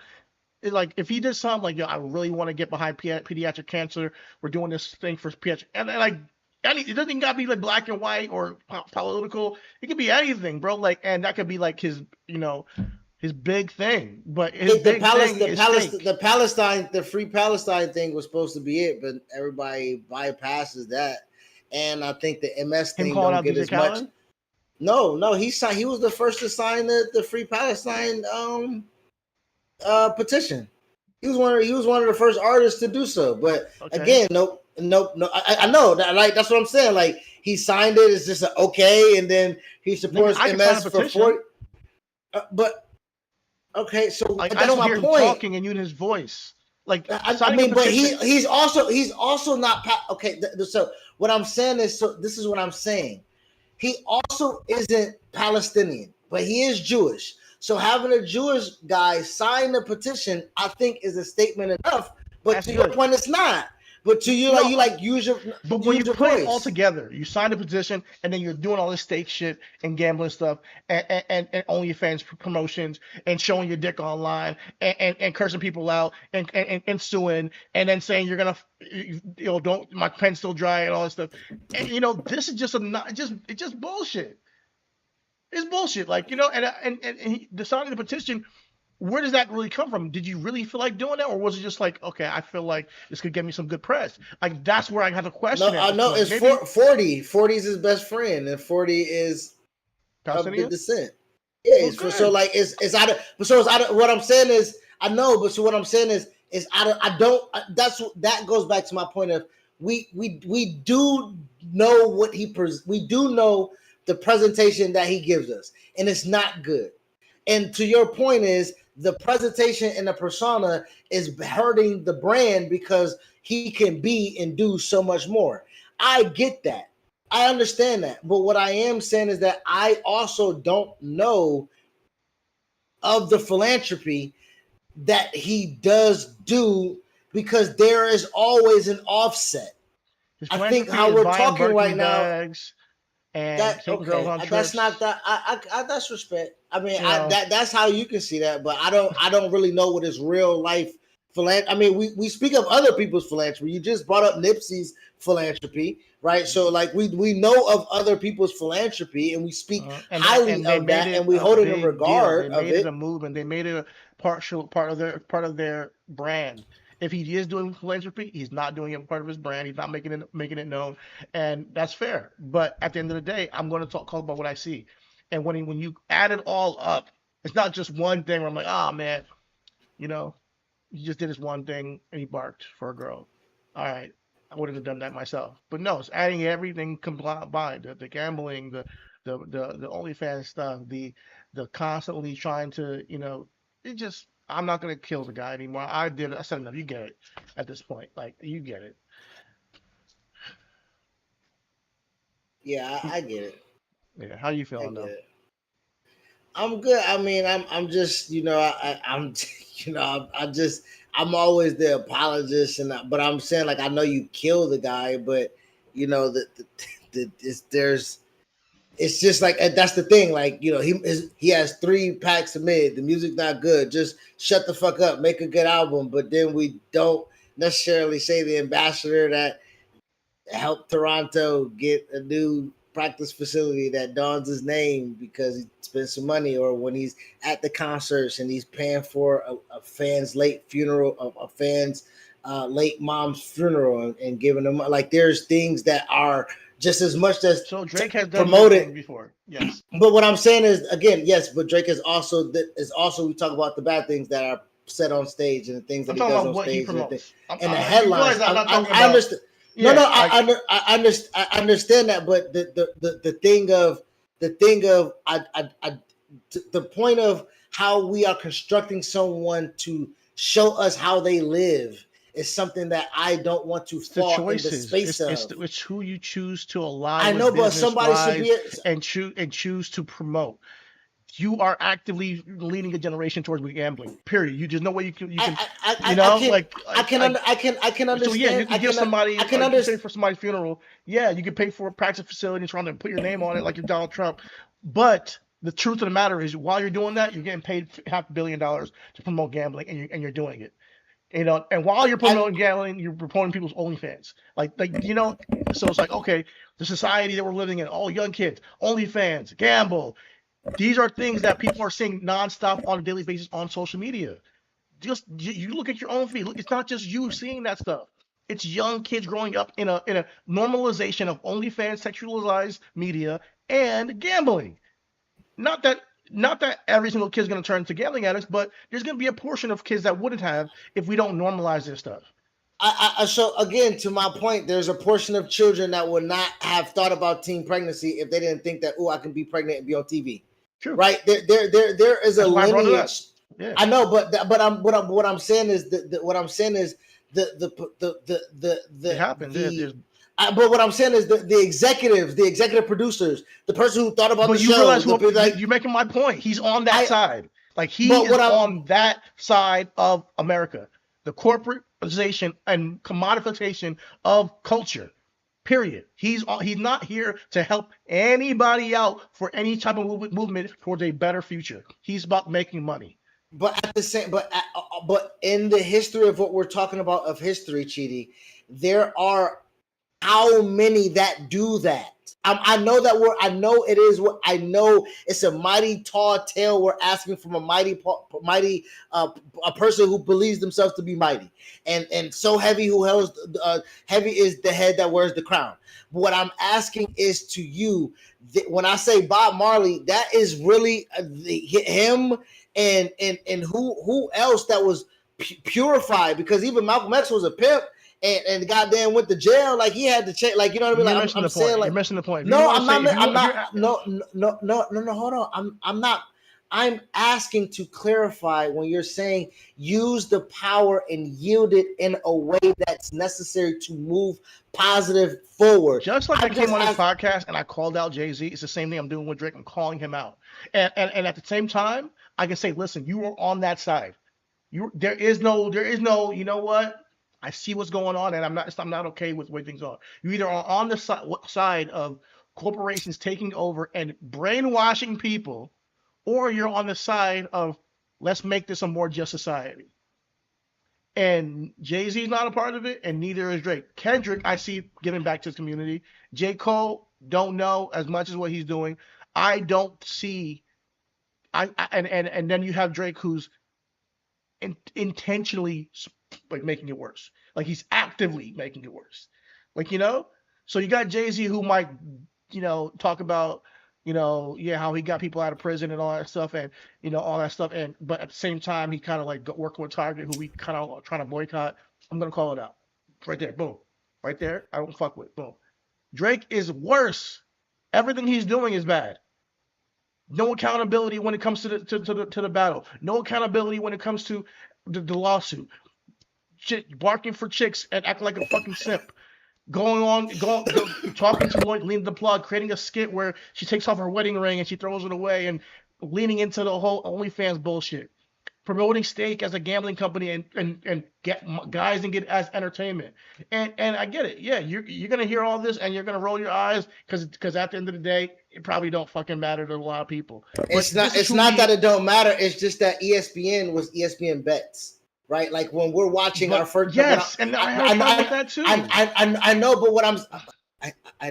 It's like if he did something like, I really want to get behind pediatric cancer. We're doing this thing for pediatric, and like, it doesn't even gotta be like black and white or political. It could be anything, bro. Like, and that could be like his, his big thing, but the free Palestine thing was supposed to be it, but everybody bypasses that, and I think the MS thing don't get as much. No, he was the first to sign the free Palestine petition. He was one of the first artists to do so, but again, nope. I know that, like, that's what I'm saying. Like, he signed it. It's just and then he supports MS for 40. But. Okay, so like, I don't hear him talking and using his voice. Like, but he's also not okay. So what I'm saying is, this is what I'm saying. He also isn't Palestinian, but he is Jewish. So having a Jewish guy sign the petition, I think, is a statement enough. But to your point, it's not. But to you, use your. But when you put it all together, you sign the petition, and then you're doing all this stake shit and gambling stuff, and OnlyFans promotions, and showing your dick online, and cursing people out, and suing, and then saying you're gonna, don't, my pen's still dry and all this stuff, and this is just bullshit. It's bullshit, like, and he signing the petition. Where does that really come from? Did you really feel like doing that, or was it just like, okay, I feel like this could get me some good press? Like, that's where I have a question. No, it's 40. 40 is his best friend, and 40 is of the descent. Yeah, so like it's out of. So it's out of. What I'm saying is, I know, but so what I'm saying is out of. I don't. That goes back to my point of we do know what we do know the presentation that he gives us, and it's not good. And to your point is, the presentation and the persona is hurting the brand because he can be and do so much more. I get that. I understand that. But what I am saying is that I also don't know of the philanthropy that he does do, because there is always an offset. I think how we're talking right now. And that's not that. I that's respect. I mean, that's how you can see that, but I don't really know what his real life I mean, we speak of other people's philanthropy. You just brought up Nipsey's philanthropy, right? So like we know of other people's philanthropy, and we speak highly they of made that, it and we a hold it in big deal. They regard of made it it. a movement. They made it a part of their brand. If he is doing philanthropy, he's not doing it part of his brand. He's not making it known, and that's fair. But at the end of the day, I'm going to talk about what I see, and when you add it all up, it's not just one thing where I'm like, oh man, you know, he just did this one thing and he barked for a girl. All right, I wouldn't have done that myself. But no, it's adding everything combined: the gambling, the OnlyFans stuff, the constantly trying to, it just. I'm not gonna kill the guy anymore. I did. I said enough. You get it at this point. Like you get it. Yeah, I get it. Yeah. How you I feeling get though? it. I'm good. I mean, I'm just, I'm, I'm always the apologist, but I'm saying like I know you killed the guy, but it's just like that's the thing. Like he has 3 packs of mid. The music's not good. Just shut the fuck up. Make a good album. But then we don't necessarily say the ambassador that helped Toronto get a new practice facility that dons his name because he spent some money, or when he's at the concerts and he's paying for a fan's late funeral, a fan's late mom's funeral, and giving them like there's things that are just as much as So Drake has done good promoted things before. Yes. But what I'm saying is, again, yes, but Drake is also we talk about the bad things that are said on stage and the things I'm that he talking does about on what he stage promotes. and the You realize headlines. I'm not talking I about. understand. Yeah, I understand that, but the thing of the point of how we are constructing someone to show us how they live is something that I don't want to the fall in the choices. space of. It's who you choose to align I with know, but business somebody should wise be. and choose to promote. You are actively leading a generation towards gambling. Period. You just know what you can. I can understand. So yeah, you can give somebody. I can You say understand. for somebody's funeral. Yeah, you can pay for a practice facility and trying to put your name on it like you're Donald Trump. But the truth of the matter is, while you're doing that, you're getting paid $500 million to promote gambling, and you're doing it. And while you're promoting gambling, you're promoting people's OnlyFans. So it's like, okay, the society that we're living in, all young kids, OnlyFans, gamble. These are things that people are seeing nonstop on a daily basis on social media. Just you look at your own feed. Look, it's not just you seeing that stuff. It's young kids growing up in a normalization of OnlyFans, sexualized media, and gambling. Not that every single kid's going to turn to gambling addicts, but there's going to be a portion of kids that wouldn't have if we don't normalize this stuff. So again, to my point, there's a portion of children that would not have thought about teen pregnancy if they didn't think that, I can be pregnant and be on TV. True. Right? There is a lineage. Yeah. I know, but what I'm saying is the it happens. but what I'm saying is the executives, the executive producers, the person who thought about the show. Realize you're making my point. He's on that side. Like he is on that side of America. The corporatization and commodification of culture. Period. He's not here to help anybody out for any type of movement towards a better future. He's about making money. But at the same, but in the history of what we're talking about of history, Chidi, there are how many that do that. I know it's a mighty tall tale. We're asking from a mighty a person who believes themselves to be mighty, and so heavy heavy is the head that wears the crown. But what I'm asking is to you, when I say Bob Marley, that is really him and who else that was purified, because even Malcolm X was a pimp. And goddamn went to jail, like he had to check, like, you know what I mean? Like, I'm saying, like, you're missing the point. No, I'm not. No. Hold on. I'm not. I'm asking to clarify when you're saying use the power and yield it in a way that's necessary to move positive forward. Just like I came on this podcast and I called out Jay-Z, it's the same thing I'm doing with Drake. I'm calling him out, and at the same time, I can say, listen, you are on that side. There is no. You know what? I see what's going on, and I'm not okay with the way things are. You either are on the side of corporations taking over and brainwashing people, or you're on the side of let's make this a more just society. And Jay-Z's not a part of it, and neither is Drake. Kendrick, I see giving back to his community. J. Cole, don't know as much as what he's doing. I don't see. And then you have Drake, who's intentionally like making it worse. Like he's actively making it worse. Like So you got Jay-Z, who might talk about how he got people out of prison and all that stuff, and all that stuff, and but at the same time he kind of like working with Target, who we kind of trying to boycott. I'm gonna call it out right there. Boom, right there. I don't fuck with. Boom. Drake is worse. Everything he's doing is bad. No accountability when it comes to the battle. No accountability when it comes to the lawsuit. Barking for chicks and acting like a fucking simp. Talking to Lloyd, leaning the plug, creating a skit where she takes off her wedding ring and she throws it away, and leaning into the whole OnlyFans bullshit. Promoting Stake as a gambling company and get guys and get it as entertainment. And I get it. Yeah, you're gonna hear all this and you're gonna roll your eyes because at the end of the day, it probably don't fucking matter to a lot of people. It's not that it don't matter. It's just that ESPN was ESPN bets, right? Like when we're watching our first. Yes, and I have a problem with that too. I know, but what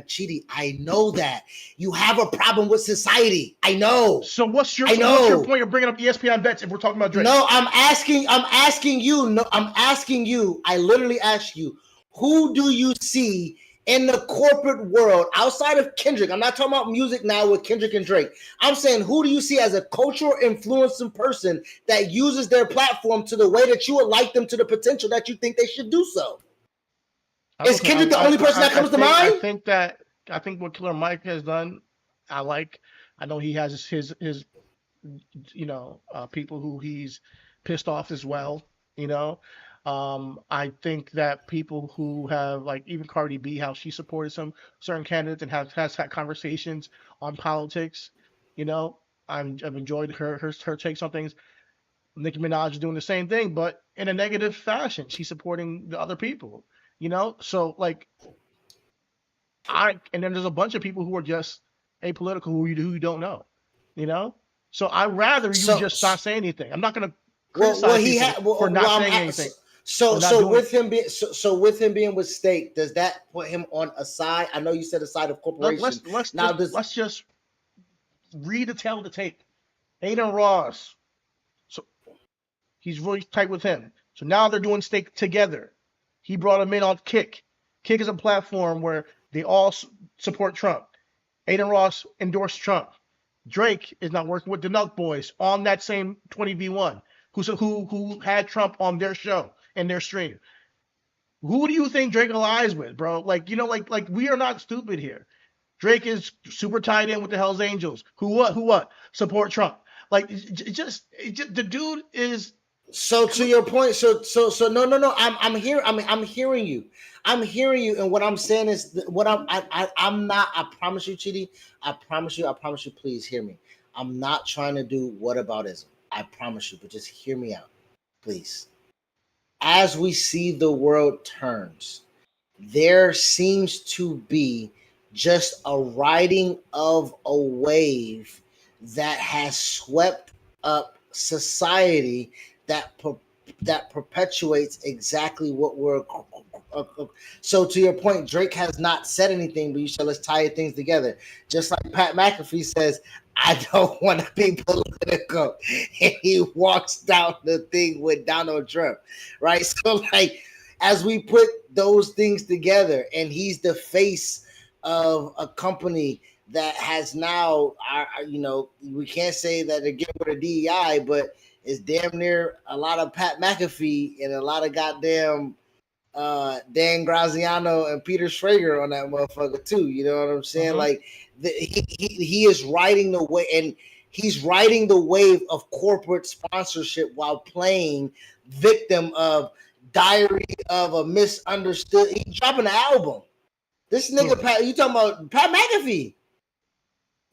Chidi, I know that you have a problem with society. I know. So what's your point of bringing up ESPN bets if we're talking about Drake? No, I'm asking you. No, I'm asking you. I literally asked you, who do you see in the corporate world outside of Kendrick? I'm not talking about music now with Kendrick and Drake. I'm saying, who do you see as a cultural influencing person that uses their platform to the way that you would like them to the potential that you think they should do so? Is Kendrick the only person that comes to mind? I think what Killer Mike has done, I like. I know he has his people who he's pissed off as well. I think that people who have, like, even Cardi B, how she supported some certain candidates and has had conversations on politics. I've enjoyed her takes on things. Nicki Minaj is doing the same thing, but in a negative fashion. She's supporting the other people. So like and then there's a bunch of people who are just apolitical who you don't know, So I'd rather you just not say anything. I'm not going to criticize for not saying anything. So with him being with Stake, does that put him on a side? I know you said a side of corporations. Let's just read the tale of the tape. Adin Ross, so he's really tight with him. So now they're doing Stake together. He brought him in on Kick. Kick is a platform where they all support Trump. Adin Ross endorsed Trump. Drake is not working with the Nelk Boys on that same 20v1, who had Trump on their show and their stream. Who do you think Drake aligns with, bro? Like we are not stupid here. Drake is super tied in with the Hells Angels. Who what? Support Trump. Like the dude is. So to your point, so no. I'm hearing you. I'm hearing you, and what I'm saying is I'm not. I promise you, Chidi. I promise you. Please hear me. I'm not trying to do whataboutism. I promise you, but just hear me out, please. As we see the world turns, there seems to be just a riding of a wave that has swept up society that perpetuates exactly what we're. So to your point, Drake has not said anything, but you said let's tie things together. Just like Pat McAfee says, I don't want to be political, and he walks down the thing with Donald Trump, right? So like, as we put those things together, and he's the face of a company that has now, we can't say that they're getting rid of DEI, but it's damn near a lot of Pat McAfee and a lot of goddamn Dan Graziano and Peter Schrager on that motherfucker too. You know what I'm saying? Uh-huh. Like he is riding the way, and he's riding the wave of corporate sponsorship while playing victim of Diary of a Misunderstood. He's dropping an album. This nigga Pat, you talking about Pat McAfee?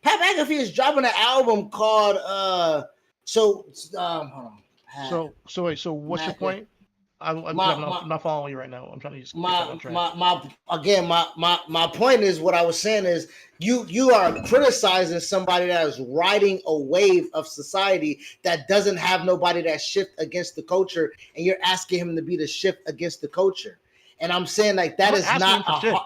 Pat McAfee is dropping an album called hold on. So what's your point? I'm not following you right now. I'm trying to just get that on track. My point is, what I was saying is you are criticizing somebody that is riding a wave of society that doesn't have nobody that shift against the culture, and you're asking him to be the shift against the culture. And I'm saying like that is not a.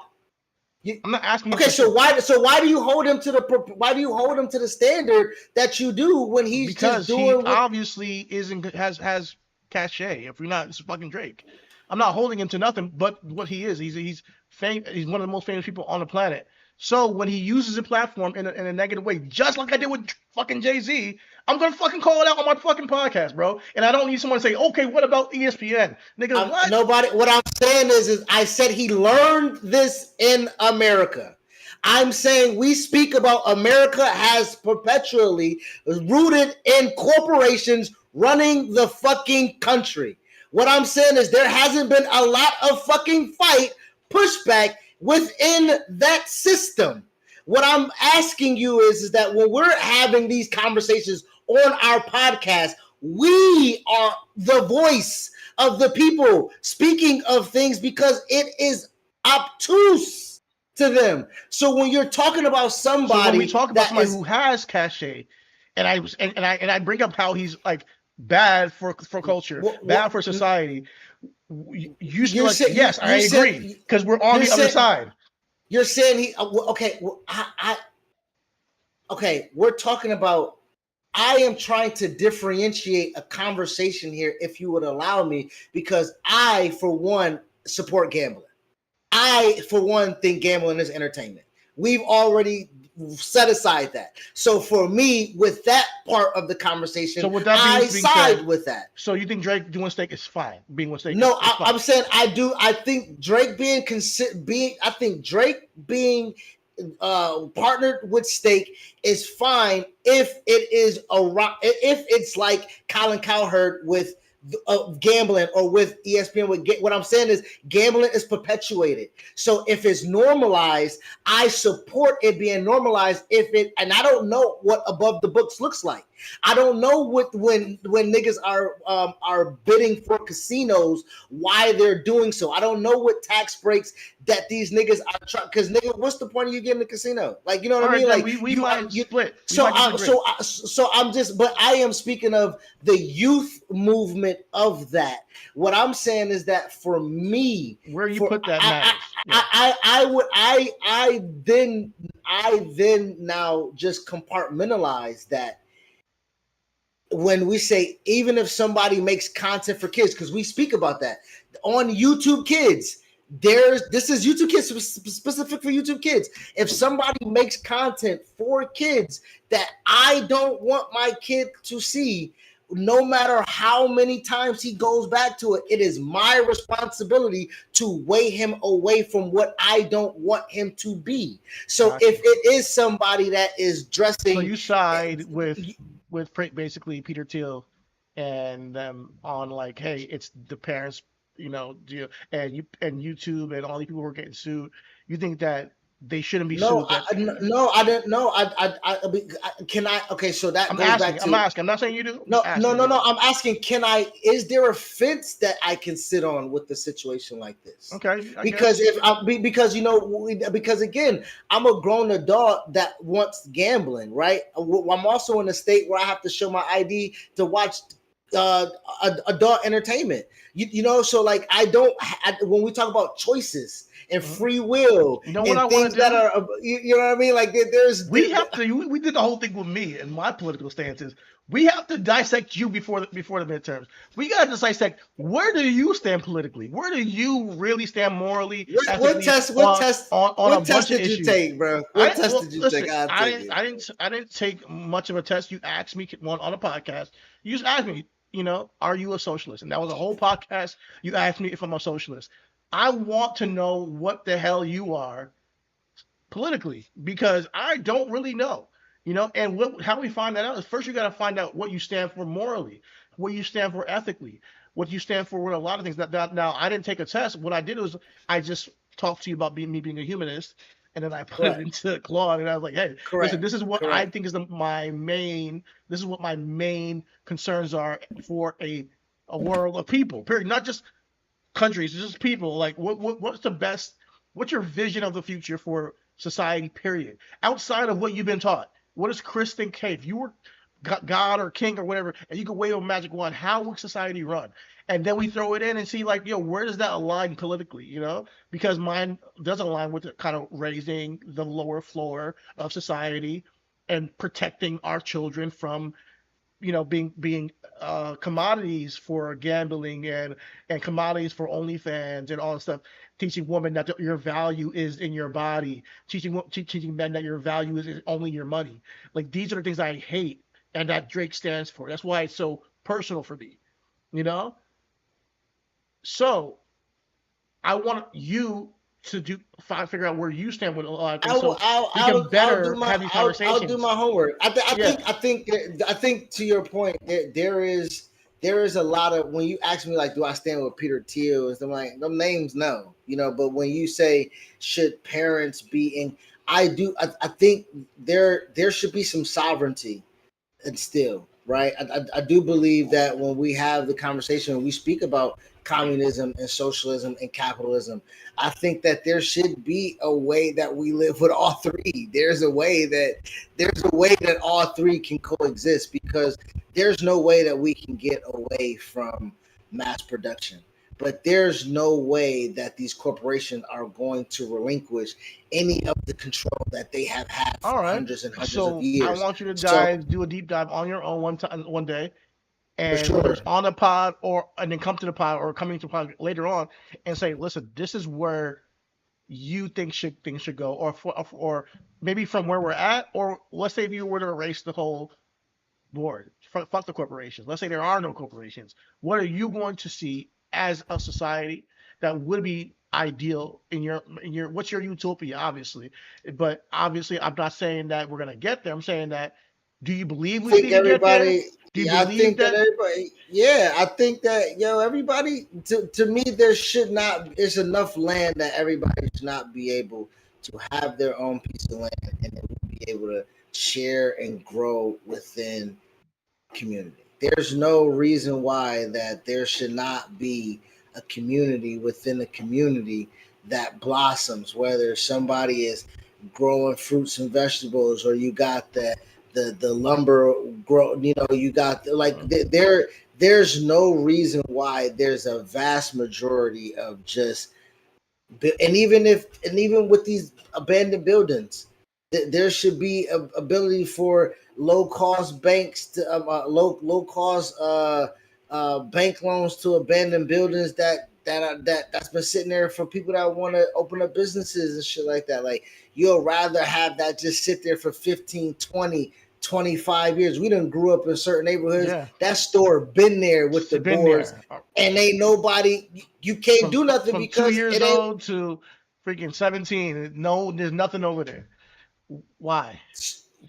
I'm not asking. Okay, so why do you hold him to the standard that you do when he's because just doing? He obviously has cachet. If you're not, it's fucking Drake. I'm not holding him to nothing but what he is. He's famous. He's one of the most famous people on the planet. So when he uses a platform in a negative way, just like I did with fucking Jay-Z, I'm gonna fucking call it out on my fucking podcast, bro. And I don't need someone to say, okay, what about ESPN? Nigga, what? Nobody. What I'm saying is I said he learned this in America. I'm saying we speak about America has perpetually rooted in corporations running the fucking country. What I'm saying is there hasn't been a lot of fucking pushback within that system. What I'm asking you is that when we're having these conversations on our podcast, we are the voice of the people speaking of things because it is obtuse to them. So when you're talking about somebody, so when we talk about somebody who has cachet, and I bring up how he's like bad for culture, bad for society. You still like, yes, I agree, because we're on the other side. You're saying he okay. Well, okay. We're talking about. I am trying to differentiate a conversation here, if you would allow me, because I, for one, support gambling. I, for one, think gambling is entertainment. We've already set aside that. So for me, with that part of the conversation, so with that I side with that. So you think Drake doing steak is fine? Being with steak? No, is fine. I'm saying I do. I think Drake I think Drake being partnered with Steak is fine if it is if it's like Colin Cowherd with gambling or with ESPN. What I'm saying is gambling is perpetuated. So if it's normalized, I support it being normalized. And I don't know what above the books looks like. I don't know what when niggas are bidding for casinos, why they're doing so. I don't know what tax breaks that these niggas are trying. Because nigga, what's the point of you getting a casino? Like, you know what I mean? Like we might split. So I'm just, but I am speaking of the youth movement of that. What I'm saying is that for me, where you put that matters. I then now just compartmentalize that. When we say, even if somebody makes content for kids, because we speak about that on YouTube Kids, this is YouTube Kids, specific for YouTube Kids. If somebody makes content for kids that I don't want my kid to see, no matter how many times he goes back to it, it is my responsibility to weigh him away from what I don't want him to be. So if it is somebody that is dressing, so you side with basically Peter Thiel and them on like, hey, it's the parents, deal, and YouTube and all these people who are getting sued. You think that they shouldn't be sued? I didn't know. Can I? Okay, so that I'm goes asking. back to. I'm asking. I'm not saying you do. No. I'm asking. Is there a fence that I can sit on with the situation like this? Okay. Because because again, I'm a grown adult that wants gambling, right? I'm also in a state where I have to show my ID to watch adult entertainment. So like when we talk about choices and free will, you know what and I want to do? That are, you know what I mean? Like we did the whole thing with me and my political stances. We have to dissect you before the midterms. We got to dissect, where do you stand politically? Where do you really stand morally? What test did you take, bro? What test did you take? I didn't take much of a test. You asked me one on a podcast. You just asked me, are you a socialist? And that was a whole podcast. You asked me if I'm a socialist. I want to know what the hell you are politically, because I don't really know, and how we find that out is first you got to find out what you stand for morally, what you stand for ethically, what you stand for with a lot of things. That now I didn't take a test. What I did was I just talked to you about me being a humanist, and then I put it into Claude, and I was like, hey, listen, this is what I think is my main concerns are for a world of people, period. Not just countries, just people. Like, what's the best? What's your vision of the future for society? Period. Outside of what you've been taught, what does Chris think? Hey, if you were God or king or whatever, and you could wave a magic wand, how would society run? And then we throw it in and see, like, where does that align politically? Because mine does align with kind of raising the lower floor of society and protecting our children from being commodities for gambling and commodities for OnlyFans and all that stuff. Teaching women that your value is in your body. Teaching men that your value is only your money. Like, these are the things I hate, and that Drake stands for. That's why it's so personal for me. So I want you to figure out where you stand with a lot of things, so we can better have these conversations. I'll do my homework. I think to your point, there is a lot of, when you ask me, like, do I stand with Peter Thiel? I'm like, them names, no, but when you say, should parents be in, I think there should be some sovereignty, and still, right? I do believe that when we have the conversation, when we speak about communism and socialism and capitalism, I think that there should be a way that we live with all three. There's a way that all three can coexist, because there's no way that we can get away from mass production. But there's no way that these corporations are going to relinquish any of the control that they have had for hundreds and hundreds of years. I want you to do a deep dive on your own one day, and whether it's on the pod and then come to the pod or coming to the pod later on and say, listen, this is where you think things should go, or maybe from where we're at, or let's say if you were to erase the whole board, fuck the corporations. Let's say there are no corporations. What are you going to see as a society that would be ideal in your what's your utopia? Obviously, but obviously I'm not saying that we're gonna get there. I'm saying that, do you believe we can get there? Do you believe that everybody? Yeah, I think that everybody. To me, there's enough land that everybody should not be able to have their own piece of land, and they will be able to share and grow within community. There's no reason why that there should not be a community within a community that blossoms, whether somebody is growing fruits and vegetables, or you got the lumber grow, you got there's no reason why there's a vast majority of just, and even with these abandoned buildings, there should be a ability for low cost banks to low cost bank loans to abandoned buildings that's been sitting there for people that want to open up businesses and shit like that. Like, you'll rather have that just sit there for 15, 20, 25 years. We done grew up in certain neighborhoods. Yeah. That store been there with the boards, and ain't nobody. You can't do nothing from because 2 years old to freaking 17. No, there's nothing over there. Why?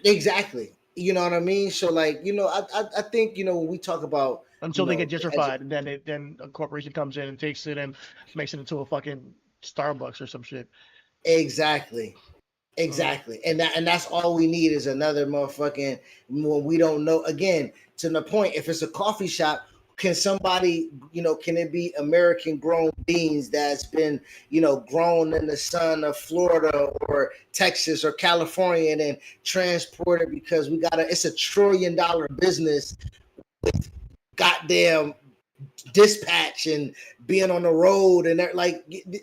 Exactly. You know what I mean? So, like, I think, when we talk about, until they get gentrified, and then a corporation comes in and takes it and makes it into a fucking Starbucks or some shit. Exactly. And that's all we need is another motherfucking, when we don't know, again, to the point, if it's a coffee shop, can somebody, can it be American grown beans that's been, grown in the sun of Florida or Texas or California and then transported, because it's $1 trillion business with goddamn dispatch and being on the road, and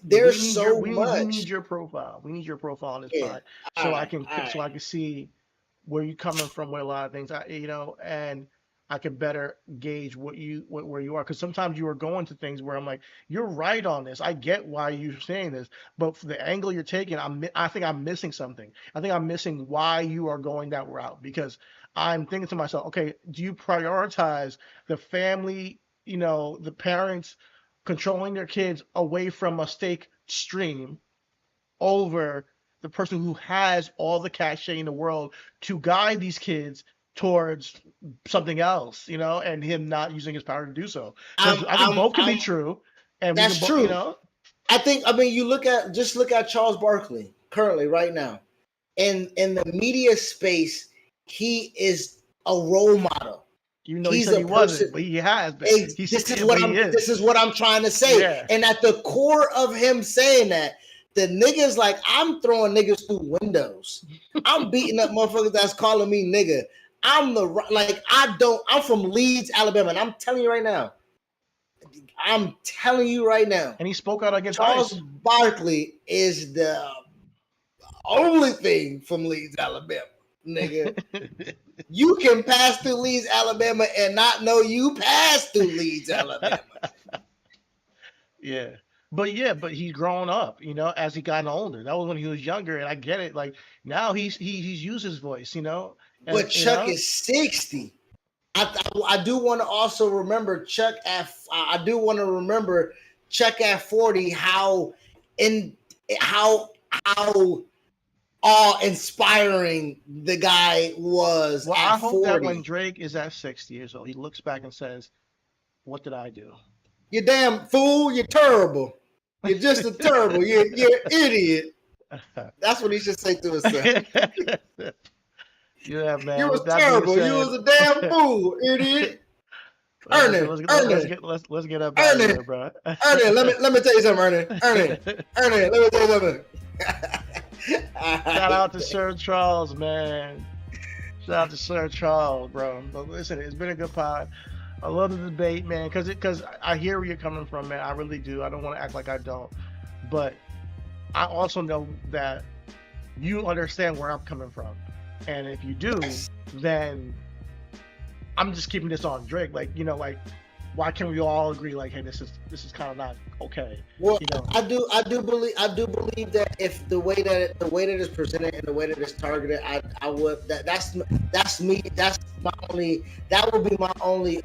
there's so much. We need your profile. We need your profile on this pod, so I can see where you're coming from with a lot of things. And I can better gauge where you are, because sometimes you are going to things where I'm like, you're right on this. I get why you're saying this, but for the angle you're taking, I think I'm missing something. I think I'm missing why you are going that route, because I'm thinking to myself, okay, do you prioritize the family, the parents controlling their kids away from a stake stream over the person who has all the cachet in the world to guide these kids towards something else, and him not using his power to do so? I think both can be true. And that's true. I mean, look at Charles Barkley currently right now. In the media space, he is a role model. You know, he He's said a he wasn't, person. but he has. But Hey, he's this is what I'm trying to say. Yeah. And at the core of him saying that, the niggas like, I'm throwing niggas through windows. I'm beating up motherfuckers that's calling me nigga. I'm from Leeds, Alabama, and I'm telling you right now. And he spoke out against Charles ICE. Barkley is the only thing from Leeds, Alabama, nigga. You can pass through Leeds, Alabama, and not know you passed through Leeds, Alabama. Yeah. But he's grown up, you know, as he gotten older. That was when he was younger, and I get it. Like now he's used his voice, you know. And, But Chuck is 60. I do want to also remember Chuck at 40. How awe-inspiring the guy was. Well, at I hope 40. that when Drake is at 60 years old, he looks back and says, "What did I do? You damn fool! You're terrible. You're just a terrible. You're an idiot." That's what he should say to himself. Yeah, man. You was That being terrible. said- You was a damn fool, idiot. Ernie, Let's get up out of here, bro. Ernie, let me tell you something, Ernie, let me tell you something. Shout out to Sir Charles, man. Shout out to Sir Charles, bro. But listen, it's been a good pod. I love the debate, man, because I hear where you're coming from, man. I really do. I don't want to act like I don't, but I also know that you understand where I'm coming from, and if you do, then I'm just keeping this on Drake. Like, you know, like, why can't we all agree? Like, hey, this is kind of not okay. Well, you know? I do believe that if the way that it's presented and the way that it's targeted, I would that's me. That's my only. That would be my only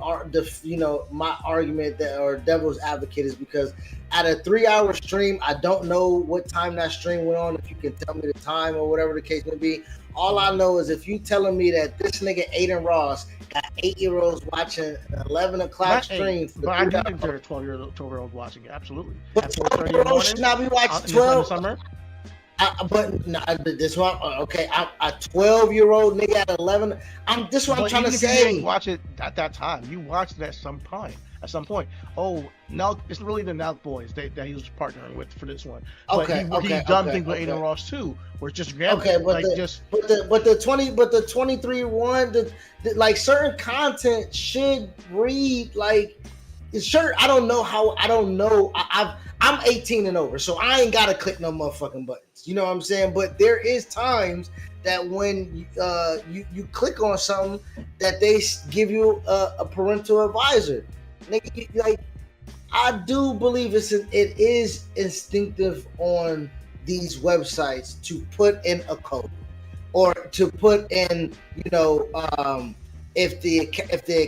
my argument that or devil's advocate is because at a 3-hour stream, I don't know what time that stream went on. If you can tell me the time or whatever the case may be, all I know is if you telling me that this nigga Aiden Ross got 8-year-olds watching an 11 o'clock stream. But I do think there are 12-year-olds watching it. Absolutely. But 12-year-olds should not be watching 12. Summer. But no, this one, okay. A 12-year-old nigga at 11. This is what I'm trying to say. You didn't watch it at that time. You watched it at some point. Oh, now it's really the Nelk Boys that he was partnering with for this one. But he's done things with Aiden Ross too, where it's just random. Okay, but the 23-1, like certain content should read like. Sure, I don't know. I'm 18 and over, so I ain't gotta click no motherfucking buttons. You know what I'm saying? But there is times that when you click on something that they give you a parental advisor. Nigga, like I do believe it is instinctive on these websites to put in a code or to put in, if the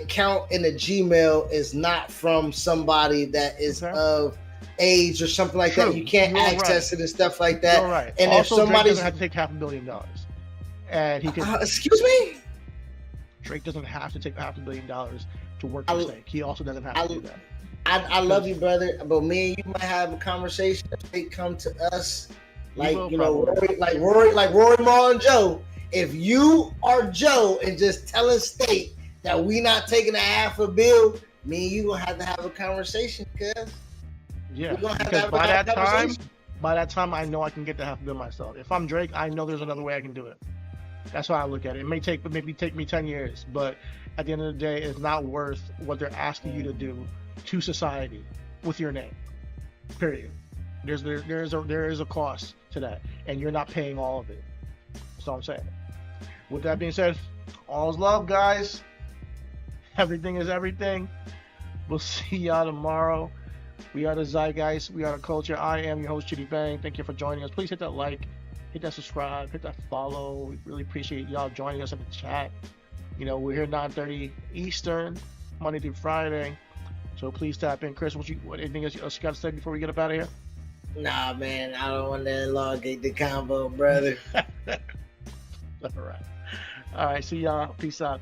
account in the Gmail is not from somebody that is of age or something like that, you can't access it and stuff like that. You're right. And also, if somebody Drake doesn't have to take $500 million, and he can. Excuse me. Drake doesn't have to take $500 million to work for Snake. He also doesn't have to do that. I love you, brother, but me and you might have a conversation if they come to us, like Rory Maul and Joe. If you are Joe and just telling State that we not taking $500 million, me and you gonna have to have a conversation, cuz. Yeah, because by that time, I know I can get the $500 million myself. If I'm Drake, I know there's another way I can do it. That's how I look at it. It may take me 10 years, but at the end of the day, it's not worth what they're asking you to do to society with your name. Period. There is a cost to that, and you're not paying all of it. That's all I'm saying. With that being said, all's love, guys. Everything is everything. We'll see y'all tomorrow. We are the Zeitgeist. We are the culture. I am your host, Chidi Bang. Thank you for joining us. Please hit that like, hit that subscribe, hit that follow. We really appreciate y'all joining us in the chat. We're here 9:30 Eastern, Monday through Friday. So please tap in. Chris, anything else you got to say before we get up out of here? Nah, man. I don't want to elongate the combo, brother. All right. See y'all. Peace out.